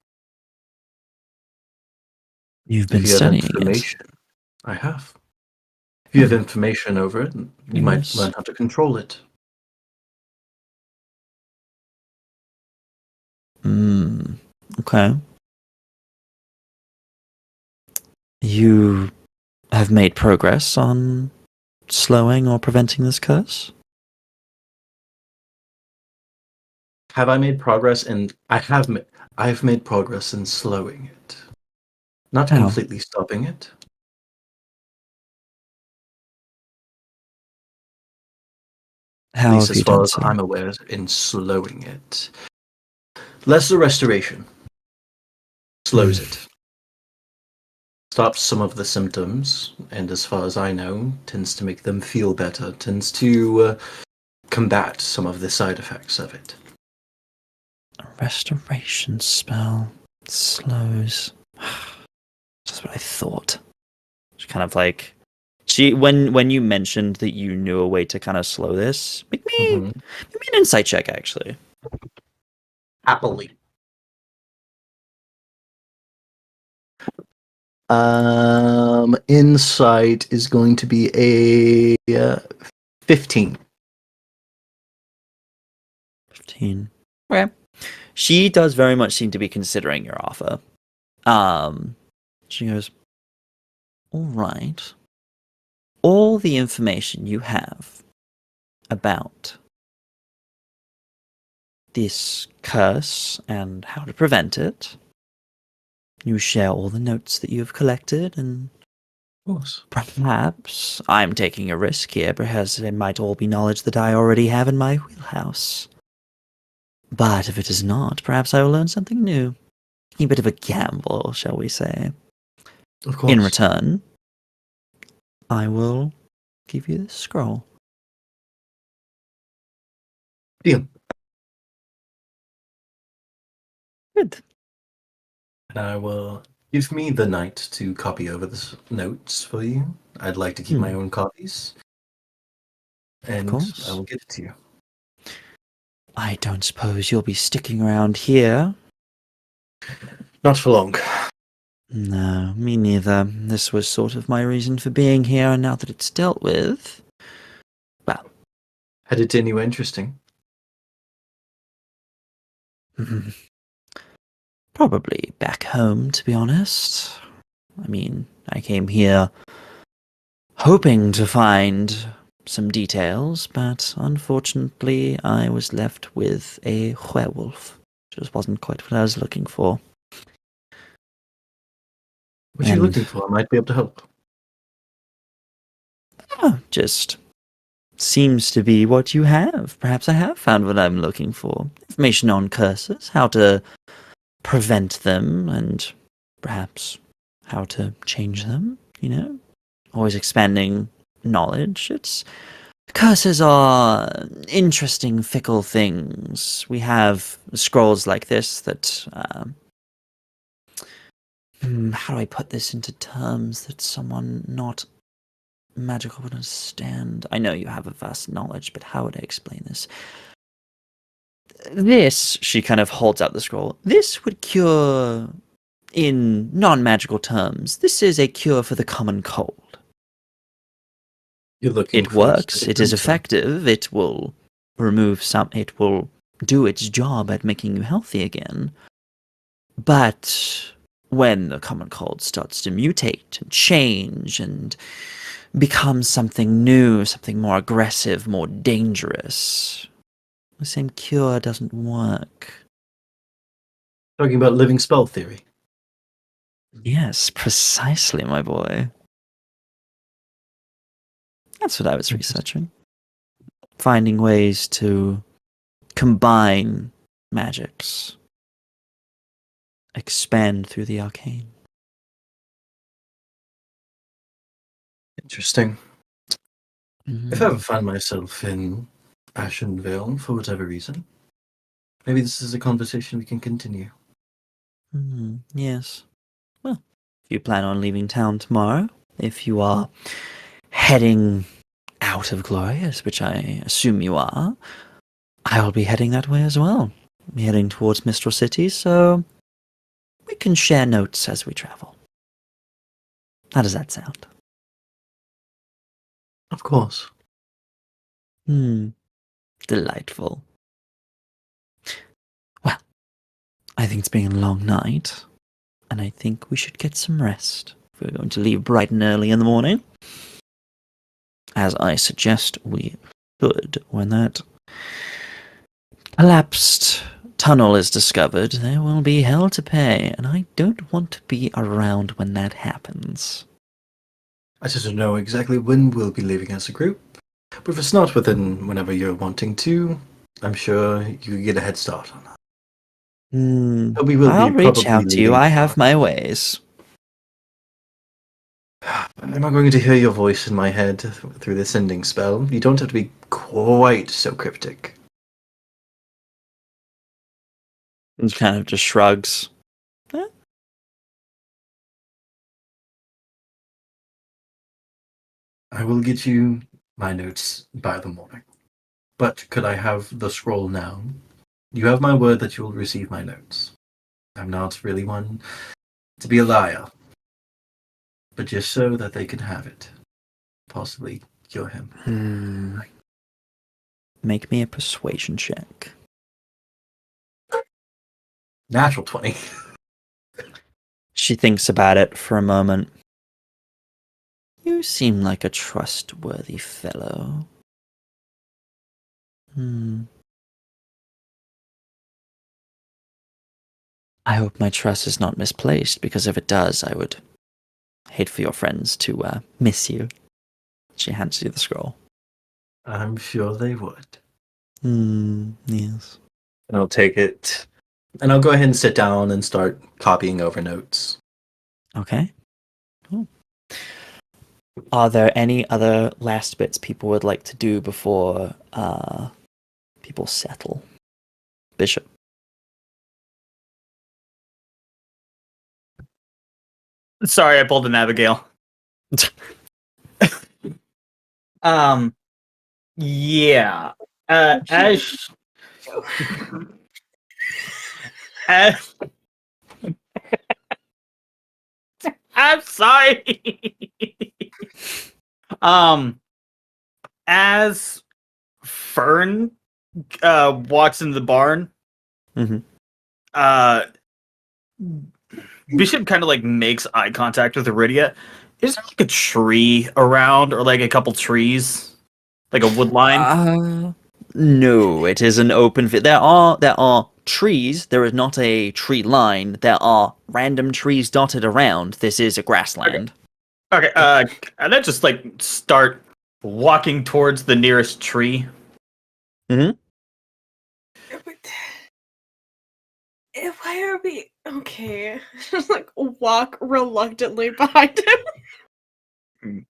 You've been If you have studying information, I have. If you have information over it, you might learn how to control it. Okay. You have made progress on slowing or preventing this curse? Have I made progress? I've made progress in slowing it, not completely stopping it. How At least have as you far done as so? I'm aware, in slowing it. Lesser restoration slows it. Stops some of the symptoms, and as far as I know, tends to make them feel better, tends to combat some of the side effects of it. A restoration spell slows. That's what I thought. She kind of like When you mentioned that you knew a way to kind of slow this, make me Mhm. an insight check actually. Happily. Insight is going to be a 15. 15. Okay. She does very much seem to be considering your offer. She goes, all right. All the information you have about this curse and how to prevent it. You share all the notes that you have collected, and Of course. perhaps I'm taking a risk here because it might all be knowledge that I already have in my wheelhouse. But if it is not, perhaps I will learn something new. A bit of a gamble, shall we say. Of course. In return, I will give you this scroll. Deal. Good. And I will give me the night to copy over the notes for you. I'd like to keep my own copies. And course. I will give it to you. I don't suppose you'll be sticking around here. Not for long. No, me neither. This was sort of my reason for being here, and now that it's dealt with, well, Headed to anywhere interesting? probably back home, to be honest. I mean, I came here hoping to find some details, but unfortunately I was left with a werewolf. Just wasn't quite what I was looking for. What are you And- looking for? I might be able to help. Just seems to be what you have. Perhaps I have found what I'm looking for. Information on curses, how to prevent them, and perhaps how to change them, you know? Always expanding knowledge. Curses are interesting, fickle things. We have scrolls like this that, how do I put this into terms that someone not magical would understand? I know you have a vast knowledge, but how would I explain this? This, she kind of holds out the scroll. This would cure, in non-magical terms, this is a cure for the common cold. You're looking It for works, specific it is symptom. effective, it will it will do its job at making you healthy again. But when the common cold starts to mutate and change and become something new, something more aggressive, more dangerous, the same cure doesn't work. Talking about living spell theory. Yes, precisely, my boy. That's what I was Interesting. researching. Finding ways to combine magics, expand through the arcane. Interesting. Mm-hmm. If I ever find myself in Ashenvale for whatever reason, maybe this is a conversation we can continue. Yes. Well, if you plan on leaving town tomorrow, if you are heading out of Glorious, which I assume you are, I'll be heading that way as well. I'm heading towards Mistral City, so we can share notes as we travel. How does that sound? Of course. Delightful. Well, I think it's been a long night, and I think we should get some rest. If we're going to leave bright and early in the morning, as I suggest we should, when that collapsed tunnel is discovered, there will be hell to pay, and I don't want to be around when that happens. I just don't know exactly when we'll be leaving as a group, but if it's not within whenever you're wanting to, I'm sure you can get a head start on that. But we will I'll be reach probably out to you. leaving I have tomorrow. my ways. Am I going to hear your voice in my head through this ending spell? You don't have to be quite so cryptic. And kind of just shrugs. I will get you my notes by the morning. But could I have the scroll now? You have my word that you will receive my notes. I'm not really one to be a liar. But just so that they can have it. Possibly cure him. Make me a persuasion check. Natural 20. She thinks about it for a moment. You seem like a trustworthy fellow. I hope my trust is not misplaced, because if it does, I would hate for your friends to miss you. She hands you the scroll. I'm sure they would. Yes. And I'll take it. And I'll go ahead and sit down and start copying over notes. Okay. Cool. Are there any other last bits people would like to do before people settle? Bishop. Sorry, I pulled an Abigail. Yeah. As as I'm sorry. As Fern walks into the barn, Mhm. Bishop kind of like makes eye contact with Aridia. Is there like a tree around, or like a couple trees, like a wood line? No, it is an open field. There are trees. There is not a tree line. There are random trees dotted around. This is a grassland. Okay. And then just like start walking towards the nearest tree. Why are we okay? Just like walk reluctantly behind him.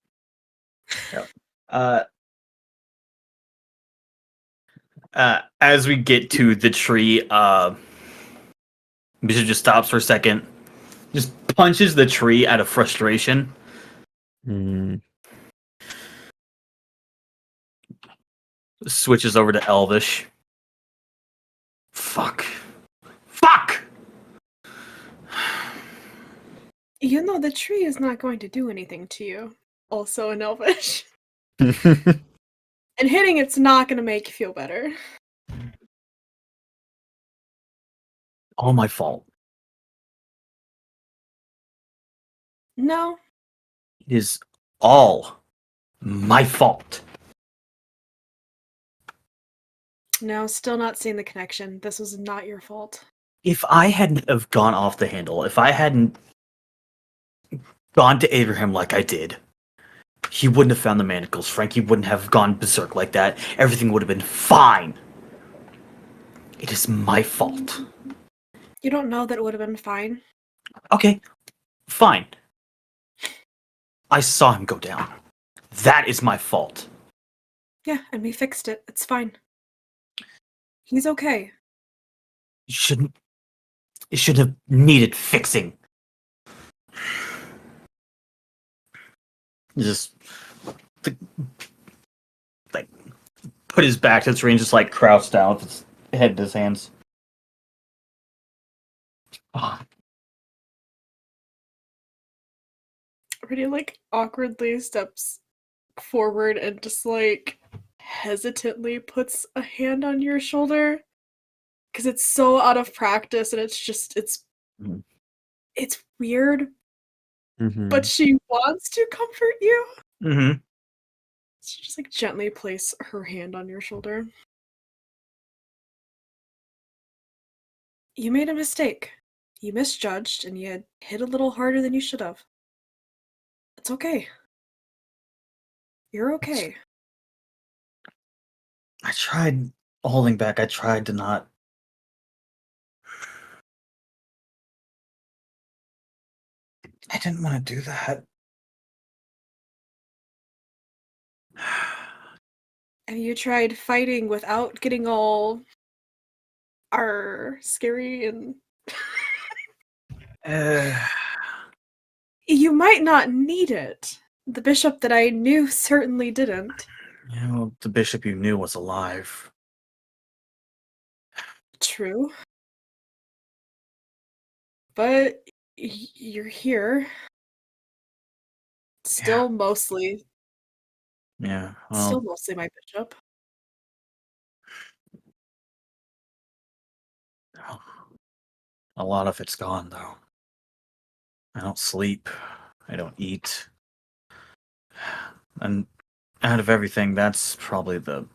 As we get to the tree, Bishop just stops for a second, just punches the tree out of frustration. Switches over to Elvish. Fuck. You know the tree is not going to do anything to you. Also in Elvish. And hitting it's not going to make you feel better. All my fault. No. It is all my fault. No, still not seeing the connection. This was not your fault. If I hadn't have gone off the handle, if I hadn't gone to Abraham like I did, he wouldn't have found the manacles. Frankie wouldn't have gone berserk like that. Everything would have been fine. It is my fault. You don't know that it would have been fine. Okay, fine. I saw him go down. That is my fault. Yeah, and we fixed it. It's fine. He's okay. It shouldn't have needed fixing. Just like put his back to the tree and just like crouched down with his head in his hands. Pretty like awkwardly steps forward and just like hesitantly puts a hand on your shoulder because it's so out of practice and it's weird, but she wants to comfort you. Mm-hmm. So just like gently place her hand on your shoulder. You made a mistake. You misjudged and you hit a little harder than you should have. It's okay. You're okay. I tried holding back. I tried to not. I didn't want to do that. Have you tried fighting without getting all scary and you might not need it. The bishop that I knew certainly didn't. You know, the bishop you knew was alive. True. But you're here. Still mostly Yeah, still well, mostly my bishop. a lot of it's gone, though. I don't sleep. I don't eat. And out of everything, that's probably the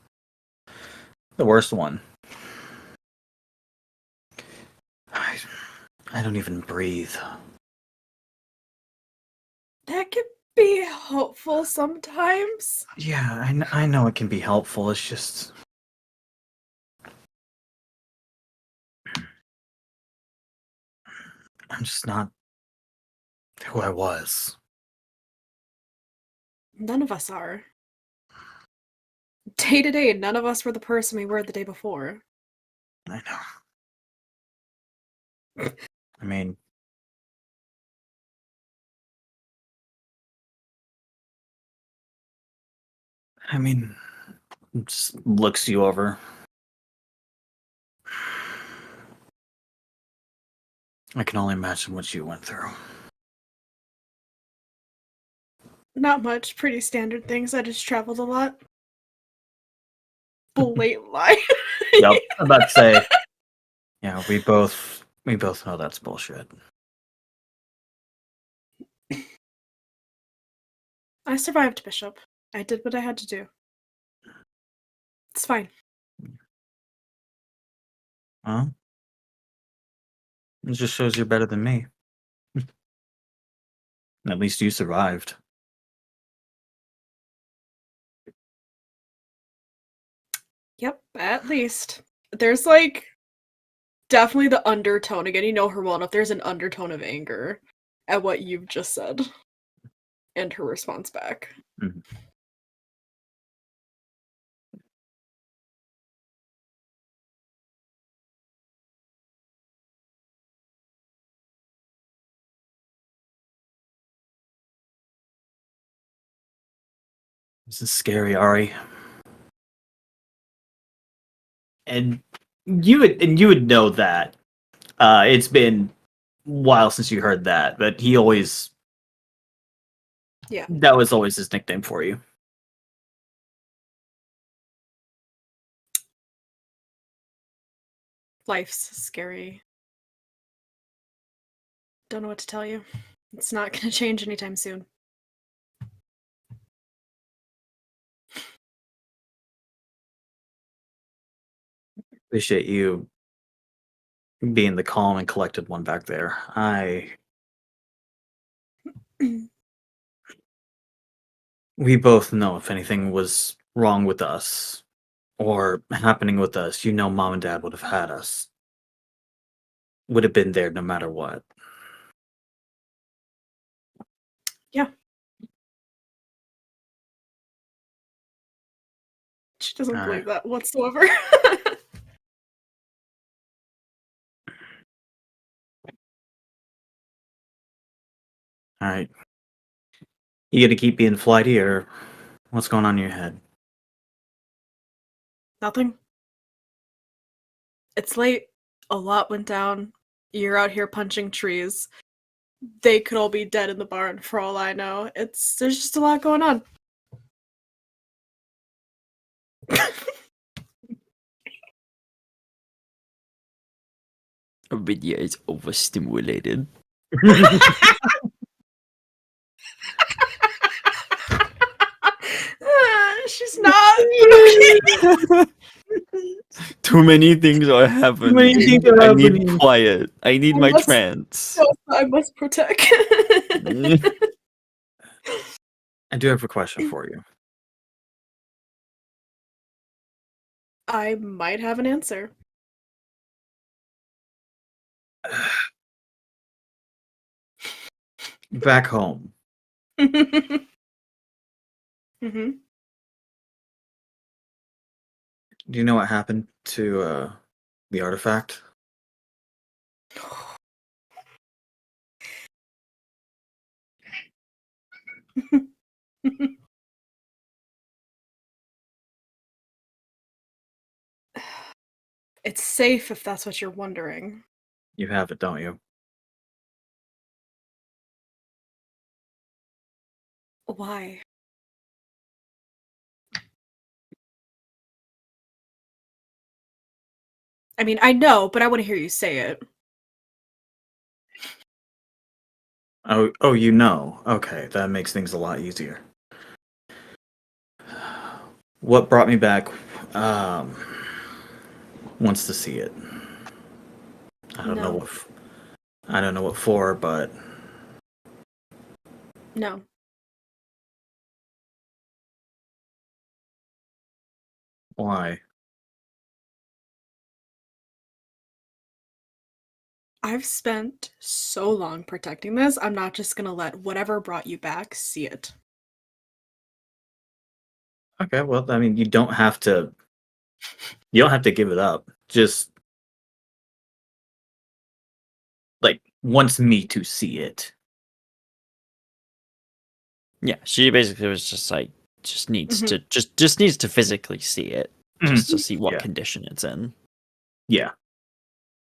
worst one. I, I don't even breathe. That could be helpful sometimes. Yeah, I know it can be helpful. It's just I'm just not who I was. None of us are. Day to day, none of us were the person we were the day before. I know. I mean, just looks you over. I can only imagine what you went through. Not much, pretty standard things. I just traveled a lot. Blatant lie. Yep, I'm about to say. Yeah, we both know that's bullshit. I survived, Bishop. I did what I had to do. It's fine. Huh? It just shows you're better than me. At least you survived. Yep, at least. There's like definitely the undertone. Again, you know her well enough. There's an undertone of anger at what you've just said. And her response back. Mhm. This is scary, Ari. And you would know that. It's been a while since you heard that, but he always Yeah. that was always his nickname for you. Life's scary. Don't know what to tell you. It's not gonna change anytime soon. Appreciate you being the calm and collected one back there. We both know if anything was wrong with us or happening with us, you know mom and dad would have had us. Would have been there no matter what. Yeah. She doesn't All believe right. that whatsoever. All right. You gonna keep being flighty or what's going on in your head? Nothing. It's late. A lot went down. You're out here punching trees. They could all be dead in the barn for all I know. There's just a lot going on. Aridia is overstimulated. She's not. Okay. Too many things are happening. many things are I need happening. quiet. I need I my must- trance. I must protect. I do have a question for you. I might have an answer. Back home, hmm do you know what happened to the artifact? It's safe if that's what you're wondering. You have it, don't you? Why? I mean, I know, but I want to hear you say it. Oh, you know. Okay, that makes things a lot easier. What brought me back wants to see it. I don't know No. what I don't know what for, but No. why? I've spent so long protecting this, I'm not just gonna let whatever brought you back see it. Okay, well, I mean, you don't have to give it up. Just like wants me to see it. Yeah, she basically was just like, just needs Mhm. to just needs to physically see it, just to Mhm. see what Yeah. condition it's in. Yeah.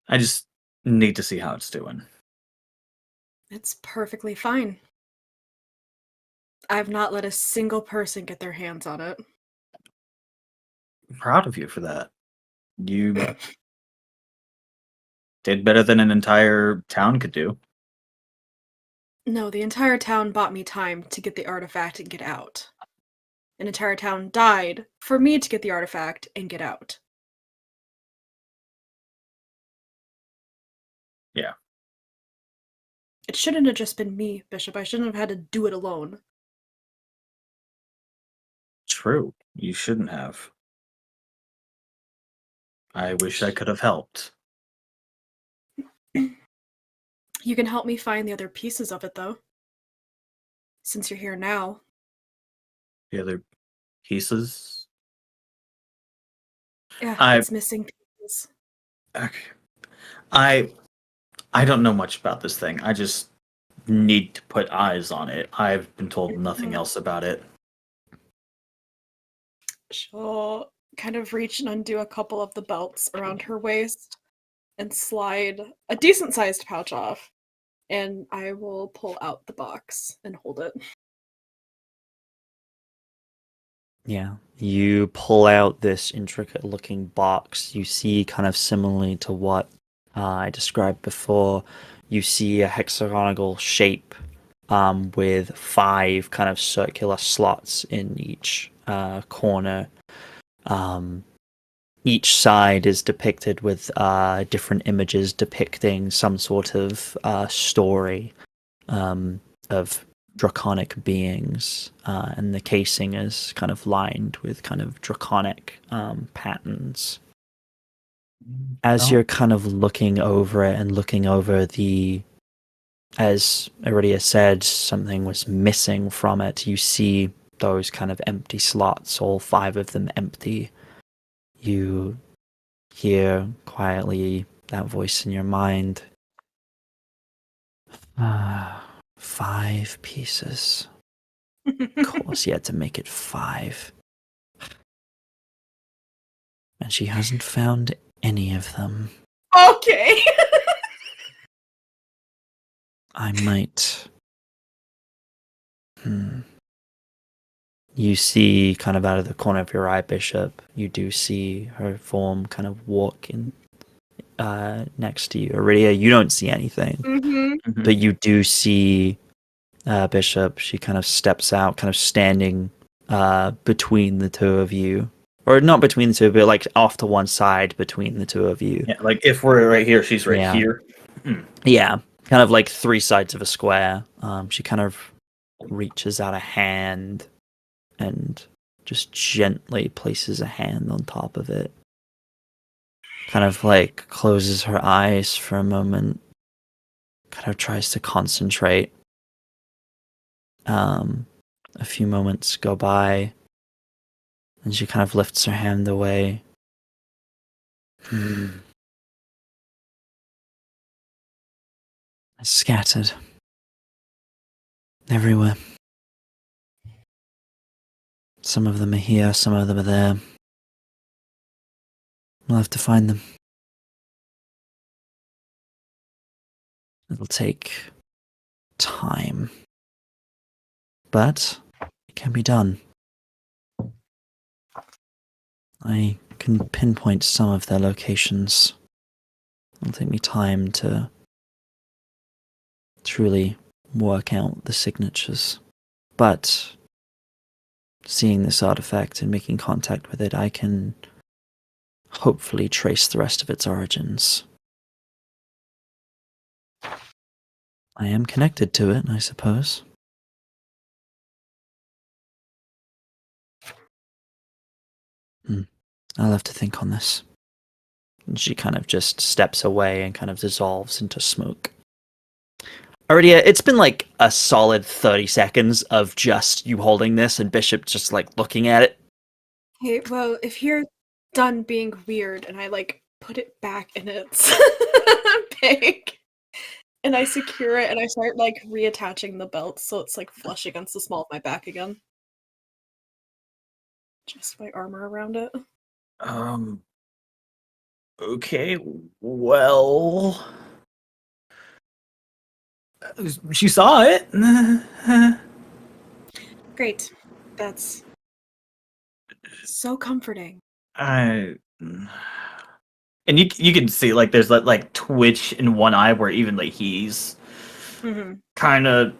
I just need to see how it's doing. It's perfectly fine. I've not let a single person get their hands on it. I'm proud of you for that. You did better than an entire town could do. No, the entire town bought me time to get the artifact and get out. An entire town died for me to get the artifact and get out. Yeah. It shouldn't have just been me, Bishop. I shouldn't have had to do it alone. True. You shouldn't have. I wish I could have helped. You can help me find the other pieces of it, though. Since you're here now. The other pieces. Yeah, I it's missing pieces. okay. I don't know much about this thing. I just need to put eyes on it. I've been told nothing else about it. She'll kind of reach and undo a couple of the belts around her waist and slide a decent sized pouch off. And I will pull out the box and hold it. Yeah, you pull out this intricate looking box. You see, kind of similarly to what I described before, you see a hexagonal shape with 5 kind of circular slots in each corner. Each side is depicted with different images depicting some sort of story of draconic beings, and the casing is kind of lined with kind of draconic patterns. As you're kind of looking over it and looking over as Aridia said, something was missing from it. You see those kind of empty slots, all 5 of them empty. You hear quietly that voice in your mind. 5 pieces. Of course, you had to make it 5. And she hasn't found any of them. Okay. I might. You see, kind of out of the corner of your eye, Bishop, you do see her form kind of walking next to you. Aridia, you don't see anything. Mm-hmm. But you do see Bishop. She kind of steps out, kind of standing between the two of you. Or not between the two, but like off to one side between the two of you. Yeah, like if we're right here, she's right Yeah. here. Yeah, kind of like 3 sides of a square. She kind of reaches out a hand and just gently places a hand on top of it. Kind of like closes her eyes for a moment. Kind of tries to concentrate. A few moments go by, and she kind of lifts her hand away. Scattered. Everywhere. Some of them are here, some of them are there. We'll have to find them. It'll take time. But it can be done. I can pinpoint some of their locations. It'll take me time to truly work out the signatures. But seeing this artifact and making contact with it, I can hopefully trace the rest of its origins. I am connected to it, I suppose. I'll have to think on this. And she kind of just steps away and kind of dissolves into smoke. Aridia, it's been like a solid 30 seconds of just you holding this and Bishop just like looking at it. Hey, well, if you're done being weird and I like put it back in its bag and I secure it and I start like reattaching the belt so it's like flush against the small of my back again. Just my armor around it. Okay, well, she saw it. Great. That's so comforting. And you can see like there's that like twitch in one eye where even like he's kind of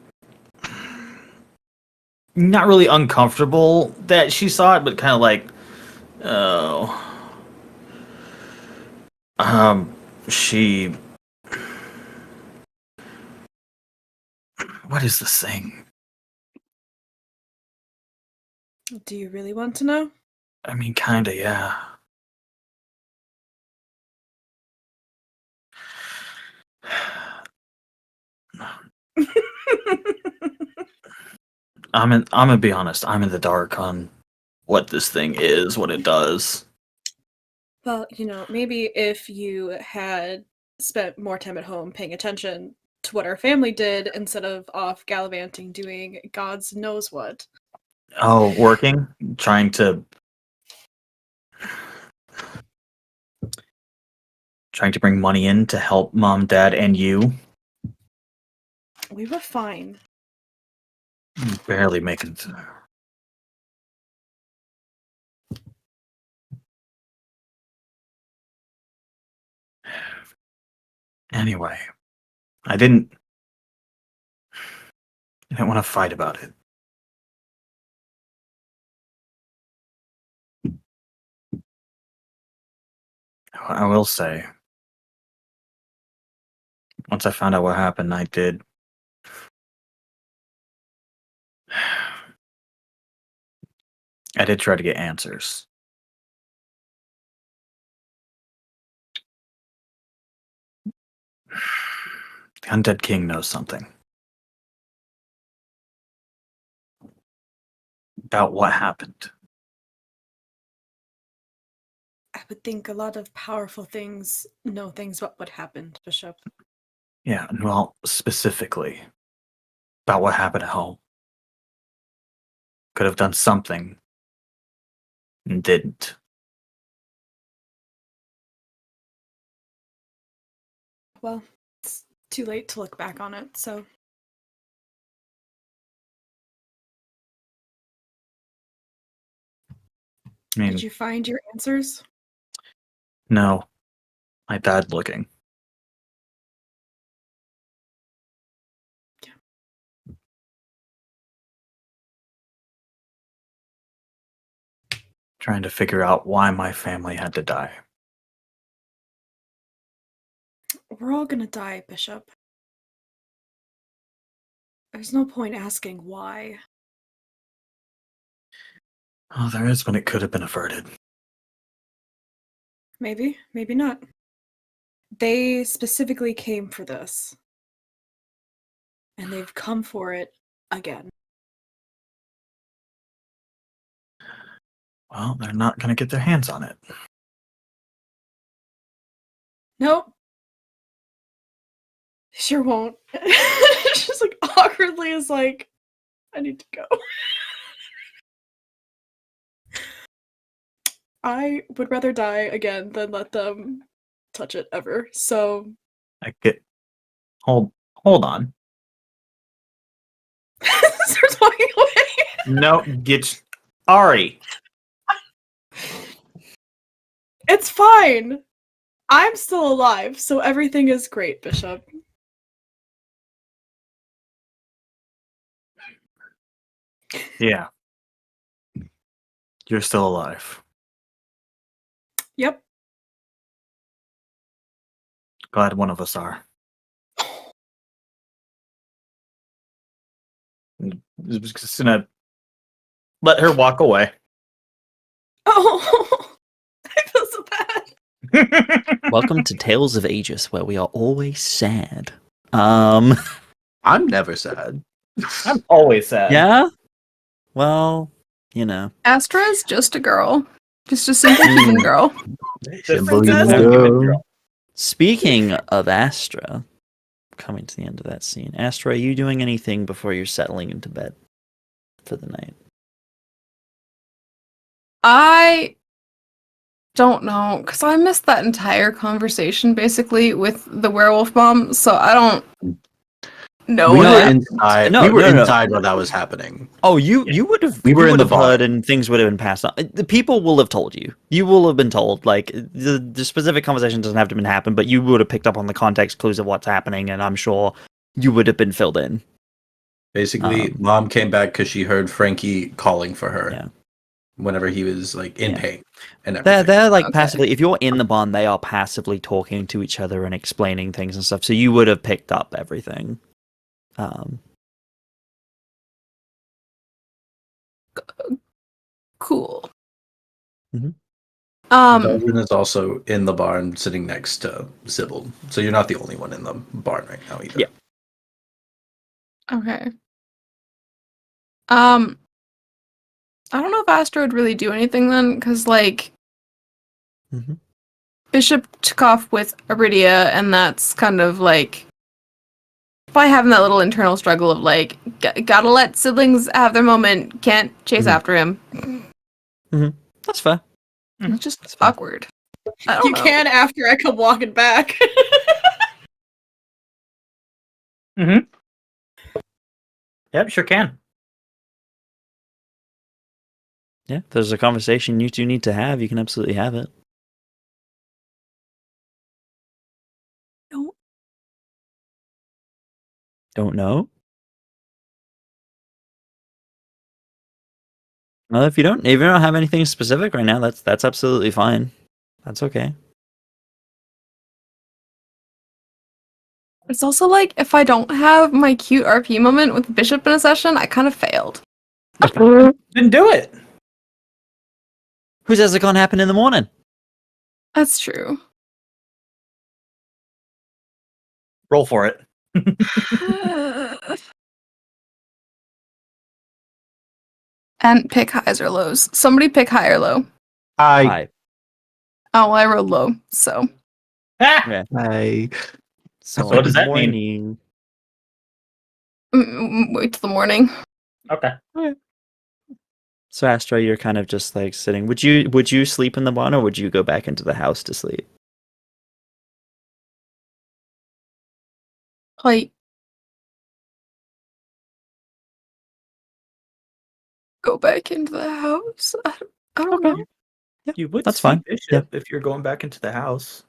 not really uncomfortable that she saw it, but kind of like, oh, she. What is this thing? Do you really want to know? I mean, kinda, yeah. I'm gonna be honest. I'm in the dark on what this thing is, what it does. Well, maybe if you had spent more time at home paying attention to what our family did instead of off gallivanting doing God's knows what. Oh, working, trying to bring money in to help mom, dad, and you. We were fine. Barely making it. Anyway, I didn't want to fight about it. I will say, once I found out what happened, I did. I did try to get answers. The Undead King knows something about what happened. I would think a lot of powerful things know things about what happened, Bishop. Yeah, well, specifically about what happened at home. Could have done something and didn't. Well, it's too late to look back on it, so. I mean, Did you find your answers? no. I died looking. Trying to figure out why my family had to die. We're all gonna die, Bishop. There's no point asking why. Oh, there is when it could have been averted. Maybe, maybe not. They specifically came for this. And they've come for it again. Well, they're not going to get their hands on it. Nope. Sure won't. Just like awkwardly is like, I need to go. I would rather die again than let them touch it ever. So I get hold on. starts walking away. No, get Ari. It's fine. I'm still alive, so everything is great, Bishop. Yeah. You're still alive. Yep. Glad one of us are. I'm just gonna let her walk away. Oh, I feel so bad. Welcome to Tales of Agius, where we are always sad. I'm never sad. I'm always sad. Yeah? Well, you know. Astra is just a girl. Just a simple human girl. Just Princess. a human girl. Speaking of Astra, coming to the end of that scene. Astra, are you doing anything before you're settling into bed for the night? I don't know, because I missed that entire conversation basically with the werewolf mom, so I don't know. We were yeah. inside. No, we were no. inside while that was happening. Oh, you would have. We were you in would the have bar. heard, and things would have been passed on. The people will have told you. You will have been told. Like the specific conversation doesn't have to been happen, but you would have picked up on the context clues of what's happening, and I'm sure you would have been filled in. Basically, Mom came back because she heard Frankie calling for her. Yeah. Whenever he was like in Yeah. pain and everything. They're like Okay. passively. If you're in the barn, they are passively talking to each other and explaining things and stuff. So you would have picked up everything. Cool. Mhm. Veldren is also in the barn sitting next to Sybil. So you're not the only one in the barn right now either. Yeah. Okay. I don't know if Astra would really do anything then, because like Mhm. Bishop took off with Aridia, and that's kind of like by having that little internal struggle of like gotta let siblings have their moment, can't chase Mhm. after him. That's fair. It's just That's fine. awkward. I don't You know. can after I come walking back. Yep, sure can. Yeah, if there's a conversation you two need to have, you can absolutely have it. No. Don't know? Well, if you don't have anything specific right now, that's absolutely fine. That's okay. It's also like if I don't have my cute RP moment with Bishop in a session, I kind of failed. Then do it. Who says it can't happen in the morning? That's true. Roll for it. And pick highs or lows. Somebody pick high or low. Hi. Oh, well, I rolled low, so. Ah! Yeah. So what does that mean? Wait till the morning. Okay. So Astra, you're kind of just like sitting. Would you sleep in the barn, or would you go back into the house to sleep? Like, go back into the house. I don't know. You would That's see fine. Bishop if you're going back into the house.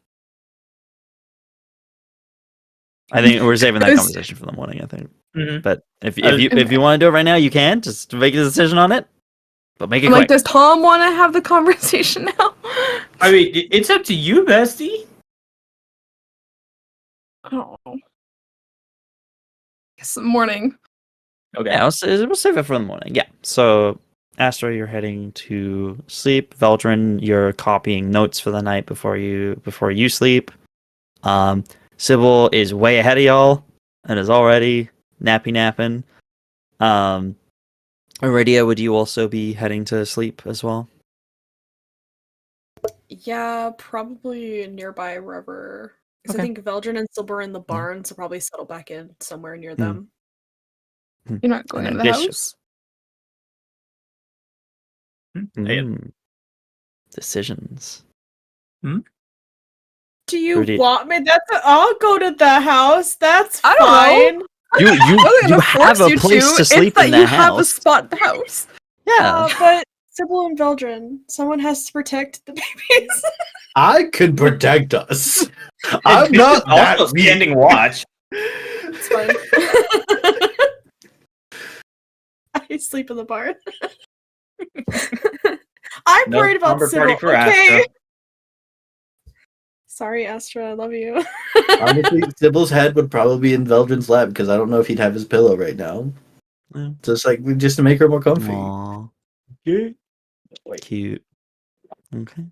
I think we're saving that Chris- conversation for the morning. I think. Mhm. But if you want to do it right now, you can just make a decision on it. But make it I'm like, quick. does Tom want to have the conversation now? I mean, it's up to you, bestie. Oh. Guess the morning. Okay. Yeah, we'll save it for the morning. Yeah. So, Astra, you're heading to sleep. Veldren, you're copying notes for the night before you sleep. Sybil is way ahead of y'all and is already napping. Aridia, would you also be heading to sleep as well? Yeah, probably nearby wherever. Because Okay. I think Veldren and Sybil are in the barn, so probably settle back in somewhere near them. You're not going And into then the Bishop. house? Yeah. Mm. decisions. Do you Pretty- want me? I'll go to the house. That's I don't fine. know. You I'm not you gonna have force a you place to It's sleep that in you that have a house. spot in the house. Yeah. But Sybil and Veldren, someone has to protect the babies. I could protect us. And I'm this not is also that weak. standing watch. It's fine. I sleep in the barn. I'm No worried about slumber Sybil. party for Okay. Astra. Sorry, Astra. I love you. Honestly, Sybil's head would probably be in Veldren's lap because I don't know if he'd have his pillow right now. Yeah. Just to make her more comfy. Aw, Yeah. cute. Okay.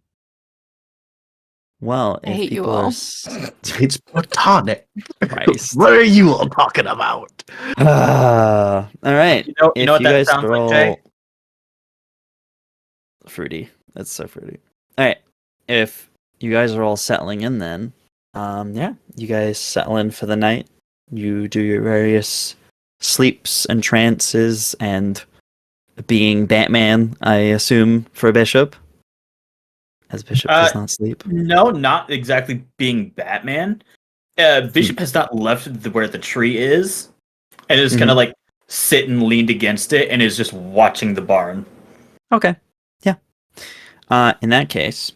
Well, I if hate you people all. It's platonic. Christ. What are you all talking about? All right. You know If what you that guys sounds are like, Jay? all fruity. That's so fruity. All right. If you guys are all settling in, then yeah, you guys settle in for the night. You do your various sleeps and trances, and being Batman, I assume, for a bishop, as bishop does not sleep. No, not exactly being Batman. Bishop has not left where the tree is, and is kind of like sitting leaned against it, and is just watching the barn. Okay. Yeah. In that case,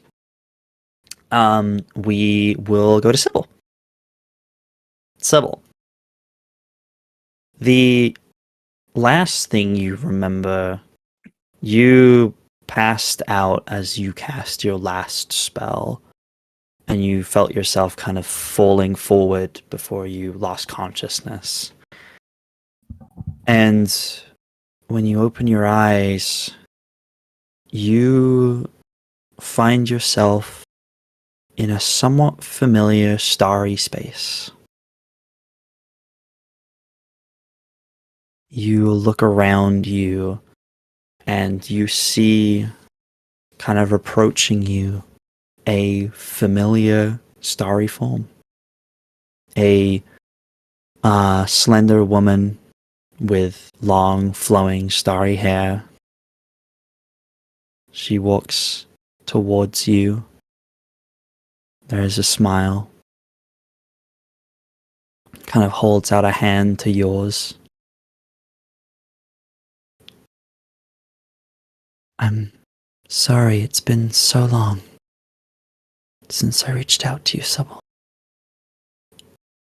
we will go to Sybil. Sybil. The last thing you remember, you passed out as you cast your last spell, and you felt yourself kind of falling forward before you lost consciousness. And when you open your eyes, you find yourself in a somewhat familiar starry space. You look around you and you see, kind of approaching you, a familiar starry form. A slender woman with long flowing starry hair. She walks towards you. There is a smile. Kind of holds out a hand to yours. I'm sorry it's been so long since I reached out to you, Sybil.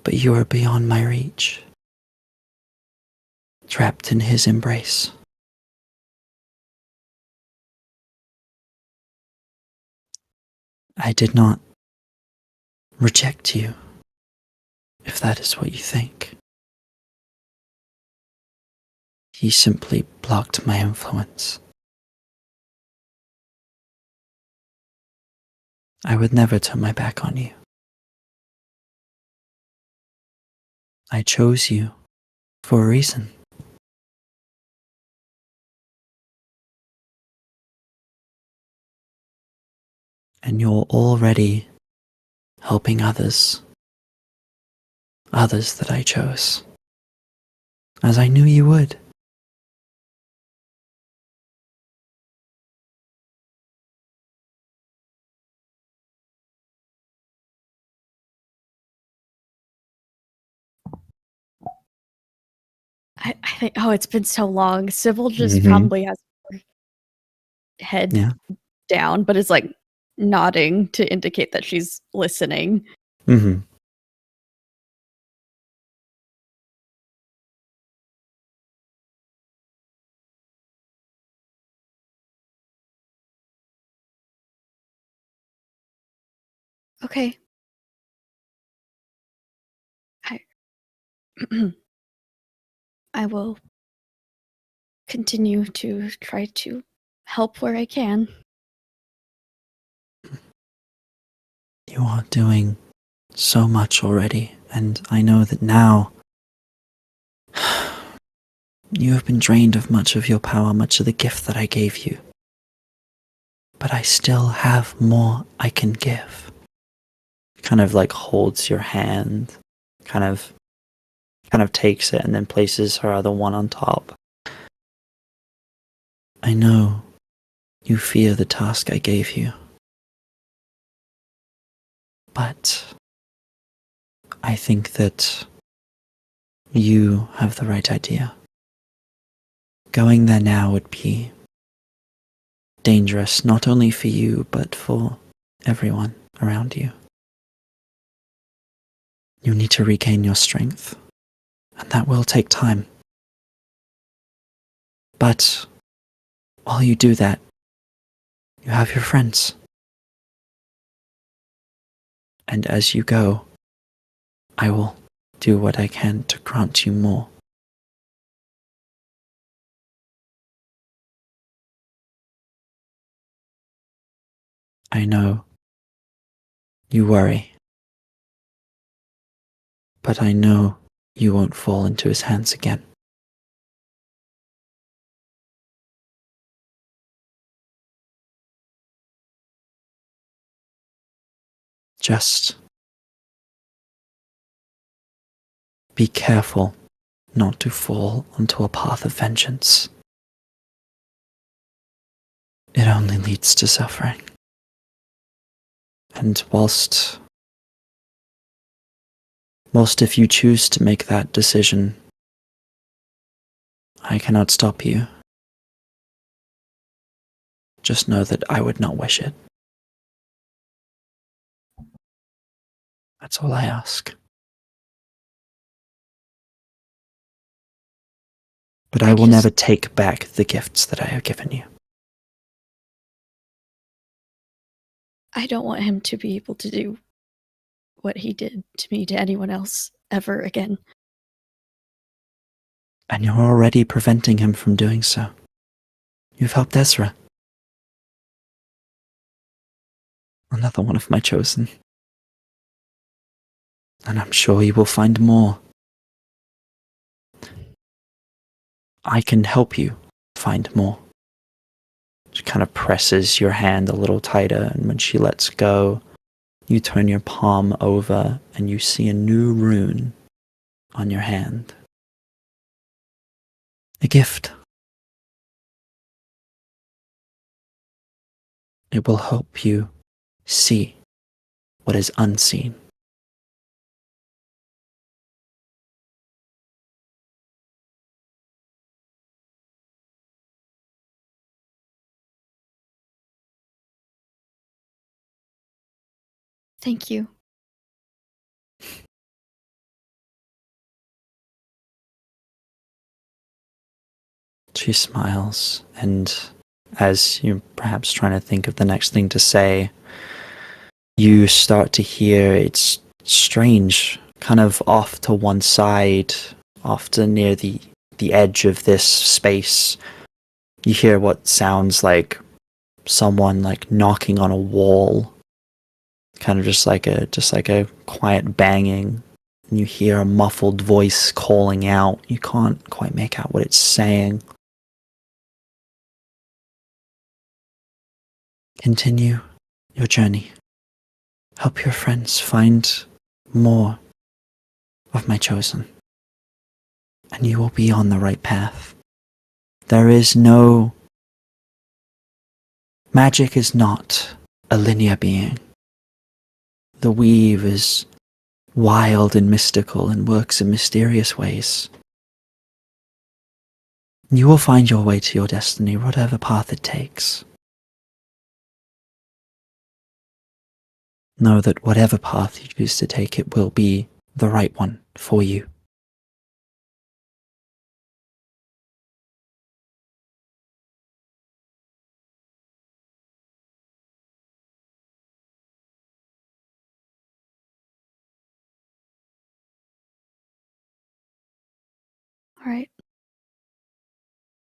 But you are beyond my reach. Trapped in his embrace. I did not reject you, if that is what you think. He simply blocked my influence. I would never turn my back on you. I chose you for a reason. And you're already helping others. Others that I chose. As I knew you would. I think, oh, it's been so long. Sybil just Mhm. probably has her head Yeah. down, but is like nodding to indicate that she's listening. Mm-hmm. Okay. I will continue to try to help where I can. You are doing so much already, and I know that now you have been drained of much of your power, much of the gift that I gave you. But I still have more I can give. Kind of like holds your hand, kind of takes it and then places her other one on top. I know you fear the task I gave you, But I think that you have the right idea. Going there now would be dangerous, not only for you, but for everyone around you. You need to regain your strength, and that will take time. But while you do that, you have your friends. And as you go, I will do what I can to grant you more. I know you worry, but I know you won't fall into his hands again. Just be careful not to fall onto a path of vengeance. It only leads to suffering. And whilst if you choose to make that decision, I cannot stop you. Just know that I would not wish it. That's all I ask. But I will never take back the gifts that I have given you. I don't want him to be able to do what he did to me to anyone else ever again. And you're already preventing him from doing so. You've helped Ezra. Another one of my chosen. And I'm sure you will find more. I can help you find more. She kind of presses your hand a little tighter, and when she lets go, you turn your palm over and you see a new rune on your hand. A gift. It will help you see what is unseen. Thank you. She smiles, and as you're perhaps trying to think of the next thing to say, you start to hear it's strange, kind of off to one side, often near the edge of this space. You hear what sounds like someone like knocking on a wall, kind of just like a quiet banging. And you hear a muffled voice calling out. You can't quite make out what it's saying. Continue your journey. Help your friends find more of my chosen. And you will be on the right path. There is no... Magic is not a linear being. The weave is wild and mystical and works in mysterious ways. You will find your way to your destiny, whatever path it takes. Know that whatever path you choose to take, it will be the right one for you. All right.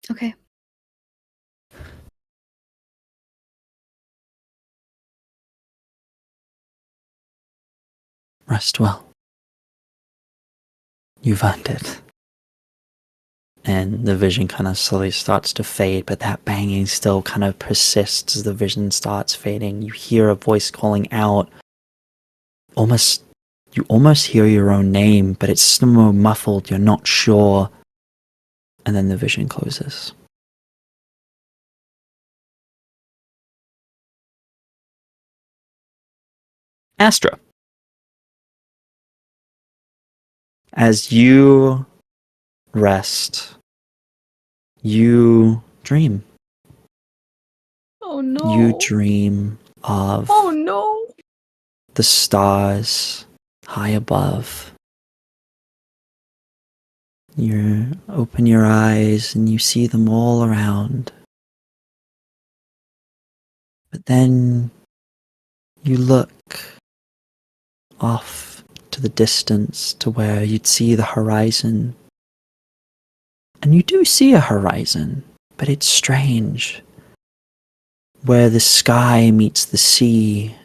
Okay. Rest well. You've earned it. And the vision kind of slowly starts to fade, but that banging still kind of persists as the vision starts fading. You hear a voice calling out. You almost hear your own name, but it's still more muffled. You're not sure. And then the vision closes. Astra, As you rest, you dream. Oh no. You dream of Oh no. the stars high above. You open your eyes and you see them all around. But then you look off to the distance to where you'd see the horizon. And you do see a horizon, but it's strange. Where the sky meets the sea,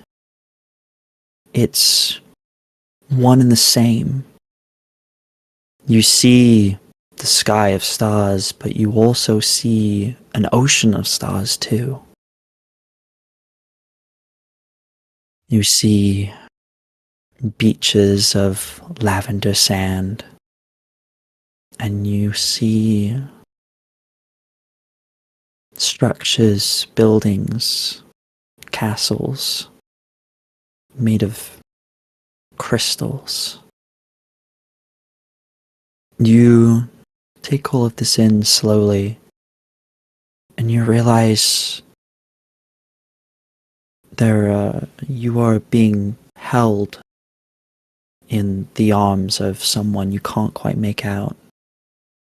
it's one and the same. You see the sky of stars, but you also see an ocean of stars too. You see beaches of lavender sand, and you see structures, buildings, castles made of crystals. You take all of this in slowly, and you realize you are being held in the arms of someone you can't quite make out.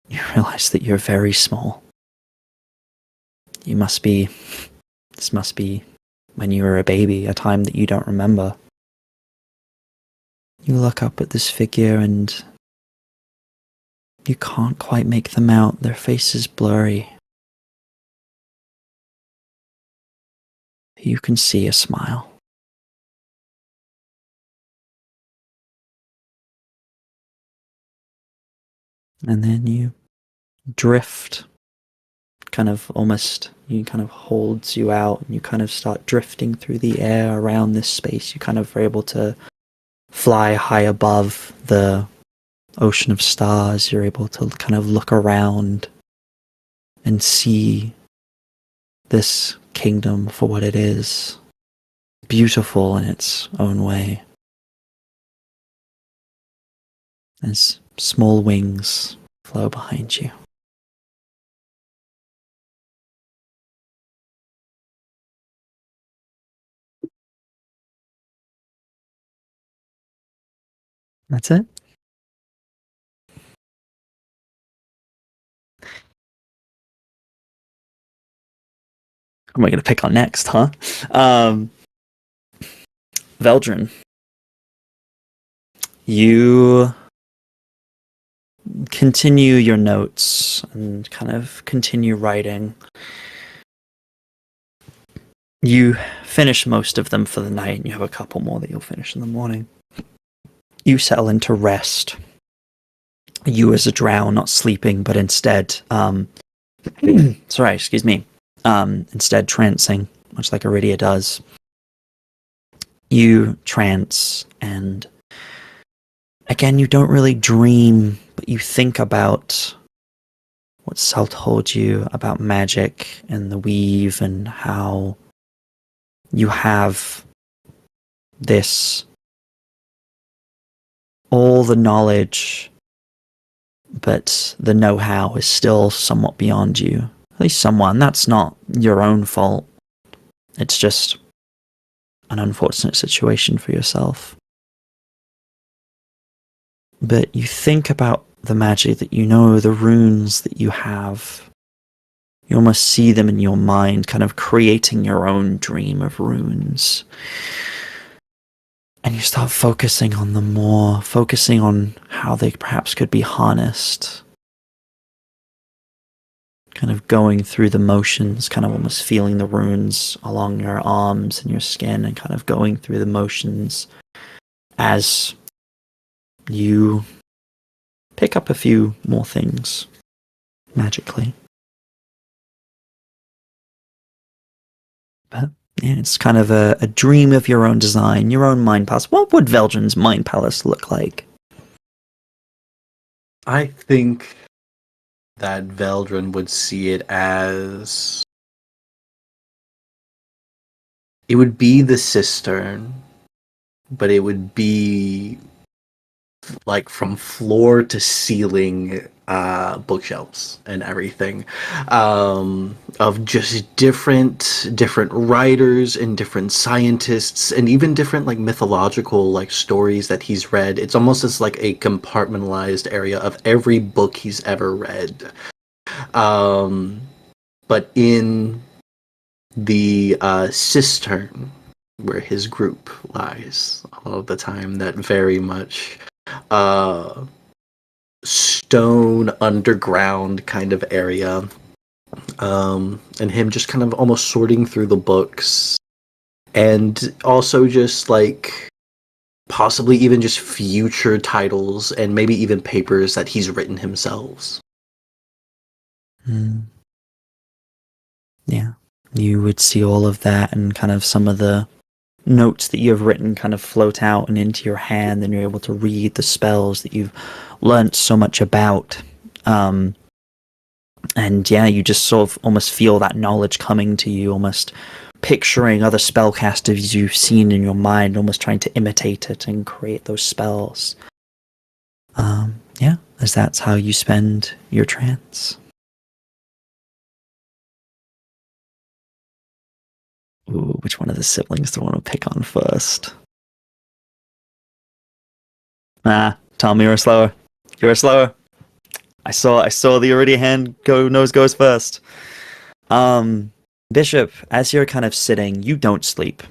You realize that you're very small. This must be when you were a baby, a time that you don't remember. You look up at this figure and you can't quite make them out. Their face is blurry. You can see a smile. And then you drift, kind of holds you out, and you kind of start drifting through the air around this space. You kind of are able to fly high above the ocean of stars. You're able to kind of look around and see this kingdom for what it is. Beautiful in its own way. As small wings flow behind you. That's it. What am I going to pick on next, huh? Veldren. You continue your notes and kind of continue writing. You finish most of them for the night, and you have a couple more that you'll finish in the morning. You settle into rest. You as a drow, not sleeping, but instead, instead trancing, much like Aridia does. You trance, and again, you don't really dream, but you think about what Sal told you about magic and the weave and how you have all the knowledge, but the know-how is still somewhat beyond you. At least someone. That's not your own fault. It's just an unfortunate situation for yourself. But you think about the magic that you know, the runes that you have. You almost see them in your mind, kind of creating your own dream of runes. And you start focusing on them more, focusing on how they perhaps could be harnessed. Kind of going through the motions, kind of almost feeling the runes along your arms and your skin, and kind of going through the motions as you pick up a few more things magically. But yeah, it's kind of a dream of your own design, your own mind palace. What would Veldren's mind palace look like? I think that Veldren would see it as... It would be the cistern, but it would be like from floor to ceiling bookshelves and everything, of just different writers and different scientists and even different like mythological like stories that he's read. It's almost as like a compartmentalized area of every book he's ever read. But in the cistern where his group lies all of the time, that very much stone underground kind of area, and him just kind of almost sorting through the books, and also just like possibly even just future titles and maybe even papers that he's written himself. Yeah, you would see all of that, and kind of some of the notes that you have written kind of float out and into your hand, and you're able to read the spells that you've learnt so much about. And yeah, you just sort of almost feel that knowledge coming to you, almost picturing other spellcasters you've seen in your mind, almost trying to imitate it and create those spells. Yeah, as that's how you spend your trance. Ooh, which one of the siblings do I want to pick on first? Tom, you were slower. You were slower. I saw the Aridia hand goes first. Bishop, as you're kind of sitting, you don't sleep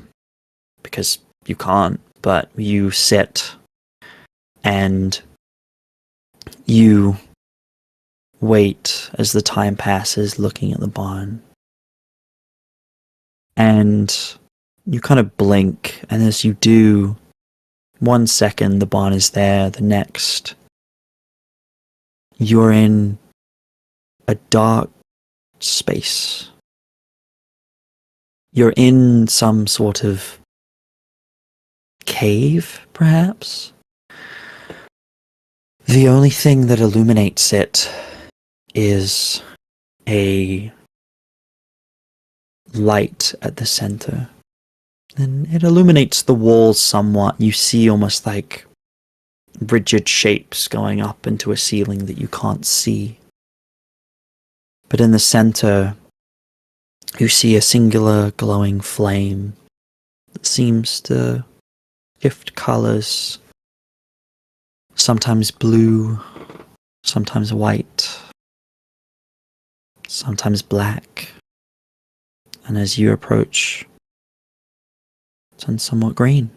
because you can't, but you sit and you wait as the time passes, looking at the barn. And you kind of blink, and as you do, 1 second the barn is there, the next you're in a dark space. You're in some sort of cave, perhaps? The only thing that illuminates it is a light at the center. And it illuminates the walls somewhat. You see almost like rigid shapes going up into a ceiling that you can't see. But in the center, you see a singular glowing flame that seems to shift colors, sometimes blue, sometimes white, sometimes black. And as you approach, it turns somewhat green.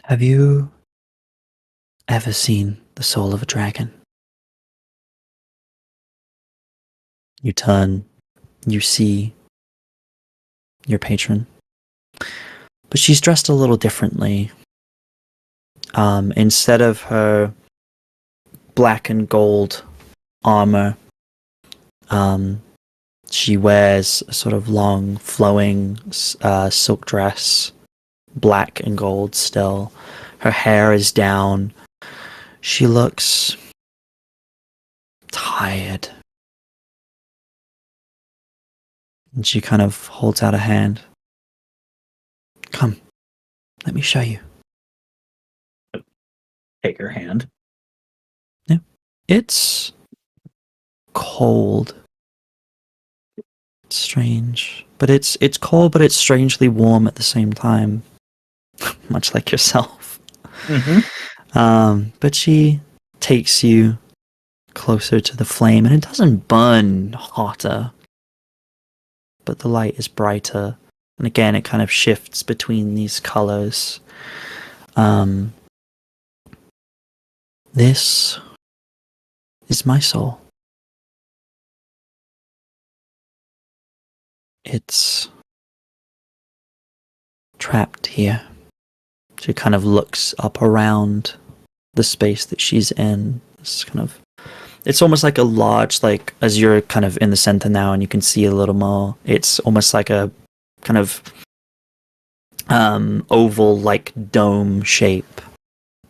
Have you ever seen the soul of a dragon? You turn, you see your patron, but she's dressed a little differently. Instead of her black and gold armor, she wears a sort of long, flowing silk dress, black and gold still. Her hair is down. She looks tired. And she kind of holds out a hand. Come, let me show you. Take her hand. Yeah. It's cold. It's strange. But it's cold, but it's strangely warm at the same time. Much like yourself. Mm-hmm. But she takes you closer to the flame, and it doesn't burn hotter. But the light is brighter. And again, it kind of shifts between these colors. This is my soul. It's trapped here. She kind of looks up around the space that she's in. It's almost like a large, like, as you're kind of in the center now and you can see a little more, it's almost like a kind of oval, like dome shape.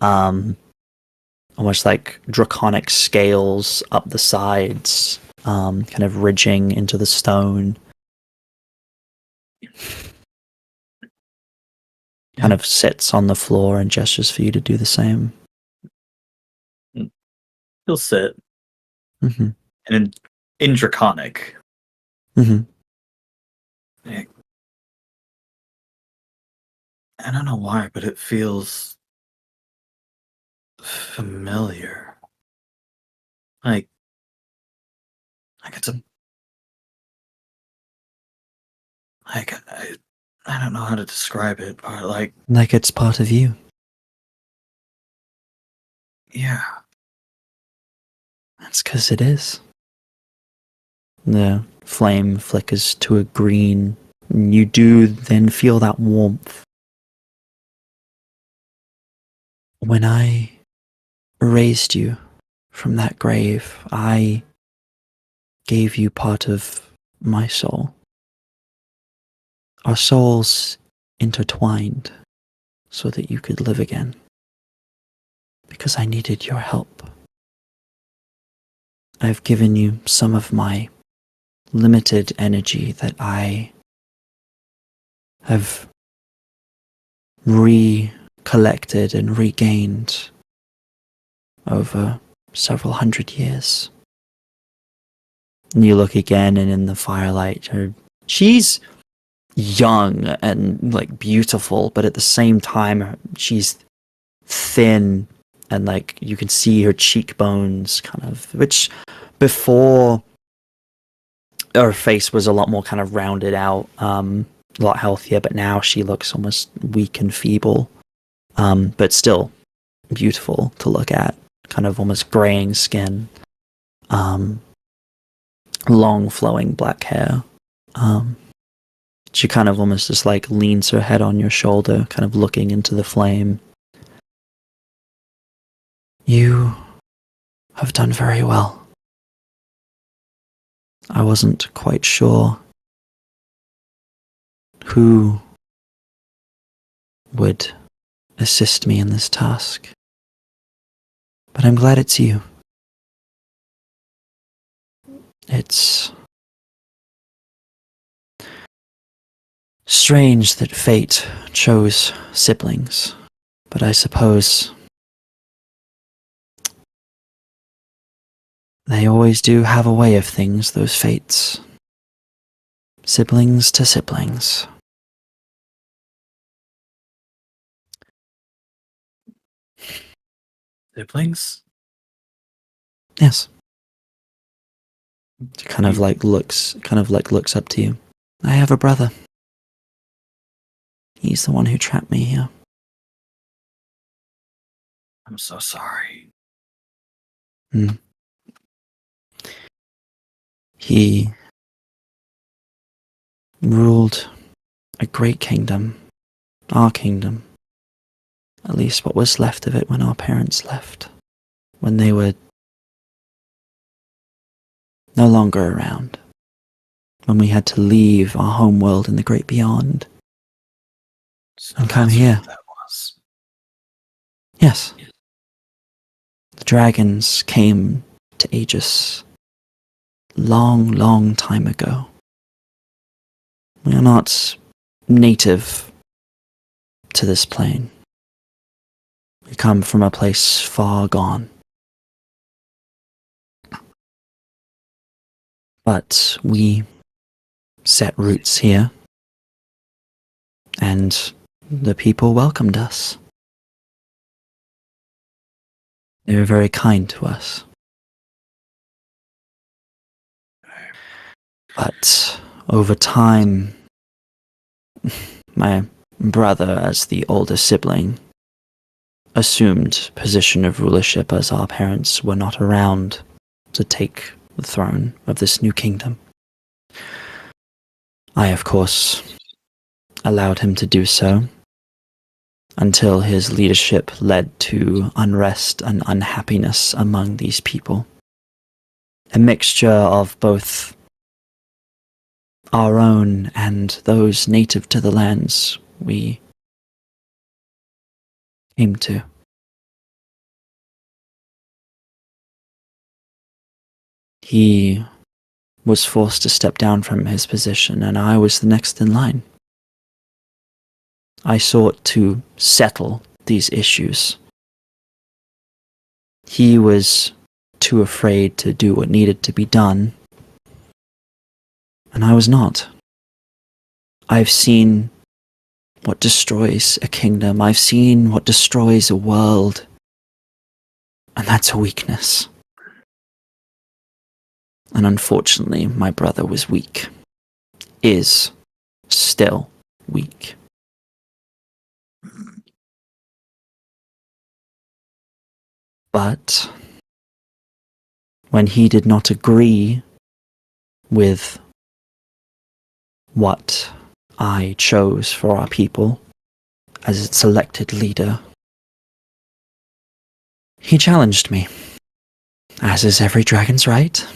Almost like draconic scales up the sides, kind of ridging into the stone. kind of sits on the floor and gestures for you to do the same. He'll sit. Mm-hmm. And in Draconic. Mm-hmm. I don't know why, but it feels familiar. Like it's a I don't know how to describe it, but like it's part of you. yeah. That's because it is. The flame flickers to a green. And you do then feel that warmth. When I raised you from that grave, I gave you part of my soul. Our souls intertwined so that you could live again. Because I needed your help. I've given you some of my limited energy that I have recollected and regained over several hundred years. And you look again, and in the firelight, she's young and like beautiful, but at the same time, she's thin, and like you can see her cheekbones kind of, which before her face was a lot more kind of rounded out, a lot healthier, but now she looks almost weak and feeble, but still beautiful to look at, kind of almost graying skin, long flowing black hair. She kind of almost just like leans her head on your shoulder, kind of looking into the flame. You have done very well. I wasn't quite sure who would assist me in this task, but I'm glad it's you. It's strange that fate chose siblings, but I suppose they always do have a way of things, those fates. Siblings to siblings. Siblings? Yes. She kind of looks up to you. I have a brother. He's the one who trapped me here. I'm so sorry. He ruled a great kingdom, our kingdom, at least what was left of it when our parents left, when they were no longer around, when we had to leave our homeworld in the great beyond and come That's here. what that was. Yes. The dragons came to Aegis long, long time ago. We are not native to this plane. We come from a place far gone. But we set roots here, and the people welcomed us. They were very kind to us. But over time, my brother, as the older sibling, assumed position of rulership as our parents were not around to take the throne of this new kingdom. I, of course, allowed him to do so until his leadership led to unrest and unhappiness among these people. A mixture of both our own and those native to the lands we came to. He was forced to step down from his position, and I was the next in line. I sought to settle these issues. He was too afraid to do what needed to be done, and I was not. I've seen what destroys a kingdom. I've seen what destroys a world, and that's a weakness. And unfortunately, my brother was weak. Is still weak. But when he did not agree with what I chose for our people as its elected leader, he challenged me, as is every dragon's right.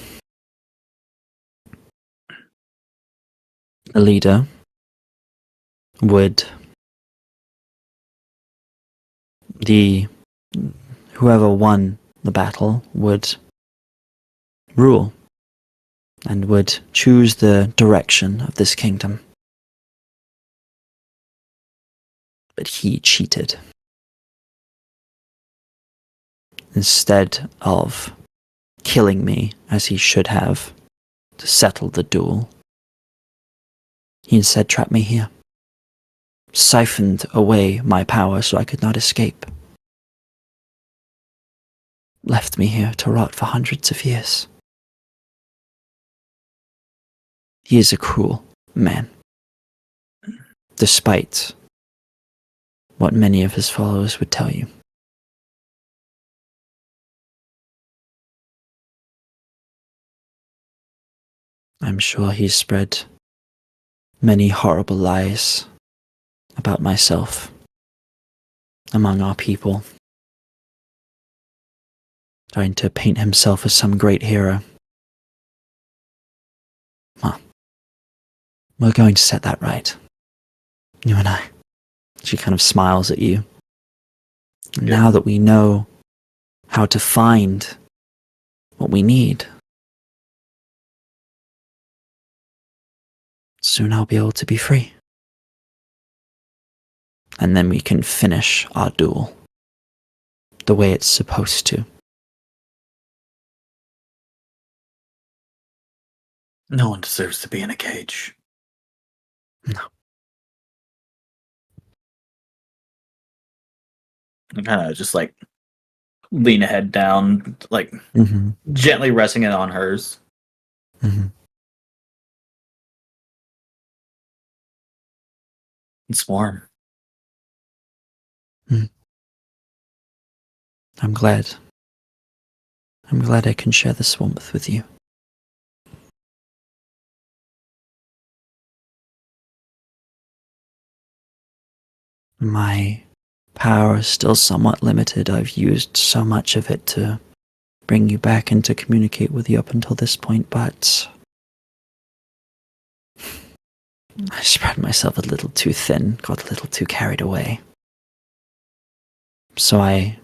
The leader would whoever won the battle would rule and would choose the direction of this kingdom. But he cheated. Instead of killing me as he should have to settle the duel, he instead trapped me here, siphoned away my power so I could not escape, left me here to rot for hundreds of years. He is a cruel man, despite what many of his followers would tell you. I'm sure he's spread many horrible lies about myself among our people, trying to paint himself as some great hero. Well, we're going to set that right. You and I. She kind of smiles at you. And now that we know how to find what we need, soon I'll be able to be free. And then we can finish our duel the way it's supposed to. No one deserves to be in a cage. No. I kind of just like lean a head down, like gently resting it on hers. It's warm. I'm glad. I'm glad I can share this warmth with you. My power is still somewhat limited. I've used so much of it to bring you back and to communicate with you up until this point, but I spread myself a little too thin, got a little too carried away. So I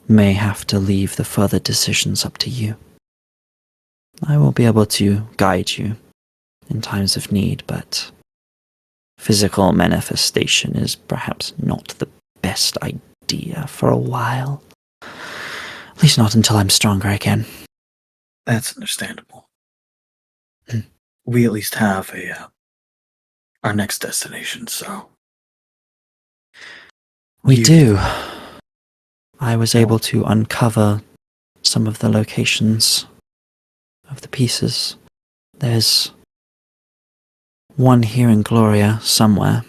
may have to leave the further decisions up to you. I will be able to guide you in times of need, but physical manifestation is perhaps not the best idea for a while. At least not until I'm stronger again. That's understandable. We at least have our next destination, so... We do. I was able to uncover some of the locations of the pieces. There's one here in Gloria somewhere.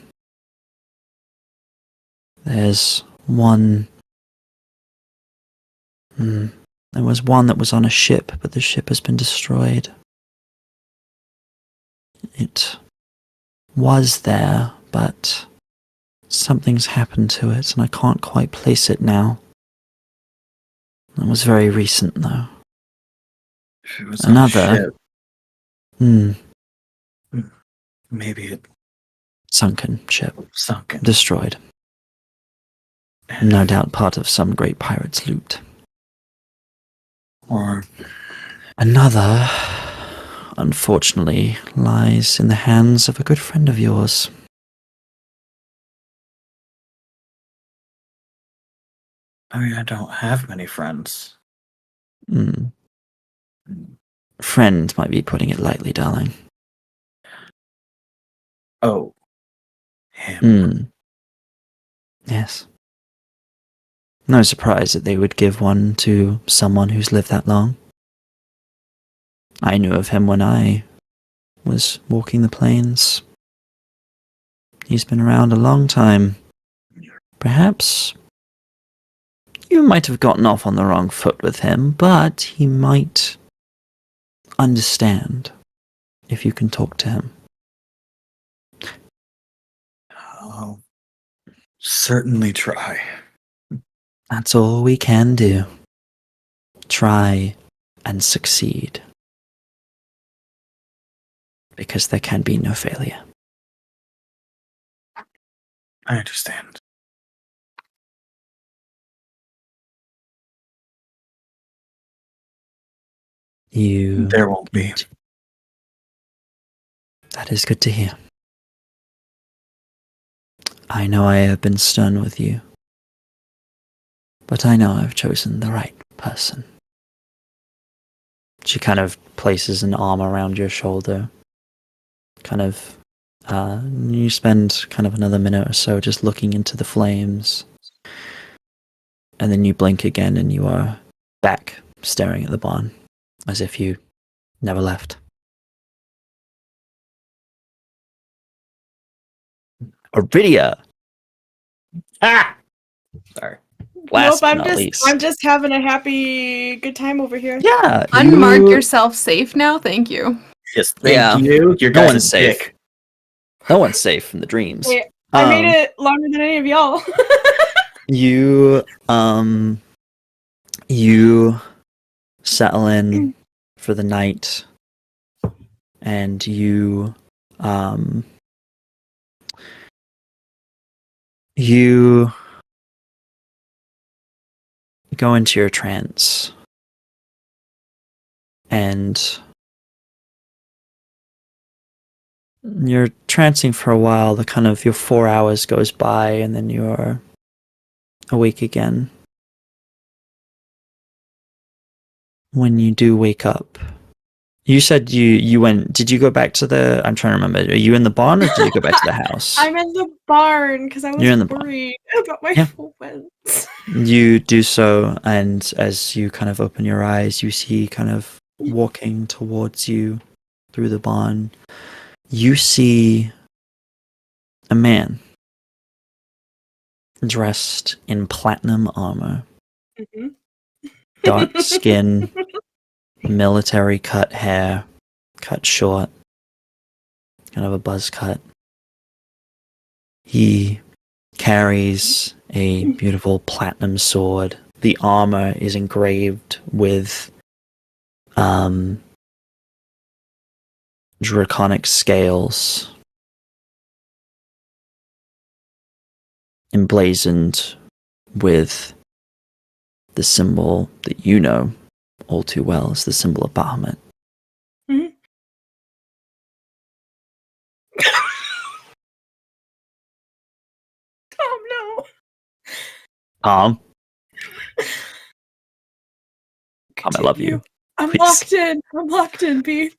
There's one... There was one that was on a ship, but the ship has been destroyed. It was there, but something's happened to it, and I can't quite place it now. That was very recent, though. If it was Another... on a ship, maybe it sunken ship. sunken. Destroyed. No doubt part of some great pirate's loot. Or Another, unfortunately, lies in the hands of a good friend of yours. I mean, I don't have many friends. Hmm. Friend might be putting it lightly, darling. Oh, him. Hmm. Yes. No surprise that they would give one to someone who's lived that long. I knew of him when I was walking the plains. He's been around a long time. Perhaps you might have gotten off on the wrong foot with him, but he might understand if you can talk to him. I'll certainly try. That's all we can do. Try and succeed. Because there can be no failure. I understand. You. There won't be. That is good to hear. I know I have been stern with you, but I know I've chosen the right person. She kind of places an arm around your shoulder. You spend kind of another minute or so just looking into the flames. And then you blink again and you are back staring at the barn, as if you never left. Aridia! Ah! Sorry. Last but I'm not just least. I'm just having a happy good time over here. Yeah. Unmark yourself safe now. Thank you. Yes, thank Yeah. you. Your No guys' one's safe. dick. No one's safe from the dreams. Wait, I made it longer than any of y'all. You settle in for the night, and you go into your trance, and you're trancing for a while. Your 4 hours goes by, and then you're awake again. When you do wake up, you said you went. Did you go back to the? I'm trying to remember. Are you in the barn or did you go back to the house? I'm in the barn because I was You're in the barn. worried about my Yeah. friends. You do so, and as you kind of open your eyes, you see kind of walking towards you through the barn. You see a man dressed in platinum armor, Mhm. dark skin, military cut hair, cut short, kind of a buzz cut. He carries a beautiful platinum sword. The armor is engraved with draconic scales emblazoned with the symbol that you know all too well as the symbol of Bahamut. Mhm. Oh no. Tom, I love you. I'm Please. locked in. I'm locked in, B.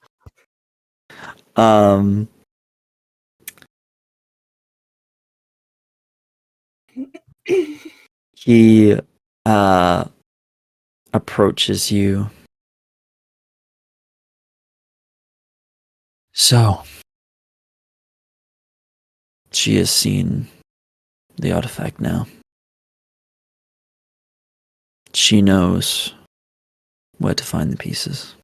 He approaches you. So, she has seen the artifact now. She knows where to find the pieces.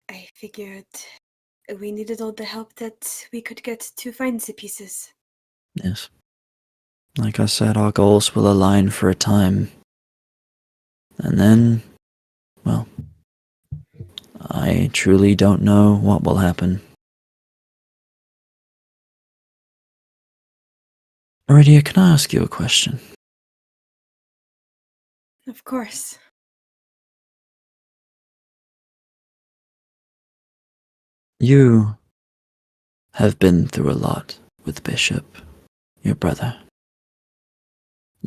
I figured we needed all the help that we could get to find the pieces. Yes. Like I said, our goals will align for a time. And then, well, I truly don't know what will happen. Aridia, can I ask you a question? Of course. You have been through a lot with Bishop, your brother.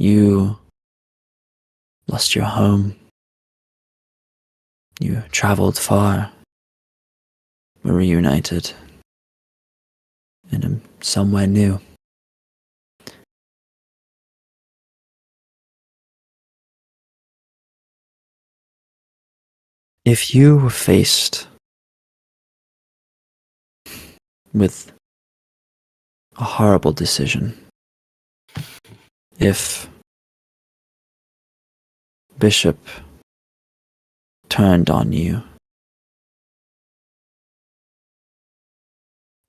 You lost your home. You traveled far. Were reunited in somewhere new. If you were faced with a horrible decision, if Bishop turned on you,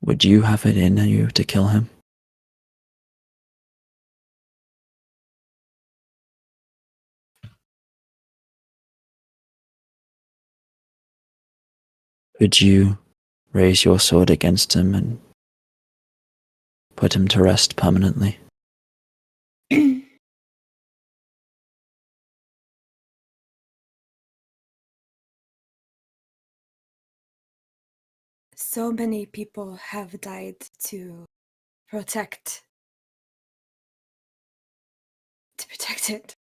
would you have it in you to kill him? Would you raise your sword against him and put him to rest permanently? So many people have died to protect it.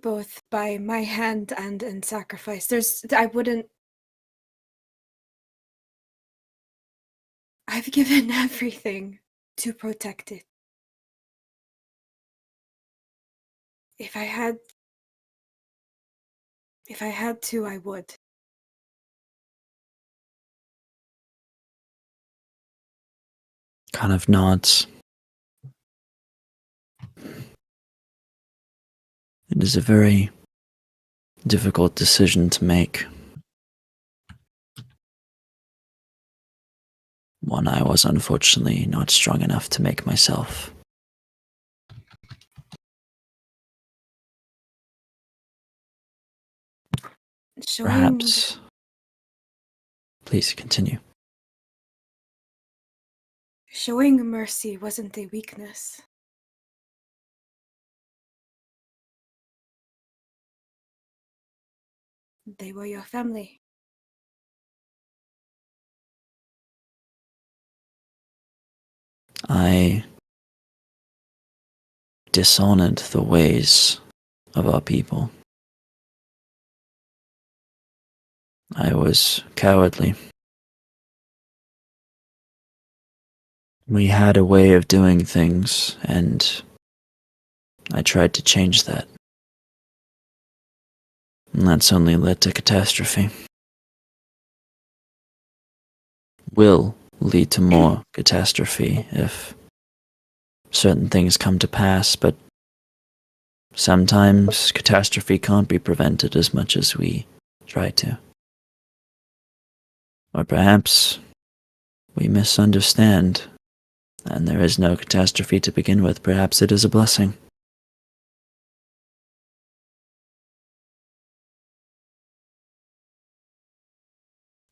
Both by my hand and in sacrifice. I've given everything to protect it. If I had to, I would. Kind of nods. It is a very difficult decision to make. One I was unfortunately not strong enough to make myself. Perhaps. Please continue. Showing mercy wasn't a weakness. They were your family. I dishonored the ways of our people. I was cowardly. We had a way of doing things, and I tried to change that. And that's only led to catastrophe. Will lead to more catastrophe if certain things come to pass, but sometimes catastrophe can't be prevented as much as we try to. Or perhaps we misunderstand, and there is no catastrophe to begin with. Perhaps it is a blessing.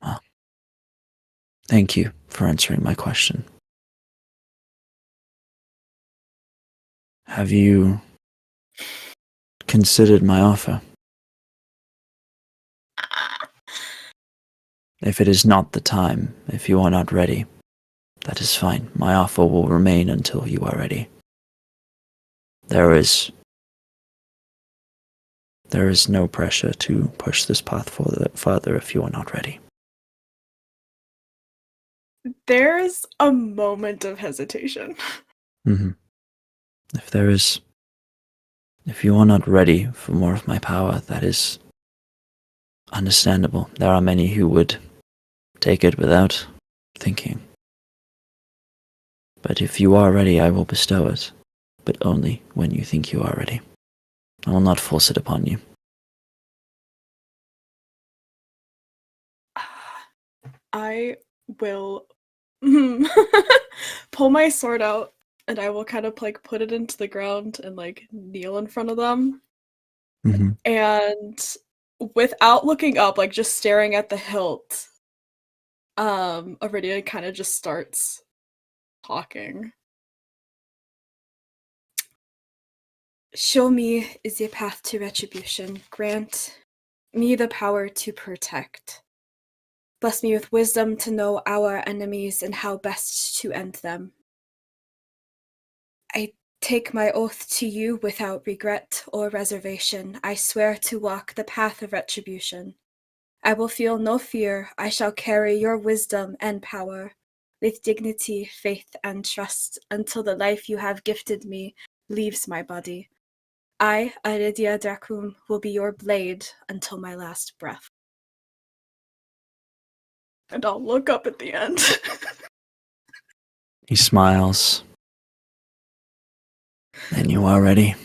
Well, thank you for answering my question. Have you considered my offer? If it is not the time, if you are not ready, that is fine. My offer will remain until you are ready. There is no pressure to push this path further if you are not ready. There's a moment of hesitation. Mm-hmm. If you are not ready for more of my power, that is understandable. There are many who would take it without thinking. But if you are ready, I will bestow it, but only when you think you are ready. I will not force it upon you. I will pull my sword out and I will kind of like put it into the ground and like kneel in front of them. Mm-hmm. And without looking up, like just staring at the hilt, Aridia kind of just starts talking. Show me the path to retribution. Grant me the power to protect. Bless me with wisdom to know our enemies and how best to end them. take my oath to you without regret or reservation. I swear to walk the path of retribution. I will feel no fear. I shall carry your wisdom and power with dignity, faith, and trust until the life you have gifted me leaves my body. I, Aridia Dracum, will be your blade until my last breath. And I'll look up at the end. He smiles. And you are ready.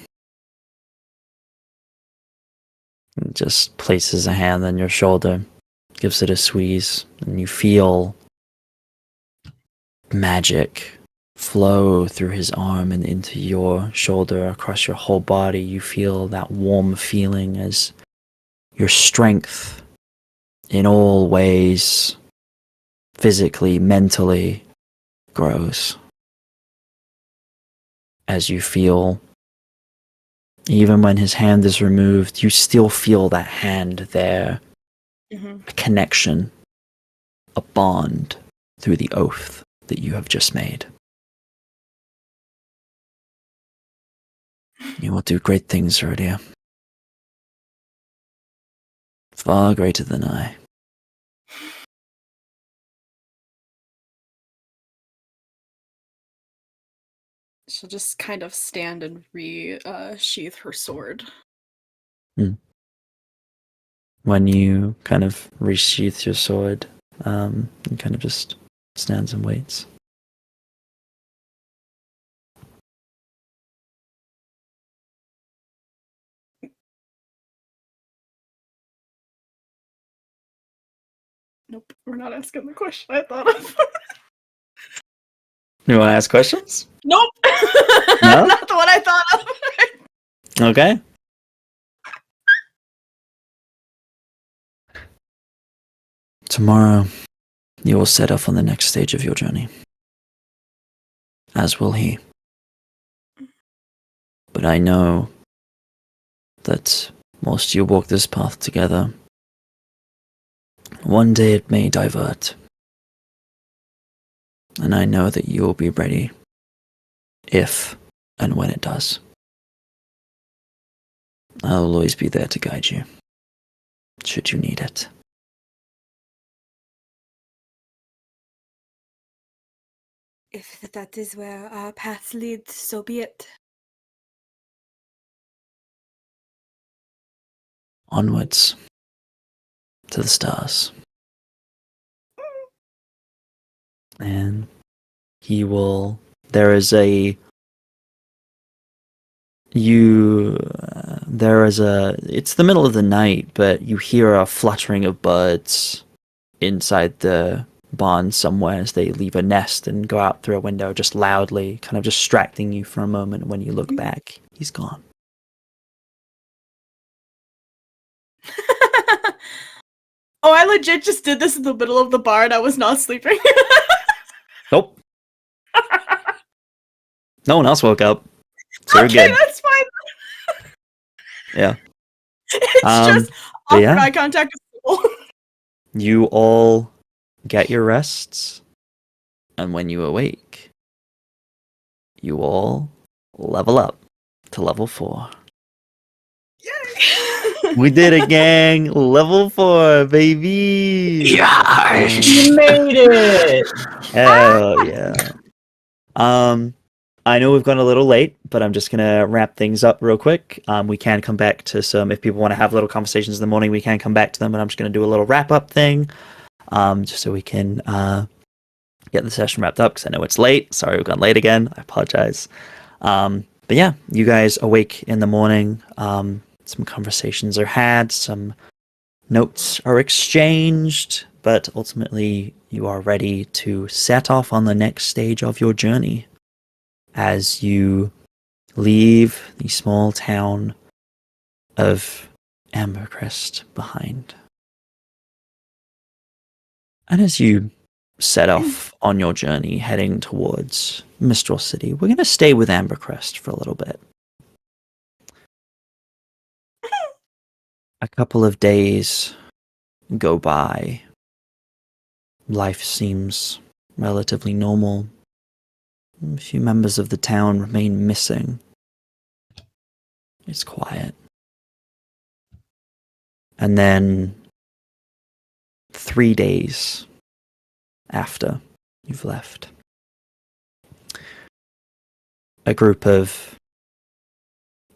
And just places a hand on your shoulder, gives it a squeeze, and you feel magic flow through his arm and into your shoulder, across your whole body. You feel that warm feeling as your strength in all ways, physically, mentally, grows. As you feel, even when his hand is removed, you still feel that hand there. Mm-hmm. A connection, a bond through the oath that you have just made. You will do great things, Aridia. Far greater than I. She'll just kind of stand and sheath her sword. When you kind of resheath your sword, you kind of just stands and waits. Nope, we're not asking the question I thought of. You want to ask questions? Nope! No? Not the one I thought of. Okay. Tomorrow, you will set off on the next stage of your journey. As will he. But I know that whilst you walk this path together, one day it may divert. And I know that you will be ready if and when it does. I will always be there to guide you, should you need it. If that is where our paths lead, so be it. Onwards to the stars. And he will. There is a. It's the middle of the night, but you hear a fluttering of birds inside the barn somewhere as they leave a nest and go out through a window just loudly, kind of distracting you for a moment. When you look back, he's gone. Oh, I legit just did this in the middle of the barn. I was not sleeping. Nope. No one else woke up. So you're Okay, good. that's fine. Yeah. It's just but awkward yeah. eye contact with people. You all get your rests, and when you awake, you all level up to level 4. Yay! We did it, gang! Level 4, baby! You made it! Hell yeah. I know we've gone a little late, but I'm just gonna wrap things up real quick. We can come back to some, if people want to have little conversations in the morning, we can come back to them, but I'm just gonna do a little wrap-up thing, just so we can get the session wrapped up, because I know it's late. Sorry we've gone late again. I apologize. But yeah, you guys awake in the morning. Some conversations are had, some notes are exchanged, but ultimately you are ready to set off on the next stage of your journey as you leave the small town of Ambercrest behind. And as you set off on your journey heading towards Mistral City, we're going to stay with Ambercrest for a little bit. A couple of days go by. Life seems relatively normal. A few members of the town remain missing. It's quiet. And then 3 days after you've left, a group of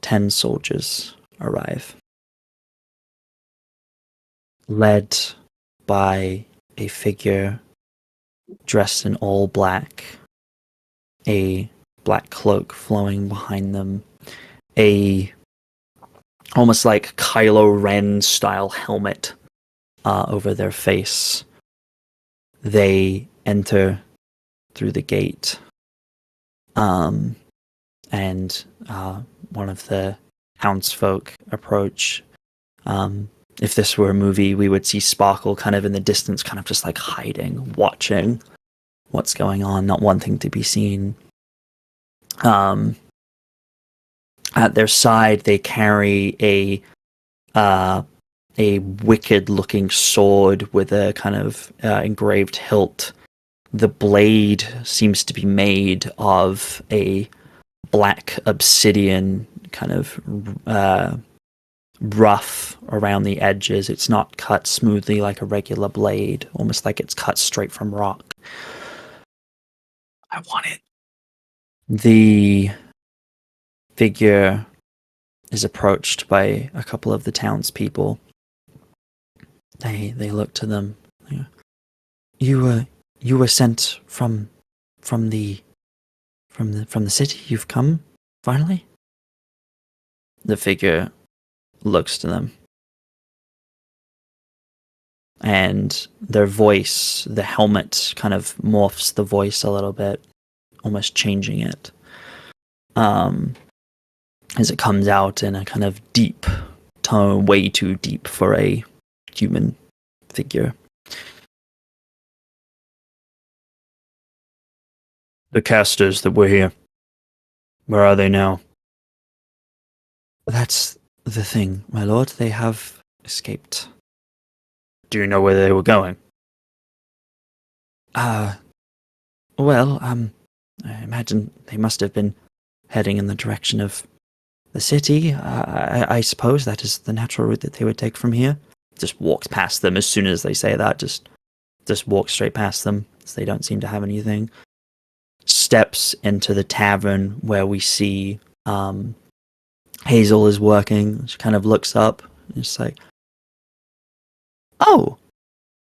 10 soldiers arrive, led by a figure dressed in all black, a black cloak flowing behind them, a almost like Kylo Ren style helmet over their face. They enter through the gate, and one of the townsfolk approach. If this were a movie, we would see Sparkle kind of in the distance, kind of just like hiding, watching what's going on, not wanting to be seen. At their side, they carry a wicked-looking sword with a kind of engraved hilt. The blade seems to be made of a black obsidian, kind of rough around the edges. It's not cut smoothly like a regular blade, almost like it's cut straight from rock. I want it. The figure is approached by a couple of the townspeople. They look to them. You were sent from the city. You've come finally. The figure looks to them, and their voice, the helmet, kind of morphs the voice a little bit, almost changing it. As it comes out in a kind of deep tone, way too deep for a human figure. The casters that were here, where are they now? That's the thing, my lord. They have escaped. Do you know where they were going? Well, I imagine they must have been heading in the direction of the city. I suppose that is the natural route that they would take from here. Just walks past them as soon as they say that. Just walks straight past them, as they don't seem to have anything. Steps into the tavern where we see Hazel is working. She kind of looks up and it's like, "Oh,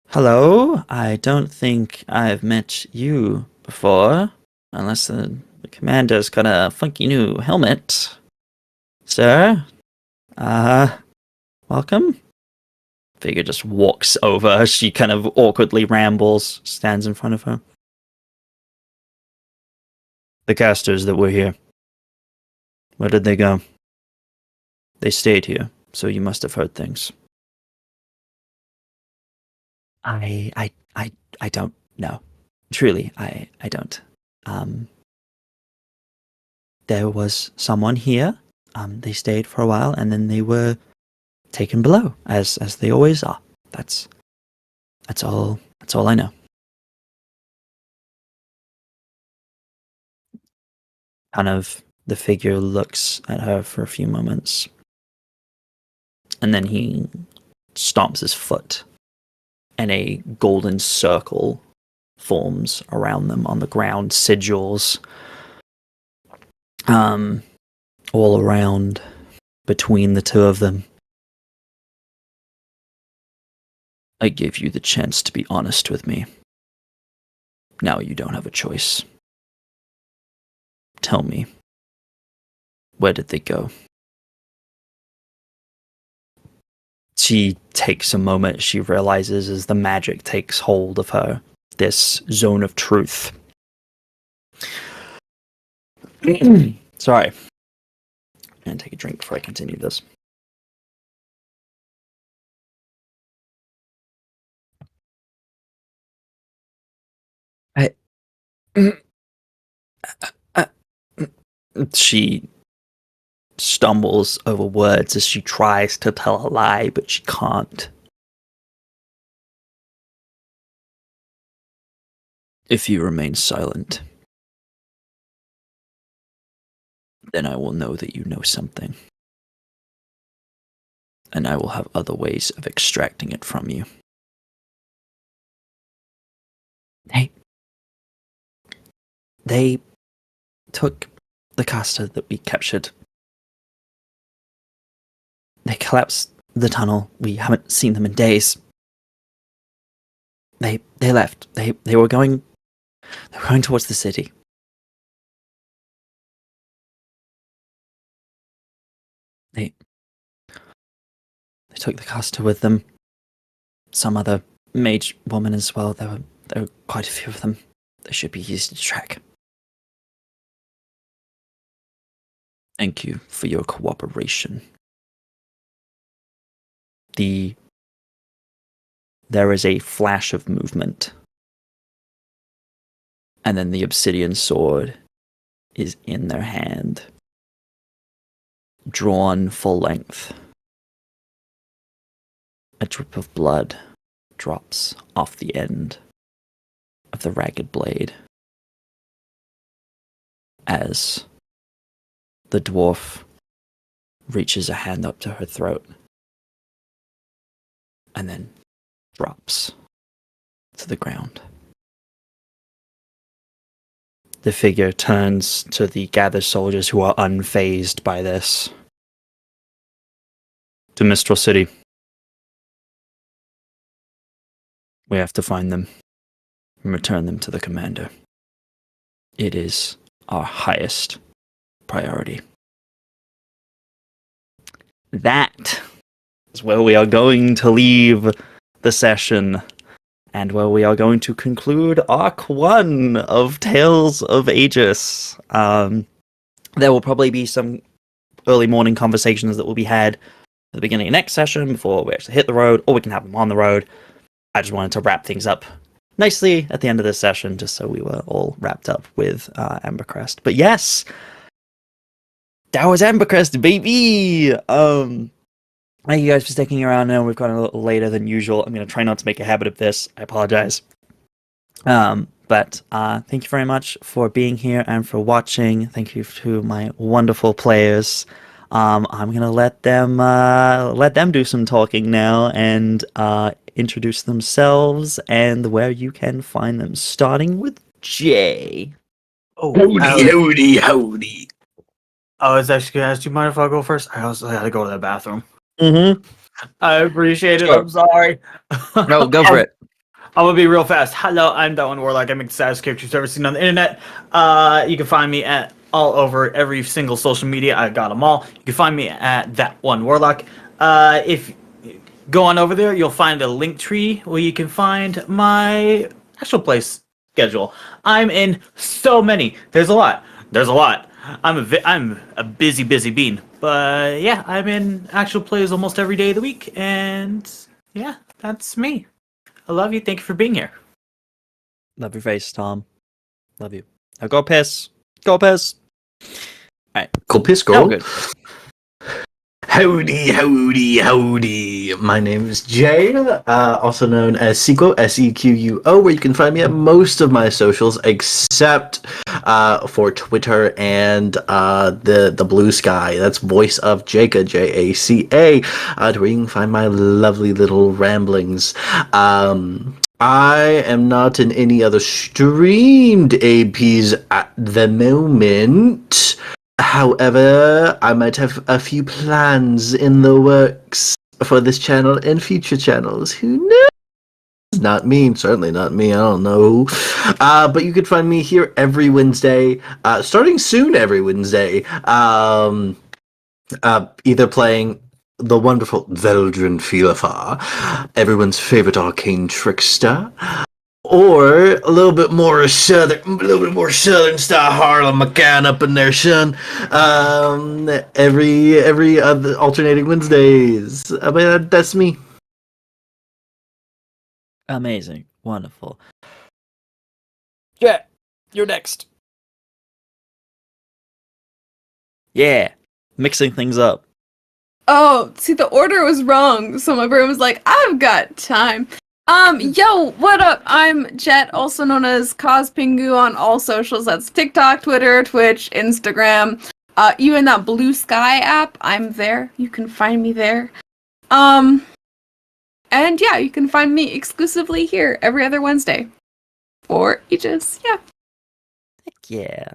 hello. I don't think I've met you before, unless the commander's got a funky new helmet. Sir, welcome." Figure just walks over. She kind of awkwardly rambles, stands in front of her. The casters that were here, where did they go? They stayed here, so you must have heard things. I don't know. Truly, I don't. There was someone here. They stayed for a while, and then they were taken below, as they always are. That's all I know. Kind of, the figure looks at her for a few moments, and then he stomps his foot, and a golden circle forms around them on the ground, sigils all around between the two of them. I gave you the chance to be honest with me. Now you don't have a choice. Tell me, where did they go? She takes a moment. She realizes as the magic takes hold of her, this zone of truth. Sorry. I'm going to take a drink before I continue this. She stumbles over words as she tries to tell a lie, but she can't. If you remain silent, then I will know that you know something. And I will have other ways of extracting it from you. They took the caster that we captured. They collapsed the tunnel. We haven't seen them in days. They left. They were going towards the city. They took the caster with them. Some other mage woman as well. There were quite a few of them. They should be easy to track. Thank you for your cooperation. There is a flash of movement. And then the obsidian sword is in their hand. Drawn full length. A drip of blood drops off the end of the ragged blade as the dwarf reaches a hand up to her throat and then drops to the ground. The figure turns to the gathered soldiers who are unfazed by this. To Mistral City. We have to find them and return them to the commander. It is our highest priority. That is where we are going to leave the session and where we are going to conclude Arc 1 of Tales of Agius. There will probably be some early morning conversations that will be had at the beginning of next session before we actually hit the road, or we can have them on the road. I just wanted to wrap things up nicely at the end of this session, just so we were all wrapped up with Ambercrest. But yes, that was Ambercrest, baby! Thank you guys for sticking around. I know we've gone a little later than usual. I'm going to try not to make a habit of this. I apologize. But thank you very much for being here and for watching. Thank you to my wonderful players. I'm going to let them do some talking now and introduce themselves and where you can find them, starting with Jay. Oh, Howdy. I was actually going to ask, do you mind if I go first? I also had to go to the bathroom. Mm-hmm. I appreciate it. Sure. I'm sorry. No, go for it. I'm gonna be real fast. Hello, I'm Daunting Warlock. I make the saddest characters you've ever seen on the internet. You can find me at all over every single social media. I got them all. You can find me at That One Warlock. If you go on over there, you'll find a link tree where you can find my actual play schedule. I'm in so many. There's a lot. I'm a busy bean. But yeah, I'm in actual plays almost every day of the week, and yeah, that's me. I love you. Thank you for being here. Love your face, Tom. Love you. Now go piss. Go piss. Alright. Go piss, Oh, girl. good. Howdy. My name is Jay, also known as Sequo, Sequo, where you can find me at most of my socials, except for Twitter and the Blue Sky. That's Voice of Jaca, Jaca, where you can find my lovely little ramblings. I am not in any other streamed APs at the moment. However, I might have a few plans in the works for this channel and future channels. Who knows? Not me, certainly not me. I don't know. But you can find me here every Wednesday, starting soon every Wednesday. Either playing the wonderful Veldren Filafar, everyone's favorite arcane trickster, or a little bit more southern style Harlem McCann up in there, son. Every other alternating Wednesdays. But that's me. Amazing. Wonderful. Yeah, you're next. Yeah, mixing things up. Oh, see, the order was wrong. So my brain was like, I've got time. Yo, what up? I'm Jet, also known as Cospingu on all socials. That's TikTok, Twitter, Twitch, Instagram. Even that Blue Sky app, I'm there. You can find me there. And yeah, you can find me exclusively here every other Wednesday. For Aegis, yeah. Heck yeah.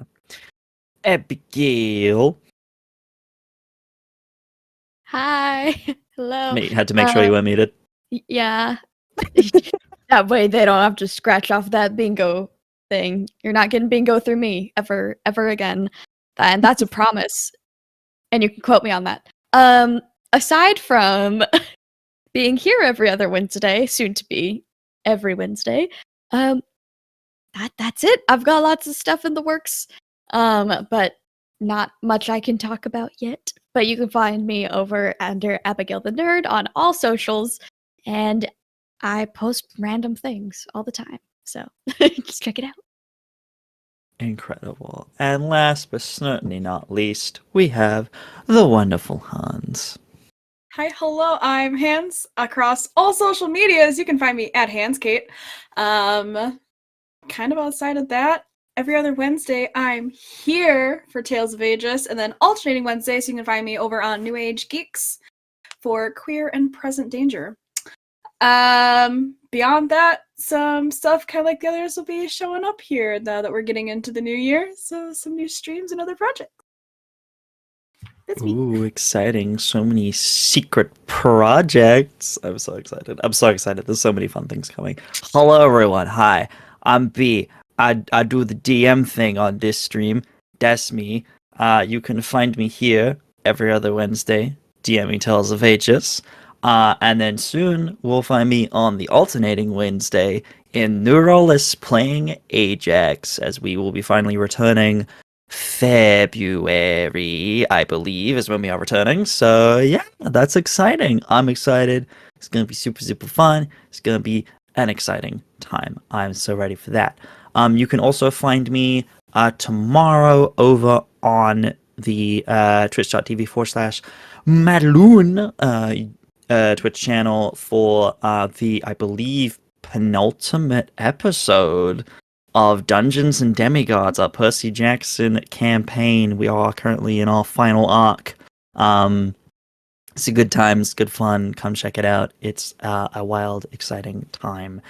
Abigail. Hi. Hello. Had to make sure you were muted. Yeah. That way they don't have to scratch off that bingo thing. You're not getting bingo through me ever again. And that's a promise. And you can quote me on that. Aside from being here every other Wednesday, soon to be every Wednesday, that's it. I've got lots of stuff in the works. But not much I can talk about yet. But you can find me over under Abigail the Nerd on all socials, and I post random things all the time. So just check it out. Incredible. And last but certainly not least, we have the wonderful Hans. Hi, hello, I'm Hans across all social medias. You can find me at HansKate. Kind of outside of that, every other Wednesday I'm here for Tales of Agius, and then alternating Wednesdays you can find me over on New Age Geeks for Queer and Present Danger. Beyond that, some stuff kind of like the others will be showing up here now that we're getting into the new year, so some new streams and other projects. That's me. Ooh, exciting. So many secret projects. I'm so excited. There's so many fun things coming. Hello, everyone. Hi, I'm B. I do the DM thing on this stream. That's me. You can find me here every other Wednesday, DMing Tales of Agius. And then soon we'll find me on the alternating Wednesday in Neurolis playing Ajax, as we will be finally returning February, I believe, is when we are returning. So yeah, that's exciting. I'm excited. It's gonna be super, super fun. It's gonna be an exciting time. I'm so ready for that. You can also find me tomorrow over on the twitch.tv/Madloon Twitch channel for the, I believe, penultimate episode of Dungeons and Demigods, our Percy Jackson campaign. We are currently in our final arc. It's a good time, it's good fun. Come check it out. It's a wild, exciting time.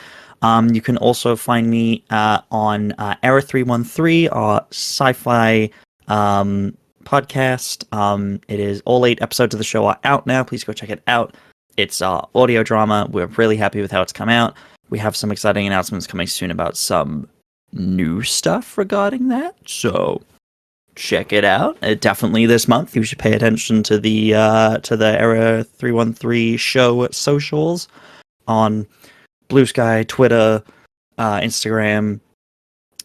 You can also find me on Era 313, our sci-fi podcast. It is all 8 episodes of the show are out now. Please go check it out. It's audio drama. We're really happy with how it's come out. We have some exciting announcements coming soon about some new stuff regarding that, so check it out. Definitely this month you should pay attention to the Era 313 show socials on Blue Sky, Twitter, Instagram,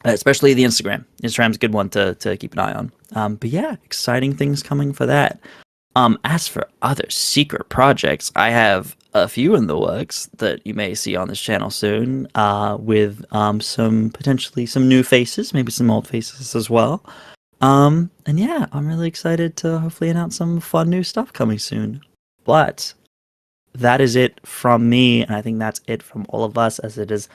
especially the Instagram. Instagram's a good one to keep an eye on. But yeah, exciting things coming for that. As for other secret projects, I have a few in the works that you may see on this channel soon, with potentially some new faces, maybe some old faces as well. And yeah, I'm really excited to hopefully announce some fun new stuff coming soon. But that is it from me, and I think that's it from all of us, as it is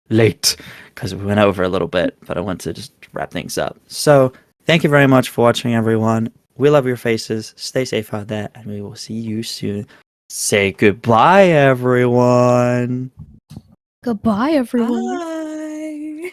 late, because we went over a little bit, but I want to just wrap things up. So, thank you very much for watching, everyone. We love your faces. Stay safe out there, and we will see you soon. Say goodbye, everyone. Goodbye, everyone. Bye.